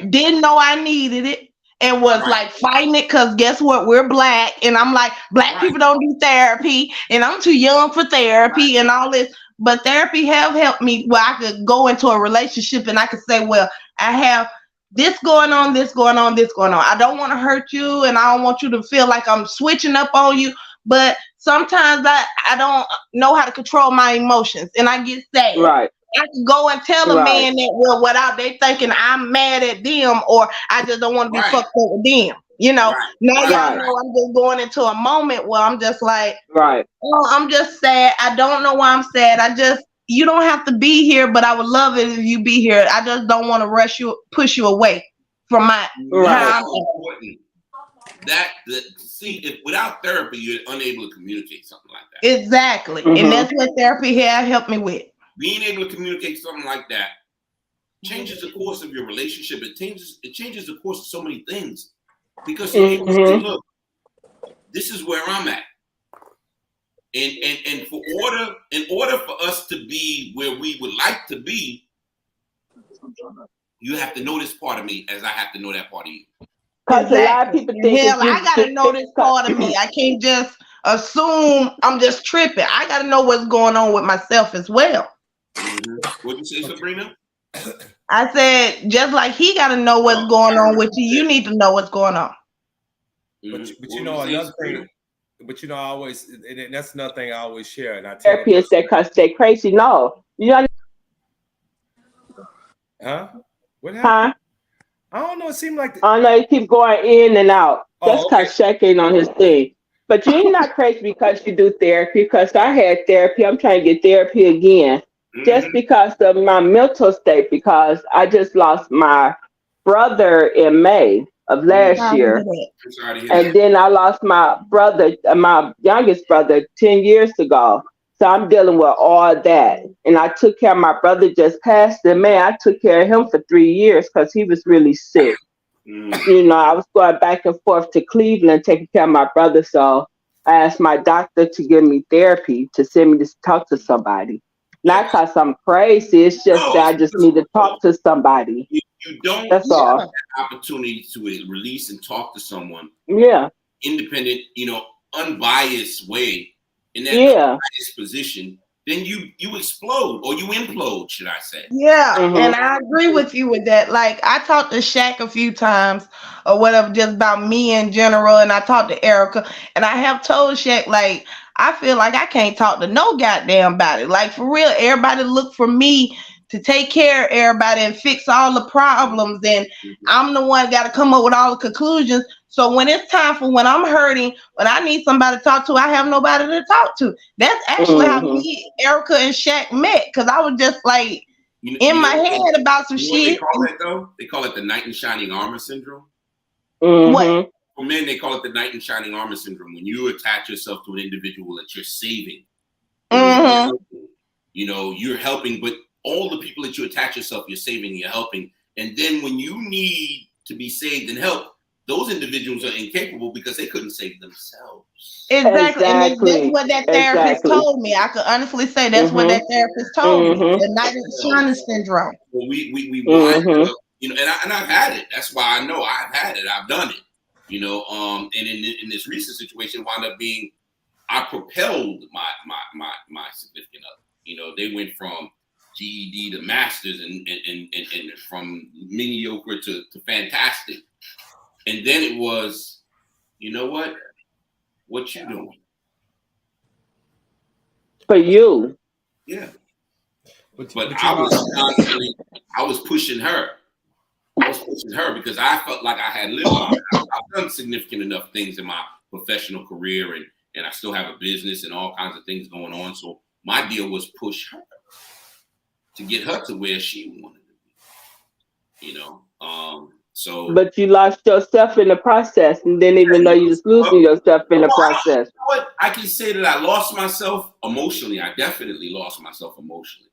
didn't know I needed it and was like fighting it, because guess what? We're black, and I'm like, black people don't do therapy, and I'm too young for therapy and all this. But therapy have helped me where I could go into a relationship and I could say, well, I have this going on, this going on, this going on. I don't want to hurt you, and I don't want you to feel like I'm switching up on you. But sometimes I don't know how to control my emotions, and I get sad. Right. I can go and tell a man that, well, without they thinking I'm mad at them, or I just don't want to be fucked up with them. You know, now y'all know I'm just going into a moment where I'm just like, oh, I'm just sad. I don't know why I'm sad. You don't have to be here, but I would love it if you be here. I just don't want to push you away from my how if without therapy, you're unable to communicate something like that. Exactly. And that's what therapy has helped me with. Being able to communicate something like that changes the course of your relationship. It changes the course of so many things. Because you're able to say, look, this is where I'm at. And in order for us to be where we would like to be, you have to know this part of me as I have to know that part of you. Because a lot of people think I gotta know this part of me. I can't just assume I'm just tripping. I gotta know what's going on with myself as well. What'd you say, Sabrina? I said, just like he gotta know what's going on with you, you need to know what's going on. But you know another thing. But you know, I always, and that's another thing I always share. And I tell therapists that cause they crazy. No, you know. Huh? What happened? I don't know. It seemed like I know you keep going in and out. That's cause Shaq ain't on his thing. But you're not crazy because you do therapy. Because I had therapy, I'm trying to get therapy again. Just because of my mental state. Because I just lost my brother in May of last year. I'm sorry to hear that. And then I lost my brother, my youngest brother, 10 years ago. So I'm dealing with all that. And I took care of my brother just passed. And man, I took care of him for 3 years because he was really sick. You know, I was going back and forth to Cleveland taking care of my brother. So I asked my doctor to give me therapy, to send me to talk to somebody. Not because I'm crazy. It's just that I just need to talk to somebody. You don't That's all. have that opportunity to release and talk to someone. Yeah. Independent, unbiased way, in that unbiased position, then you explode or you implode, should I say. Yeah, and I agree with you with that. Like, I talked to Shaq a few times or whatever, just about me in general, and I talked to Erica, and I have told Shaq, like, I feel like I can't talk to no goddamn body. Like, for real, everybody look for me to take care of everybody and fix all the problems, and I'm the one got to come up with all the conclusions. So when it's time for when I'm hurting, when I need somebody to talk to, I have nobody to talk to. That's actually how me, Erica, and Shaq met, because I was just like in my head about some shit. What they call it though? They call it the knight in shining armor syndrome. What? For men, they call it the knight in shining armor syndrome. When you attach yourself to an individual that you're saving, you're helping, but all the people that you attach yourself, you're saving, you're helping. And then when you need to be saved and helped, those individuals are incapable because they couldn't save themselves. Exactly. And that's what that therapist told me. I could honestly say that's what that therapist told me. The knight in shining syndrome. Well, we wind up, and I've had it. That's why I know I've had it. I've done it. And in this recent situation, wound up being, I propelled my significant other. They went from GED to masters and from mediocre to fantastic. And then it was, you know what? What you doing? For you. Yeah. But I was pushing her. I was pushing her because I felt like I had lived. I've done significant enough things in my professional career, and I still have a business and all kinds of things going on. So my deal was push her to get her to where she wanted to be. So. But you lost yourself in the process, and didn't even know you was losing yourself in the process. I can say that I lost myself emotionally. I definitely lost myself emotionally.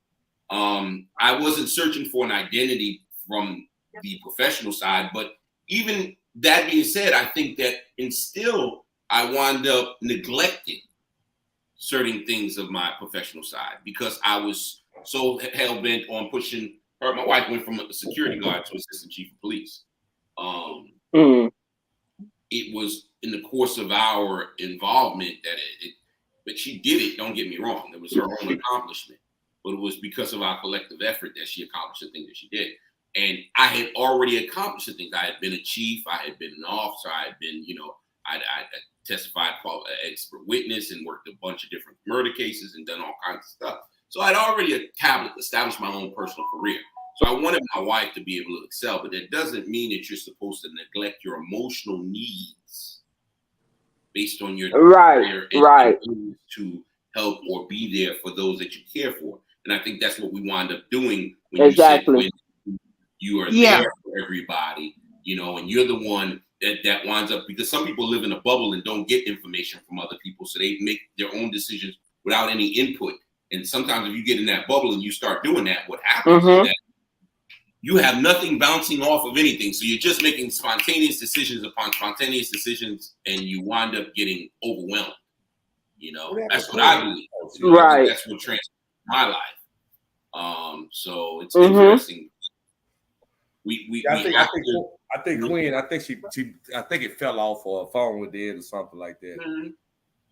I wasn't searching for an identity from the professional side, but even that being said, I think that I wound up neglecting certain things of my professional side because I was so hell-bent on pushing her. My wife went from a security guard to assistant chief of police. It was in the course of our involvement that but she did it. Don't get me wrong. It was her own accomplishment, but it was because of our collective effort that she accomplished the thing that she did. And I had already accomplished the things. I had been a chief. I had been an officer. I had been, I testified expert witness and worked a bunch of different murder cases and done all kinds of stuff. So I'd already established my own personal career. So I wanted my wife to be able to excel, but that doesn't mean that you're supposed to neglect your emotional needs based on your desire to help or be there for those that you care for. And I think that's what we wind up doing when you are there for everybody, and you're the one that winds up, because some people live in a bubble and don't get information from other people, so they make their own decisions without any input. And sometimes if you get in that bubble and you start doing that, what happens is that you have nothing bouncing off of anything. So you're just making spontaneous decisions upon spontaneous decisions, and you wind up getting overwhelmed. That's what I believe. Right. That's what transformed my life. So it's interesting. I think Queen. I think I think it fell off or her phone was dead or something like that.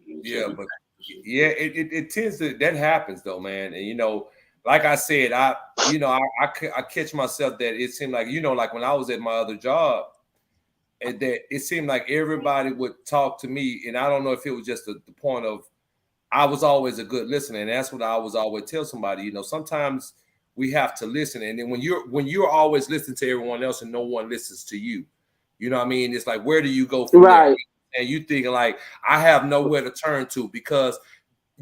Yeah, but it tends to, that happens though, man. And like I said, I catch myself that it seemed like like when I was at my other job, and that it seemed like everybody would talk to me, and I don't know if it was just the point of I was always a good listener, and that's what I was always tell somebody. Sometimes we have to listen, and then when you're always listening to everyone else and no one listens to you, it's like, where do you go from there? And you thinking like, I have nowhere to turn to, because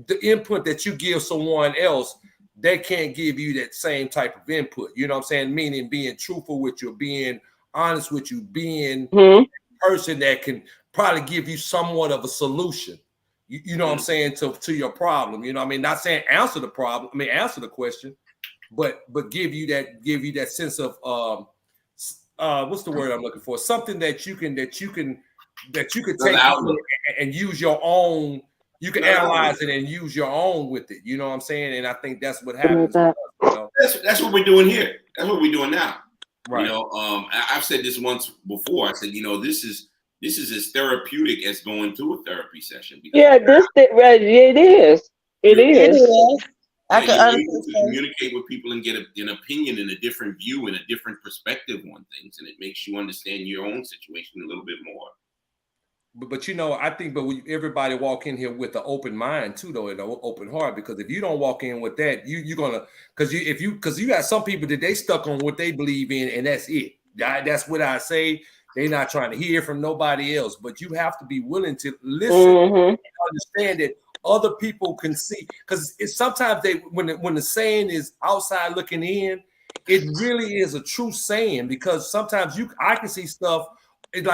the input that you give someone else, they can't give you that same type of input. You know what I'm saying? Meaning being truthful with you, being honest with you, being Mhm. a person that can probably give you somewhat of a solution. You know what I'm saying, to your problem. You know what I mean? Not saying answer the problem. I mean, answer the question, but give you that sense of what's the word I'm looking for? Something that you can take and use your own. You can analyze it and use your own with it. You know what I'm saying? And I think that's what happens. With us, you know? That's what we're doing here. That's what we're doing now. Right. You know, I've said this once before. I said, you know, this is as therapeutic as going to a therapy session. Yeah, it is. It is. I can you're honestly able to say. communicate with people and get an opinion and a different view and a different perspective on things, and it makes you understand your own situation a little bit more. But you know, I think, when everybody walk in here with an open mind too, though, and an open heart, because if you don't walk in with that, you're gonna, because you got some people that they stuck on what they believe in, and that's it. That's what I say. They're not trying to hear from nobody else, but you have to be willing to listen and understand that other people can see. Because it's sometimes when the saying is outside looking in, it really is a true saying, because sometimes I can see stuff. It's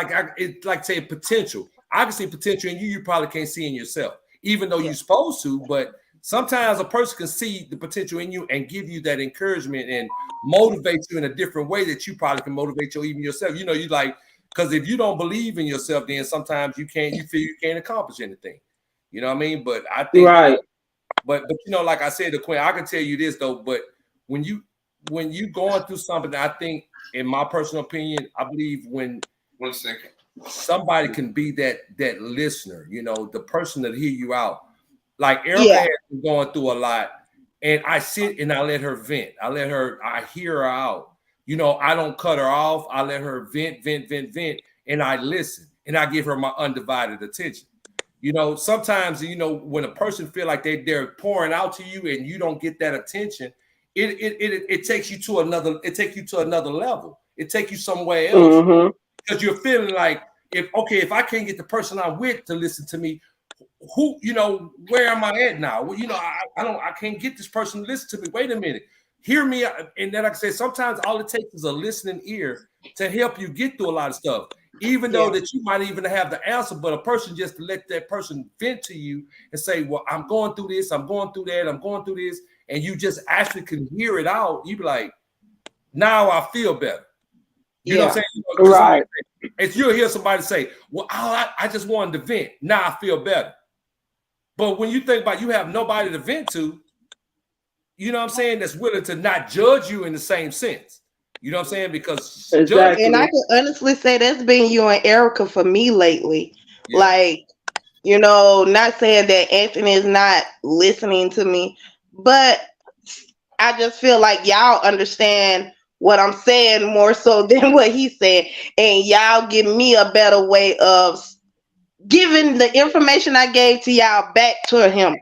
like say potential. I can see potential in you probably can't see in yourself, even though you're supposed to. But sometimes a person can see the potential in you and give you that encouragement and motivate you in a different way that you probably can motivate even yourself. You know, you like, because if you don't believe in yourself, then sometimes you feel you can't accomplish anything. You know what I mean? But I think right. But you know, like I said to Quinn, I can tell you this though. But when you going through something, I think, in my personal opinion, I believe when 1 second. Somebody can be that listener, you know, the person that hear you out. Like Erica has been going through a lot, and I sit and I let her vent. I hear her out. You know, I don't cut her off. I let her vent, and I listen, and I give her my undivided attention. You know, sometimes, you know, when a person feel like they're pouring out to you and you don't get that attention, it takes you to another. It takes you to another level. It takes you somewhere else. Because you're feeling like, if I can't get the person I'm with to listen to me, who, you know, where am I at now? Well, you know, I can't get this person to listen to me. Wait a minute, hear me. And then, like I said, sometimes all it takes is a listening ear to help you get through a lot of stuff, even though that you might even have the answer, but a person just to let that person vent to you and say, well, I'm going through this, I'm going through that, I'm going through this, and you just actually can hear it out. You be like, now I feel better. You know what I'm saying? Right. It's you'll hear somebody say, well, I just wanted to vent. Now I feel better. But when you think about you have nobody to vent to, you know what I'm saying, that's willing to not judge you in the same sense. You know what I'm saying? Because exactly. And I can honestly say that's been you and Erica for me lately. Yeah. Like, you know, not saying that Anthony is not listening to me, but I just feel like y'all understand what I'm saying more so than what he's saying, and y'all give me a better way of giving the information I gave to y'all back to him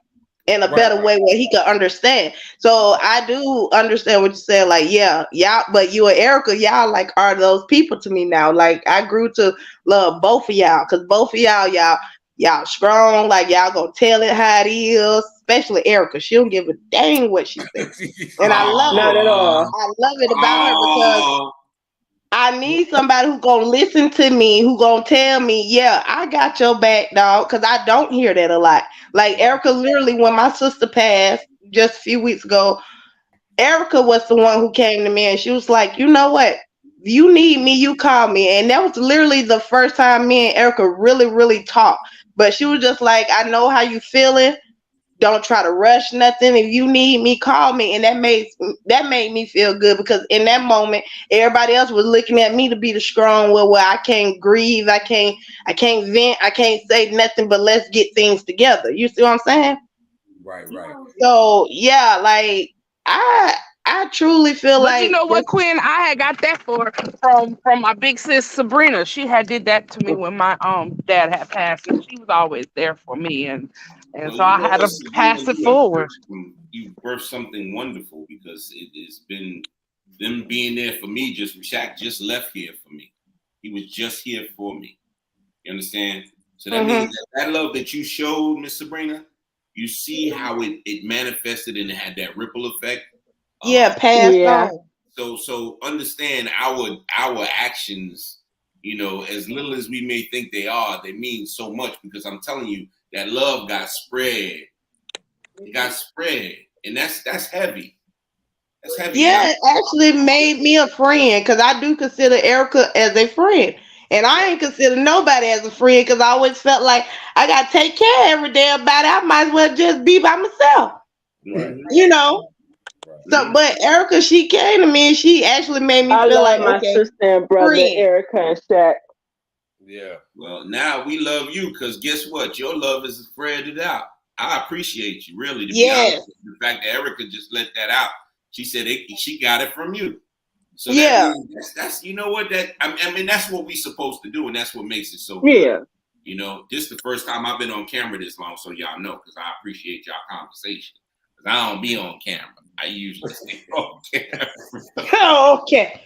in a better way where he can understand. So I do understand what you said. Like, yeah, y'all, but you and Erica, y'all like are those people to me now. Like, I grew to love both of y'all, because both of y'all strong. Like, y'all gonna tell it how it is. Especially Erica, she don't give a dang what she thinks, and I love not it. at all. I love it about her because I need somebody who's gonna listen to me, who gonna tell me, yeah, I got your back, dog. Because I don't hear that a lot. Like Erica, literally, when my sister passed just a few weeks ago, Erica was the one who came to me and she was like, you know what? You need me, you call me. And that was literally the first time me and Erica really, really talked. But she was just like, I know how you feeling. Don't try to rush nothing. If you need me, call me. And that made me feel good, because in that moment, everybody else was looking at me to be the strong one where I can't grieve, I can't vent, I can't say nothing, but let's get things together. You see what I'm saying? Right. So yeah, like I truly feel but like, you know what, Quinn, I had got that from my big sis Sabrina. She had did that to me when my dad had passed, and she was always there for me, and so I had to pass it forward. You birthed something wonderful, because it has been them being there for me. Shaq just left here for me. He was just here for me. You understand? So that means that love that you showed, Miss Sabrina, you see how it manifested and it had that ripple effect. Passed on. So understand our actions, you know, as little as we may think they are, they mean so much, because I'm telling you that love got spread. It got spread, and that's heavy. That's heavy. Yeah, it actually made me a friend because I do consider Erica as a friend. And I ain't consider nobody as a friend because I always felt like I got to take care of every damn body. I might as well just be by myself. Right. You know? So, but Erica, she came to me and she actually made me I feel love like, my okay, sister and brother, friend. Erica and Shaq. Yeah. Well, now we love you because guess what? Your love is spread it out. I appreciate you, really, to be honest. The fact that Erica just let that out. She said she got it from you. So yeah, that's you know what, that I mean that's what we supposed to do, and that's what makes it so good. Yeah. You know, this is the first time I've been on camera this long, so y'all know, because I appreciate y'all conversation. Because I don't be on camera. I usually stay on camera. Okay.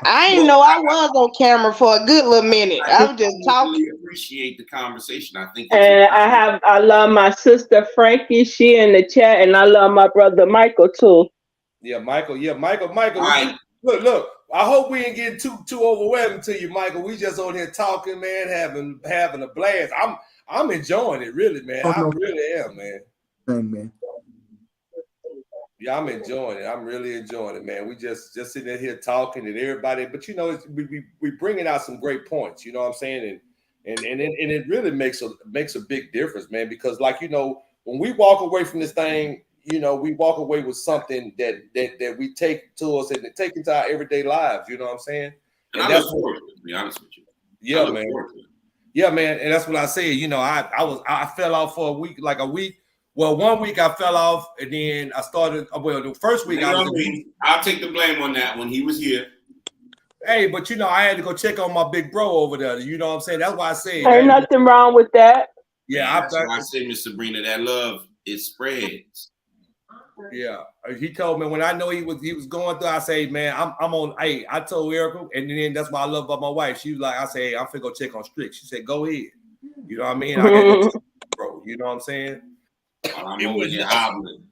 I didn't know I was on camera for a good little minute. I was just talking. Really appreciate the conversation. I think. And I love my sister Frankie. She in the chat, and I love my brother Michael too. Yeah, Michael. Yeah, Michael. Right. Look. I hope we ain't getting too overwhelming to you, Michael. We just on here talking, man, having a blast. I'm enjoying it, really, man. I really am, man. Man. Yeah, I'm enjoying it. I'm really enjoying it, man. We just sitting in here talking and everybody, but you know, we bringing out some great points. You know what I'm saying? And it really makes a big difference, man. Because like, you know, when we walk away from this thing, you know, we walk away with something that we take to us and take into our everyday lives. You know what I'm saying? And I look forward to it, to be honest with you. Yeah, man. Yeah, man. And that's what I said. You know, I fell off for a week. Well, 1 week I fell off, and then I started. Well, the first week I'll take the blame on that when he was here. Hey, but you know, I had to go check on my big bro over there. You know what I'm saying? That's why I say ain't nothing wrong with that. Yeah, that's why I say, Miss Sabrina, that love, it spreads. Yeah, he told me when I know he was going through. I say, man, I'm on. Hey, I told Erica, and then that's why I love about my wife. She was like, I say, hey, I'm finna go check on Strick. She said, go ahead. You know what I mean? I gotta go check, bro. You know what I'm saying? I'm over here hobbling.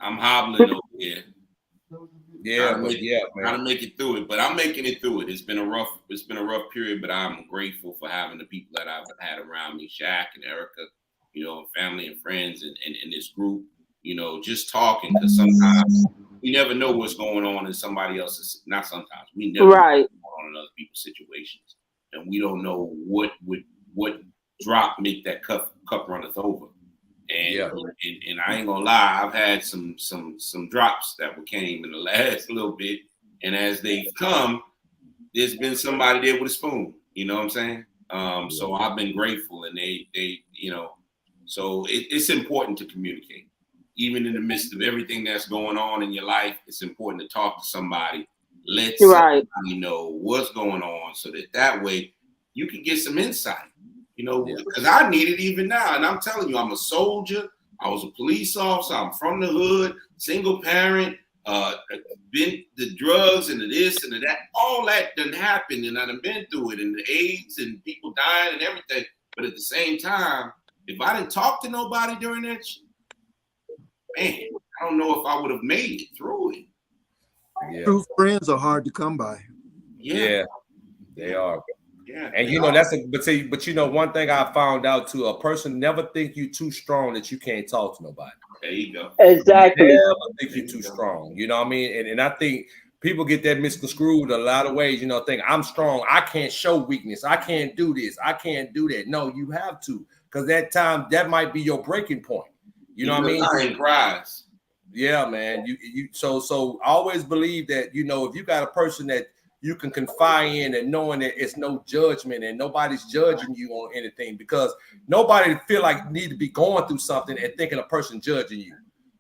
I'm hobbling over here. Yeah, man. Trying to make it through it, but I'm making it through it. It's been a rough period, but I'm grateful for having the people that I've had around me, Shaq and Erica, you know, family and friends, and this group. You know, just talking, because sometimes we never know what's going on in somebody else's. Not sometimes, we never know what's going on in other people's situations, and we don't know what drop make that cup runneth over. And and I ain't gonna lie, I've had some drops that came in the last little bit, and as they've come, there's been somebody there with a spoon. You know what I'm saying? So I've been grateful, and they you know, so it's important to communicate. Even in the midst of everything that's going on in your life, it's important to talk to somebody. Let somebody know what's going on, so that way you can get some insight. You know, because I need it even now. And I'm telling you, I'm a soldier. I was a police officer. I'm from the hood, single parent, been the drugs and the this and the that. All that done happened, and I've been through it, and the AIDS and people dying and everything. But at the same time, if I didn't talk to nobody during that, man, I don't know if I would have made it through it. Yeah. True friends are hard to come by. Yeah, they are. Yeah, and you know but you know, one thing I found out too, a person never think you too strong that you can't talk to nobody. There you go. Exactly. Never think you're too strong. You know what I mean? And I think people get that misconstrued a lot of ways. You know, think I'm strong. I can't show weakness. I can't do this. I can't do that. No, you have to, because that might be your breaking point. You know what I mean? Cries. Yeah, man. So I always believe that, you know, if you got a person that you can confide in, and knowing that it's no judgment and nobody's judging you on anything, because nobody feel like need to be going through something and thinking a person judging you.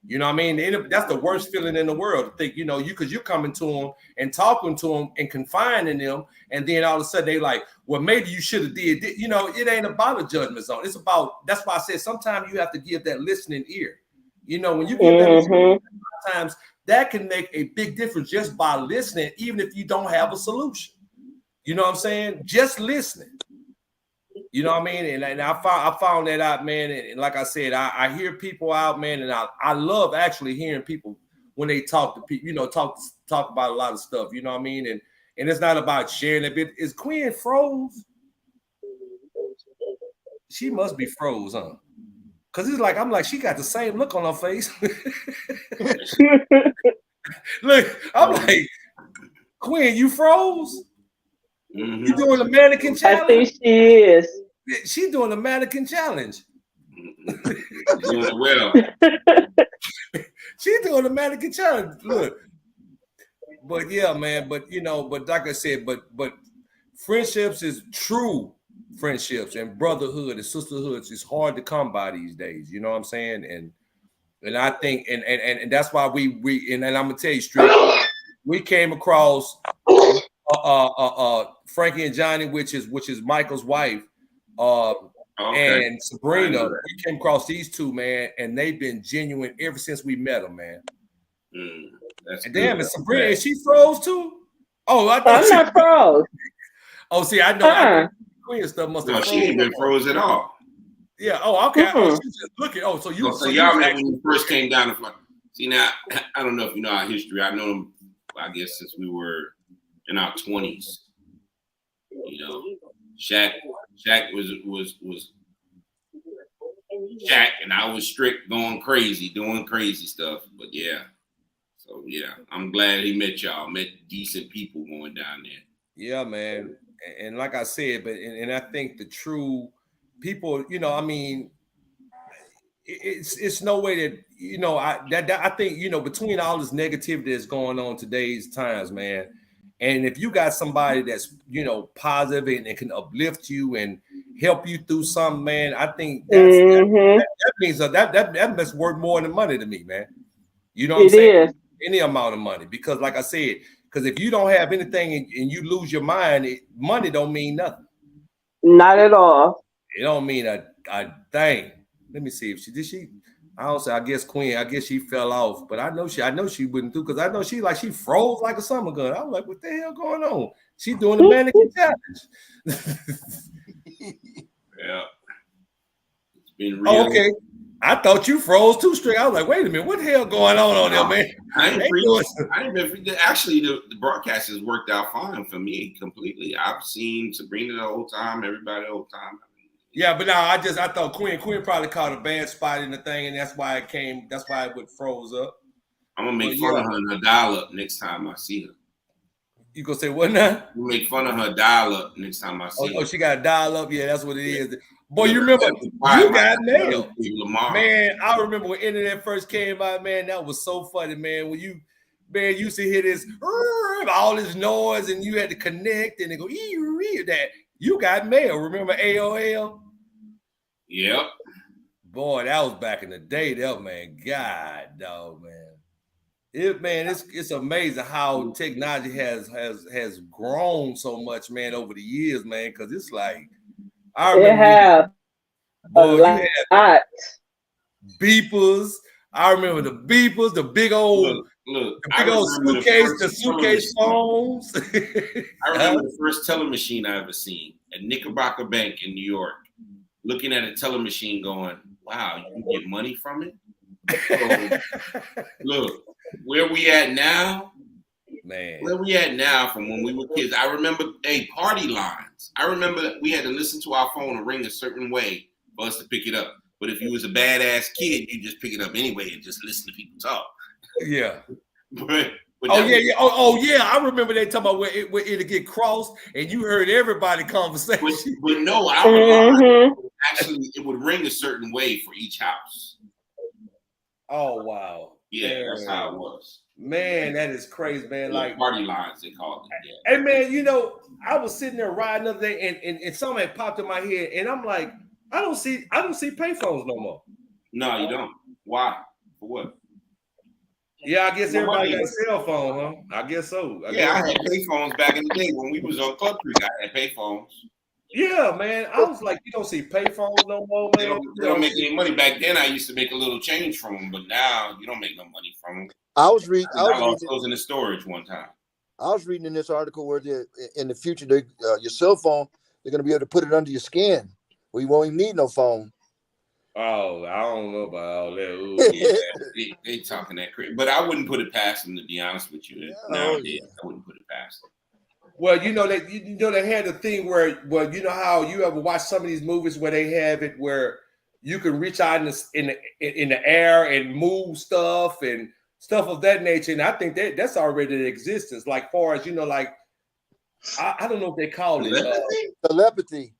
You know what I mean? That's the worst feeling in the world, to think, you know, because you're coming to them and talking to them and confining them, and then all of a sudden they like, well, maybe you should have did this. You know, it ain't about a judgment zone. It's about, that's why I said sometimes you have to give that listening ear. You know, when you give that listening, sometimes that can make a big difference just by listening, even if you don't have a solution. You know what I'm saying? Just listening. You know what I mean? And I found that out, man. And like I said, I hear people out, man, and I love actually hearing people when they talk to people, you know, talk about a lot of stuff, you know what I mean? And it's not about sharing a bit. Is Queen froze? She must be froze, huh? Cause it's like I'm like, she got the same look on her face. Look, I'm like, Queen, you froze? Mm-hmm. You doing the mannequin challenge? I think she is. She's doing the mannequin challenge. Doing it well. She's doing the mannequin challenge. Look, but yeah, man. But you know, but like I said, but friendships is true. Friendships and brotherhood and sisterhoods is hard to come by these days. You know what I'm saying? And I think and that's why we and I'm gonna tell you straight, we came across Frankie and Johnny, which is Michael's wife, and Sabrina. We came across these two, man, and they've been genuine ever since we met them, man. And damn, is Sabrina, is she froze too? Oh, I thought I'm not froze. Oh, see, I know. I Queen stuff must have. No, she ain't been froze at all. Yeah. Oh, okay. Oh, she's just looking. Oh, so you. So y'all met when you first came down to Florida. See, now I don't know if you know our history. I know them, I guess, since we were in our 20s. You know, Shaq was Shaq, and I was strict, going crazy, doing crazy stuff. But yeah, so yeah, I'm glad he met y'all. Met decent people going down there. Yeah, man. And like I said, but and I think the true people, you know, I mean, it's no way that, you know, I think, you know, between all this negativity that's going on today's times, man, and if you got somebody that's, you know, positive and can uplift you and help you through something, man, I think that means that must worth more than money to me, man. You know what I'm saying? Any amount of money, because like I said, because if you don't have anything and you lose your mind, money don't mean nothing. Not at all. It don't mean a thing. Let me see if she. I don't say. I guess Queen. I guess she fell off, but I know she wouldn't do, because I know she froze like a summer gun. I'm like, what the hell going on? She doing the mannequin challenge. Yeah. It's been real. Oh, okay. I thought you froze too straight. I was like, wait a minute, what the hell going on there, man? Actually, the broadcast has worked out fine for me completely. I've seen Sabrina the whole time, everybody the whole time. Yeah, but now I thought Queen probably caught a bad spot in the thing, and that's why it would froze up. I'm gonna make fun of her and her dial up next time I see her. You gonna say what now? You make fun of her dial up next time I see her. Oh, she got a dial up. Yeah, that's what it is. Boy, you remember you got nailed, man. I remember when internet first came out, man. That was so funny, man. When you used to hear this all this noise, and you had to connect, and they go that you got mail. Remember AOL? Yep. Boy, that was back in the day, though, man. God, dog, man. It's amazing how technology has grown so much, man, over the years, man. Because it's like. I remember beepers. I remember the beepers, the big old, suitcase phones. I remember the first telemachine I ever seen at Knickerbocker Bank in New York. Looking at a telemachine, going, "Wow, you can get money from it." So, look, where we at now. Man, where we at now from when we were kids? I remember party lines. I remember we had to listen to our phone ring a certain way for us to pick it up. But if you was a badass kid, you just pick it up anyway and just listen to people talk. Yeah. but I remember they talking about where it'll get crossed and you heard everybody conversation. But no, actually it would ring a certain way for each house. Oh wow. Yeah, that's how it was. Man, that is crazy, man. Like party lines, they called it. Yeah. Hey, man, you know, I was sitting there riding the other day, and something had popped in my head, and I'm like, I don't see payphones no more. No, you don't. Why? For what? Yeah, I guess everybody got a cell phone, huh? I guess so. I had payphones back in the day when we was on Club Creek. I had payphones. Yeah, man. I was like, you don't see payphones no more, man. They don't make any money. Back then, I used to make a little change from them, but now you don't make no money from them. I was reading in the storage one time. I was reading in this article where in the future, your cell phone, they're going to be able to put it under your skin, where you won't even need no phone. Oh, I don't know about all that. Ooh. Yeah, they talking that crazy, but I wouldn't put it past them, to be honest with you. Nowadays, I wouldn't put it past them. Well, they had the thing where, well, you know how you ever watch some of these movies where they have it where you can reach out in the air and move stuff and stuff of that nature, and I think that's already in existence. Like far as like I don't know if they call it telepathy.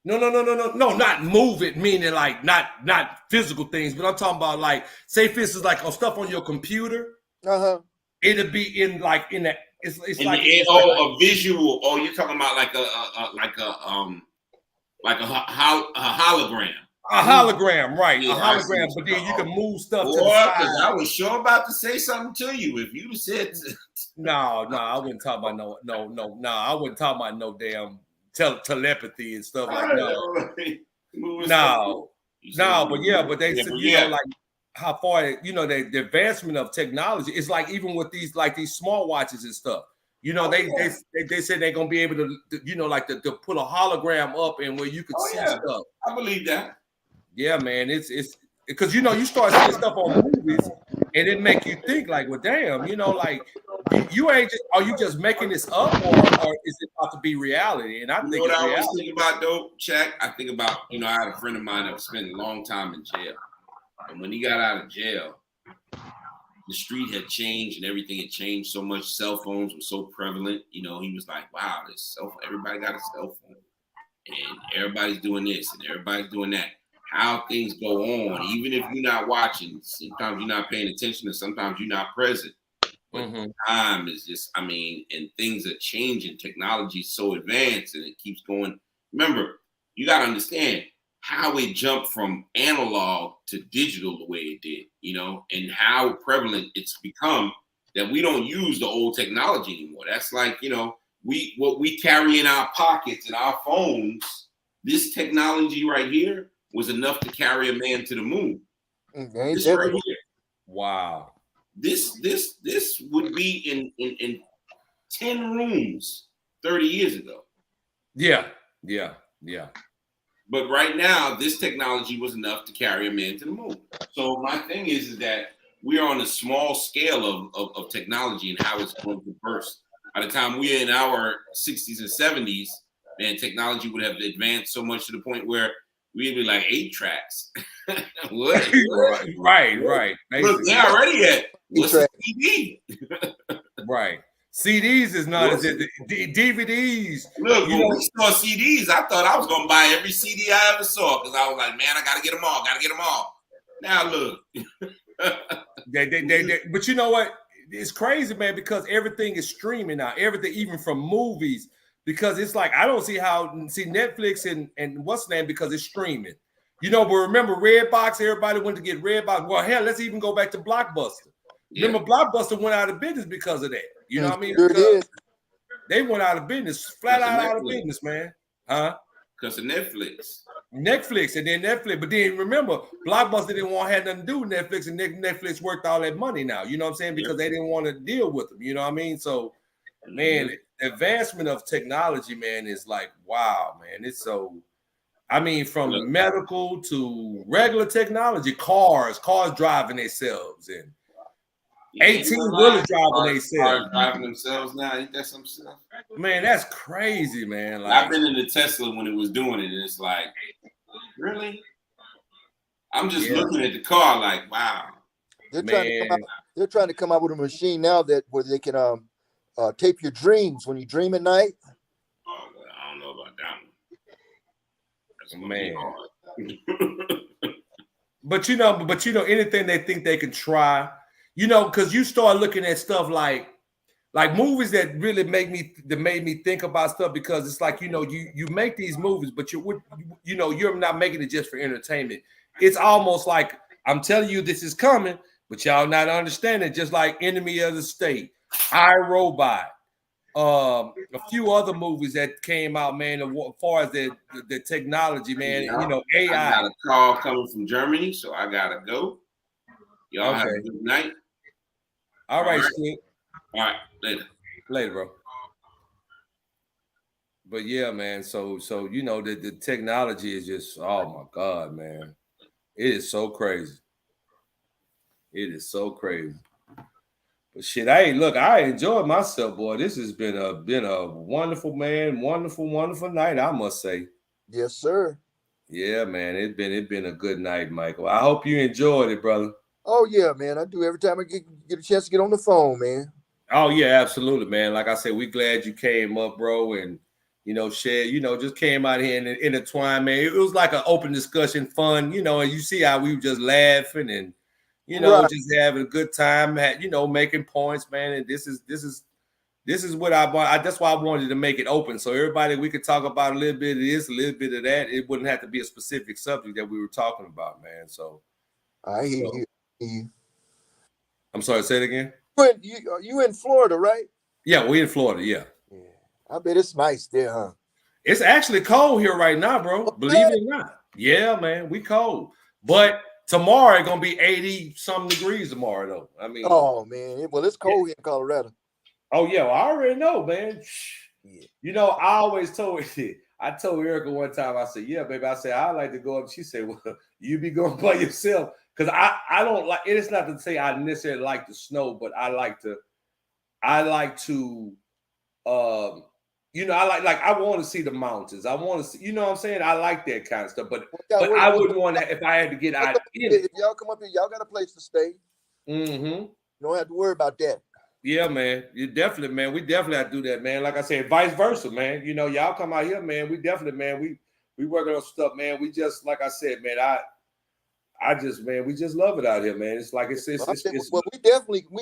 No, not move it, meaning like not physical things, but I'm talking about like, say for instance, like on stuff on your computer. It'll be in the it's in like a visual. Oh, you're talking about like a hologram. A hologram, right? Yeah, a hologram, but then you can move stuff to the Boy, side. I was sure about to say something to you if you said. No, I wouldn't talk about no. I wouldn't talk about no damn telepathy and stuff like that. No, but they said, like how far, the advancement of technology is like, even with these smartwatches and stuff, they said they're gonna be able to, to put a hologram up and where you could see stuff. I believe that. Yeah, man, it's because you start seeing stuff on movies and it make you think like, well, damn, like you ain't just, are you just making this up or is it about to be reality? And I think what I reality. always think about though, Check. I think about, I had a friend of mine that spent a long time in jail. And when he got out of jail, the street had changed and everything had changed so much. Cell phones were so prevalent. He was like, wow, everybody got a cell phone. And everybody's doing this and everybody's doing that. How things go on, even if you're not watching, sometimes you're not paying attention and sometimes you're not present. But time is just, and things are changing. Technology is so advanced and it keeps going. Remember, you got to understand how it jumped from analog to digital the way it did, and how prevalent it's become that we don't use the old technology anymore. That's like, what we carry in our pockets and our phones, this technology right here was enough to carry a man to the moon. This right here. Wow. This would be in 10 rooms 30 years ago. Yeah. But right now, this technology was enough to carry a man to the moon. So my thing is that we are on a small scale of technology and how it's going to burst. By the time we're in our 60s and 70s, man, technology would have advanced so much to the point where we'd be like 8 tracks. What? Right. Look, they're already at what's the CD? Right. CDs is not as DVDs. Look, when we saw CDs, I thought I was gonna buy every CD I ever saw because I was like, man, I gotta get them all. Now look, but you know what? It's crazy, man, because everything is streaming now. Everything, even from movies, because it's like I don't see Netflix and what's the name, because it's streaming. But remember Redbox? Everybody went to get Redbox. Well, hell, let's even go back to Blockbuster. Yeah. Remember, Blockbuster went out of business because of that. You know what I mean? Because they went out of business, flat out of business, man. Huh? Because of Netflix, and then Netflix. But then remember, Blockbuster didn't want to have nothing to do with Netflix, and Netflix worked all that money now. You know what I'm saying? Because they didn't want to deal with them. You know what I mean? So, man, the advancement of technology, man, is like, wow, man. It's so, from medical to regular technology, cars driving themselves and 18-wheeler driving themselves now. Ain't that some stuff? Man, that's crazy, man. I've been in the Tesla when it was doing it, and it's like, really? I'm just looking at the car like, wow. They're trying to come out with a machine now where they can tape your dreams when you dream at night. Oh, well, I don't know about that one. Man. But anything they think they can try. Because you start looking at stuff like movies that really made me think about stuff, because it's like, you make these movies, but you're not making it just for entertainment. It's almost like I'm telling you this is coming, but y'all not understanding. Just like Enemy of the State, iRobot, a few other movies that came out, man. As far as the technology, man, AI. I got a call coming from Germany, so I gotta go. Y'all have a good night. All right, Steve. All right, later, bro. But yeah, man. So you know the technology is just, oh my God, man. It is so crazy. It is so crazy. But shit, I enjoyed myself, boy. This has been a wonderful, man, wonderful night, I must say. Yes, sir. Yeah, man. It been a good night, Michael. I hope you enjoyed it, brother. Oh yeah, man. I do every time I get a chance to get on the phone, man. Oh yeah, absolutely, man. Like I said, we glad you came up, bro, and you know, shared, you know, just came out here and intertwined, man. It was like an open discussion, fun, you know, and you see how we were just laughing and you know, just having a good time, you know, making points, man. And this is what that's why I wanted to make it open. So everybody, we could talk about a little bit of this, a little bit of that. It wouldn't have to be a specific subject that we were talking about, man. So I hear you. I'm sorry, say it again. You in Florida, right? Yeah, we're in Florida, yeah. I bet it's nice there, huh? It's actually cold here right now, bro. Believe it or not. Yeah, man, we cold. But tomorrow it's gonna be 80-something degrees tomorrow, though. I mean, oh man, well, it's cold here in Colorado. Oh yeah, well, I already know, man. Yeah. You know, I always told I told Erica one time, I said, yeah, baby. I said, I like to go up. She said, well, you be going by yourself. Because I don't like it. It's not to say I necessarily like the snow, but I like to you know, I want to see the mountains. I want to see, you know what I'm saying? I like that kind of stuff. But I wouldn't want to if I had to get out in it. If y'all come up here, y'all got a place to stay. Mm-hmm. You don't have to worry about that. Yeah, man. You definitely, man. We definitely have to do that, man. Like I said, vice versa, man. You know, y'all come out here, man. We definitely, man. We working on stuff, man. We just, like I said, man. I just, man. We just love it out here, man. It's like it's well, we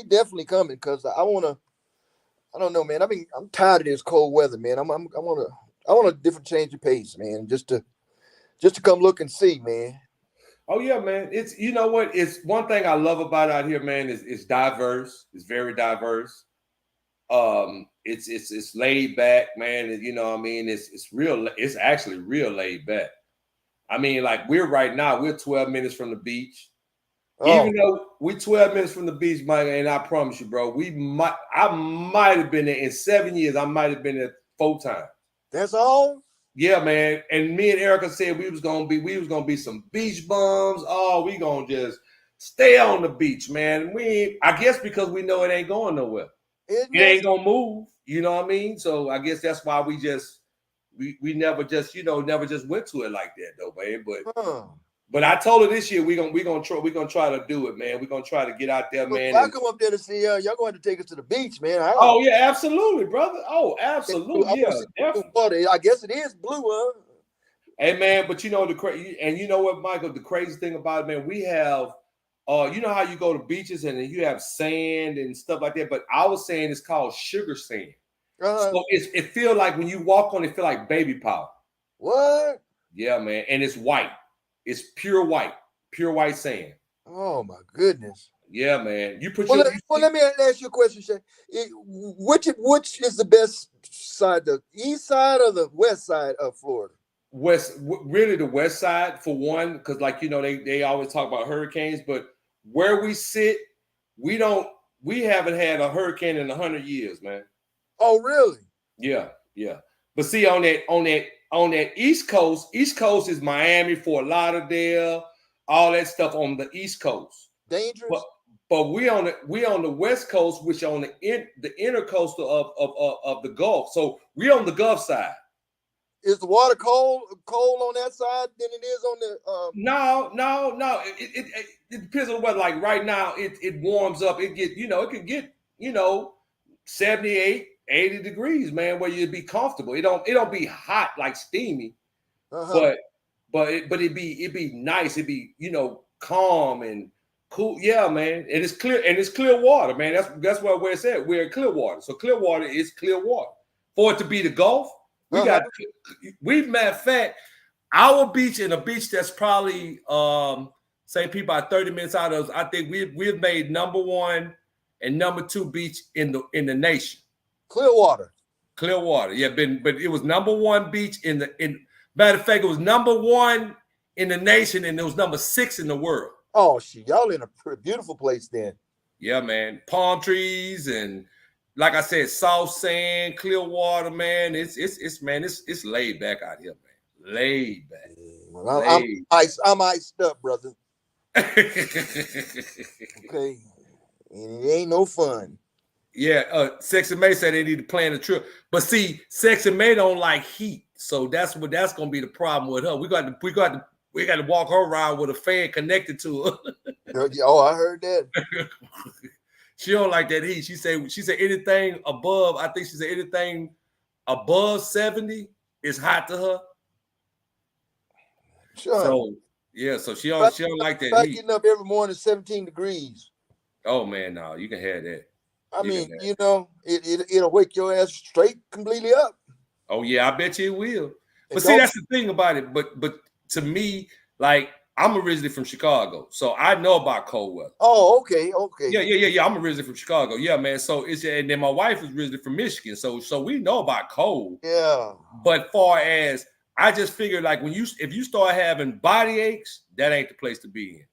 definitely coming because I don't know, man. I'm tired of this cold weather, man. I want a different change of pace, man. Just to come look and see, man. Oh yeah, man. It's, you know what? It's one thing I love about out here, man. Is it's diverse. It's very diverse. It's laid back, man. And, you know what I mean? It's real. It's actually real laid back. I mean, like we're 12 minutes from the beach. Oh. Even though we're 12 minutes from the beach, Mike, and I promise you, bro, I might have been there in 7 years. I might have been there 4 times. That's all? Yeah, man. And me and Erica said we was gonna be some beach bums. Oh, we gonna just stay on the beach, man. I guess because we know it ain't going nowhere. It ain't gonna move. You know what I mean? So I guess that's why we never just went to it like that, though, man. But I told her this year we're gonna try to do it, man. We're gonna try to get out there, man. If I come up there to see y'all going to take us to the beach, man. Oh yeah, absolutely, brother. Oh, absolutely. Yeah, I guess it is blue, huh? Hey man, but you know you know what, Michael? The crazy thing about it, man, we have you know how you go to beaches and you have sand and stuff like that, but I was saying it's called sugar sand. So it feel like when you walk on it, feel like baby powder. What? Yeah, man, and it's white. It's pure white sand. Oh my goodness. Yeah, man. You put let me ask you a question, Shay. Which is the best side, the east side or the west side of Florida? Really the west side for one, because like, you know, they always talk about hurricanes, but where we sit, we haven't had a hurricane in 100 years, man. Oh, really? Yeah. But see, on that East Coast is Miami, Fort Lauderdale, all that stuff on the East Coast. Dangerous. But we on the West Coast, which on the intercoastal of the Gulf. So we on the Gulf side. Is the water cold on that side than it is on the? No. It depends on the weather. Like right now, it warms up. It can get 78, 80 degrees, man, where you'd be comfortable. It don't be hot like steamy, but it'd be nice. It'd be calm and cool. Yeah, man. And it's clear water, man. That's where it's at. We're in Clearwater, so Clearwater is clear water. For it to be the Gulf, matter of fact, our beach and a beach that's probably say people are 30 minutes out of us. I think we've made number 1 and number 2 beach in the nation. Clearwater, yeah, but it was number 1 beach matter of fact, it was number 1 in the nation, and it was number 6 in the world. Oh shit, y'all in a beautiful place then. Yeah, man. Palm trees and like I said, soft sand, clear water, man. It's laid back out here, man. Laid back. Well, I'm iced up, brother. Okay, and it ain't no fun. Yeah, Sexy May said they need to plan a trip, but see, Sexy May don't like heat, so that's gonna be the problem with her. We got to walk her around with a fan connected to her. Oh, I heard that. She don't like that heat. She said anything above, I think she said anything above 70 is hot to her. Sure. So yeah, so she don't like that heat. Getting up every morning 17 degrees. Oh man, no, you can have that. I mean, you know, it'll wake your ass straight completely up. Oh yeah, I bet you it will. But see, that's the thing about it. But to me, like I'm originally from Chicago, so I know about cold weather. Oh, okay. Yeah. I'm originally from Chicago. Yeah, man. So and then my wife is originally from Michigan, so we know about cold. Yeah. But far as I just figured, like if you start having body aches, that ain't the place to be in.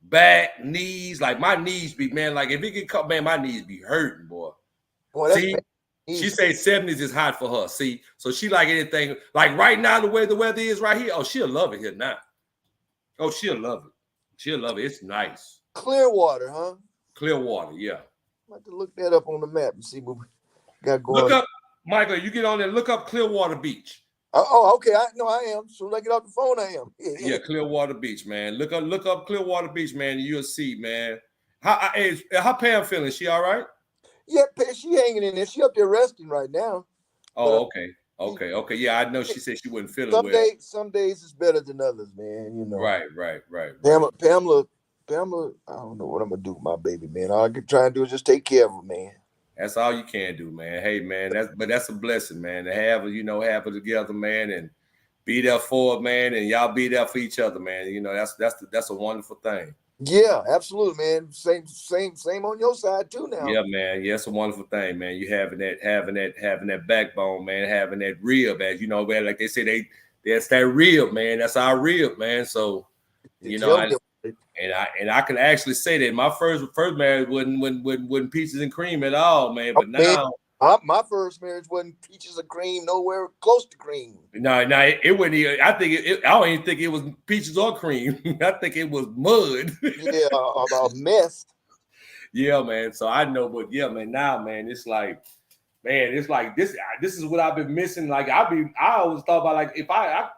Back, knees, like my knees be, man, like if it get cut, man, my knees be hurting, boy. See, she say 70s is hot for her. See, so she like anything, like right now, the way the weather is right here, oh, she'll love it here now. Oh, she'll love it. She'll love it. It's nice. Clearwater, huh? Clearwater, yeah. I have to look that up on the map and see what we got going. Look up, Michael, you get on there, look up Clearwater Beach. Oh, okay. I am. So I get off the phone, I am. Yeah, Clearwater Beach, man. Look up Clearwater Beach, man, and you'll see, man. How Pam feeling? She all right? Yeah, she hanging in there. She up there resting right now. Oh, okay. Yeah, I know she said she wasn't feeling well. Some days it's better than others, man. You know. Right. Pamela, I don't know what I'm gonna do with my baby, man. All I can try and do is just take care of her, man. That's all you can do, man. Hey, man, that's a blessing, man. To have her together, man, and be there for her, man, and y'all be there for each other, man. You know, that's a wonderful thing. Yeah, absolutely, man. Same on your side too now. Yeah, man. Yeah, it's a wonderful thing, man. You having that backbone, man, having that rib, as you know, man. Like they say, that's that rib, man. That's our rib, man. So, you know, I can actually say that my first marriage wasn't peaches and cream at all, man. But now my first marriage wasn't peaches and cream, nowhere close to cream. No, it wasn't even. I don't even think it was peaches or cream. I think it was mud. Yeah, a mess. Yeah, man. So I know, but yeah, man. Now, man, it's like this. This is what I've been missing. Like I always thought about, like if I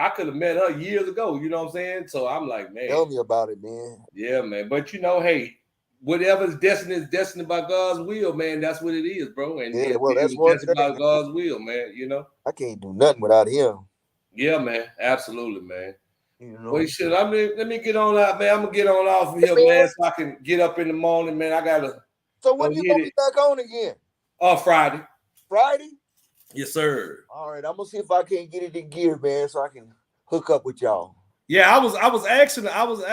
could have met her years ago, you know what I'm saying? So I'm like, man. Tell me about it, man. Yeah, man. But you know, hey, whatever's destined is destined by God's will, man. That's what it is, bro. And yeah, well, that's what destined by God's will, man. You know, I can't do nothing without him. Yeah, man. Absolutely, man. You know, well, shit. Let me get on out, man. I'm gonna get on off from here, man, so I can get up in the morning, man. I gotta. So when you gonna be back on again? Friday. Friday? Yes, sir. All right, I'm gonna see if I can't get it in gear, man, so I can hook up with y'all. Yeah, I was asking, Frankie.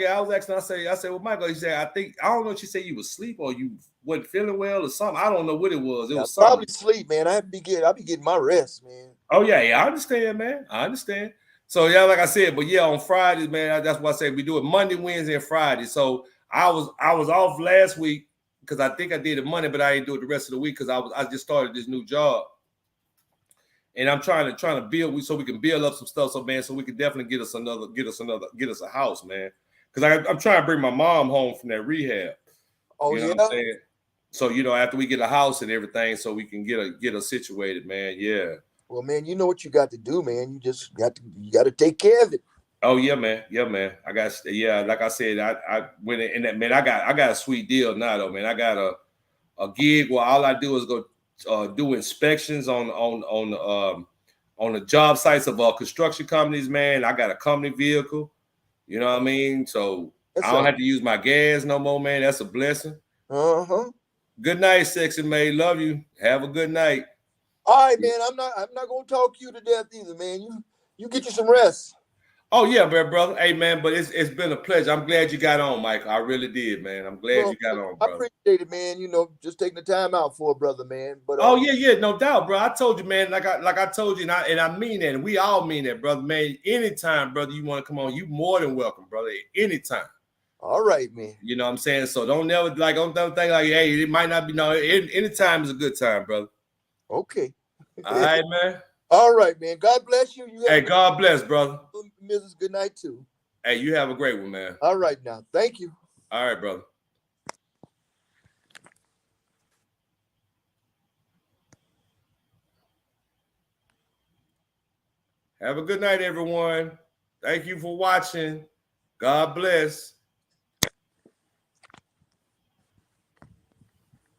I said, well, Michael, he said, I don't know if she said you was asleep or you wasn't feeling well or something. I don't know what it was. It was something. Probably sleep, man. I be getting my rest, man. Oh yeah, I understand, man. I understand. So yeah, like I said, but yeah, on Fridays, man, that's why I said we do it Monday, Wednesday, and Friday. So I was off last week because I think I did it Monday, but I didn't do it the rest of the week because I just started this new job. And I'm trying to build so we can build up some stuff, so man, so we can definitely get us a house, man. Because I'm trying to bring my mom home from that rehab. Oh, you know what I'm saying? So after we get a house and everything, so we can get her situated, man. Yeah. Well, man, you know what you got to do, man. You just got to take care of it. Oh yeah, man. Yeah, man. Like I said, I went in that, man. I got a sweet deal now, though, man. I got a gig where all I do is go do inspections on the job sites of construction companies, man. I got a company vehicle, you know what I mean? So I don't have to use my gas no more, man. That's a blessing. Good night, Sexy May. Love you. Have a good night. All right, man. I'm not gonna talk you to death either, man. You get you some rest. Oh yeah, brother. Hey man, but it's been a pleasure. I'm glad you got on, Mike. I really did, man. I'm glad you got on, bro. I appreciate it, man. You know, just taking the time out for a brother, man. But oh yeah, no doubt, bro. I told you, man. Like I told you, and I mean that, and we all mean that, brother, man. Anytime, brother, you want to come on, you more than welcome, brother. Anytime. All right, man. You know what I'm saying? So don't never don't think like, hey, it might not be any time is a good time, brother. Okay. All right, man. All right, man. God bless you. Hey, God bless, brother. Mrs. Good night too. Hey, you have a great one, man. All right now. Thank you. All right, brother. Have a good night, everyone. Thank you for watching. God bless.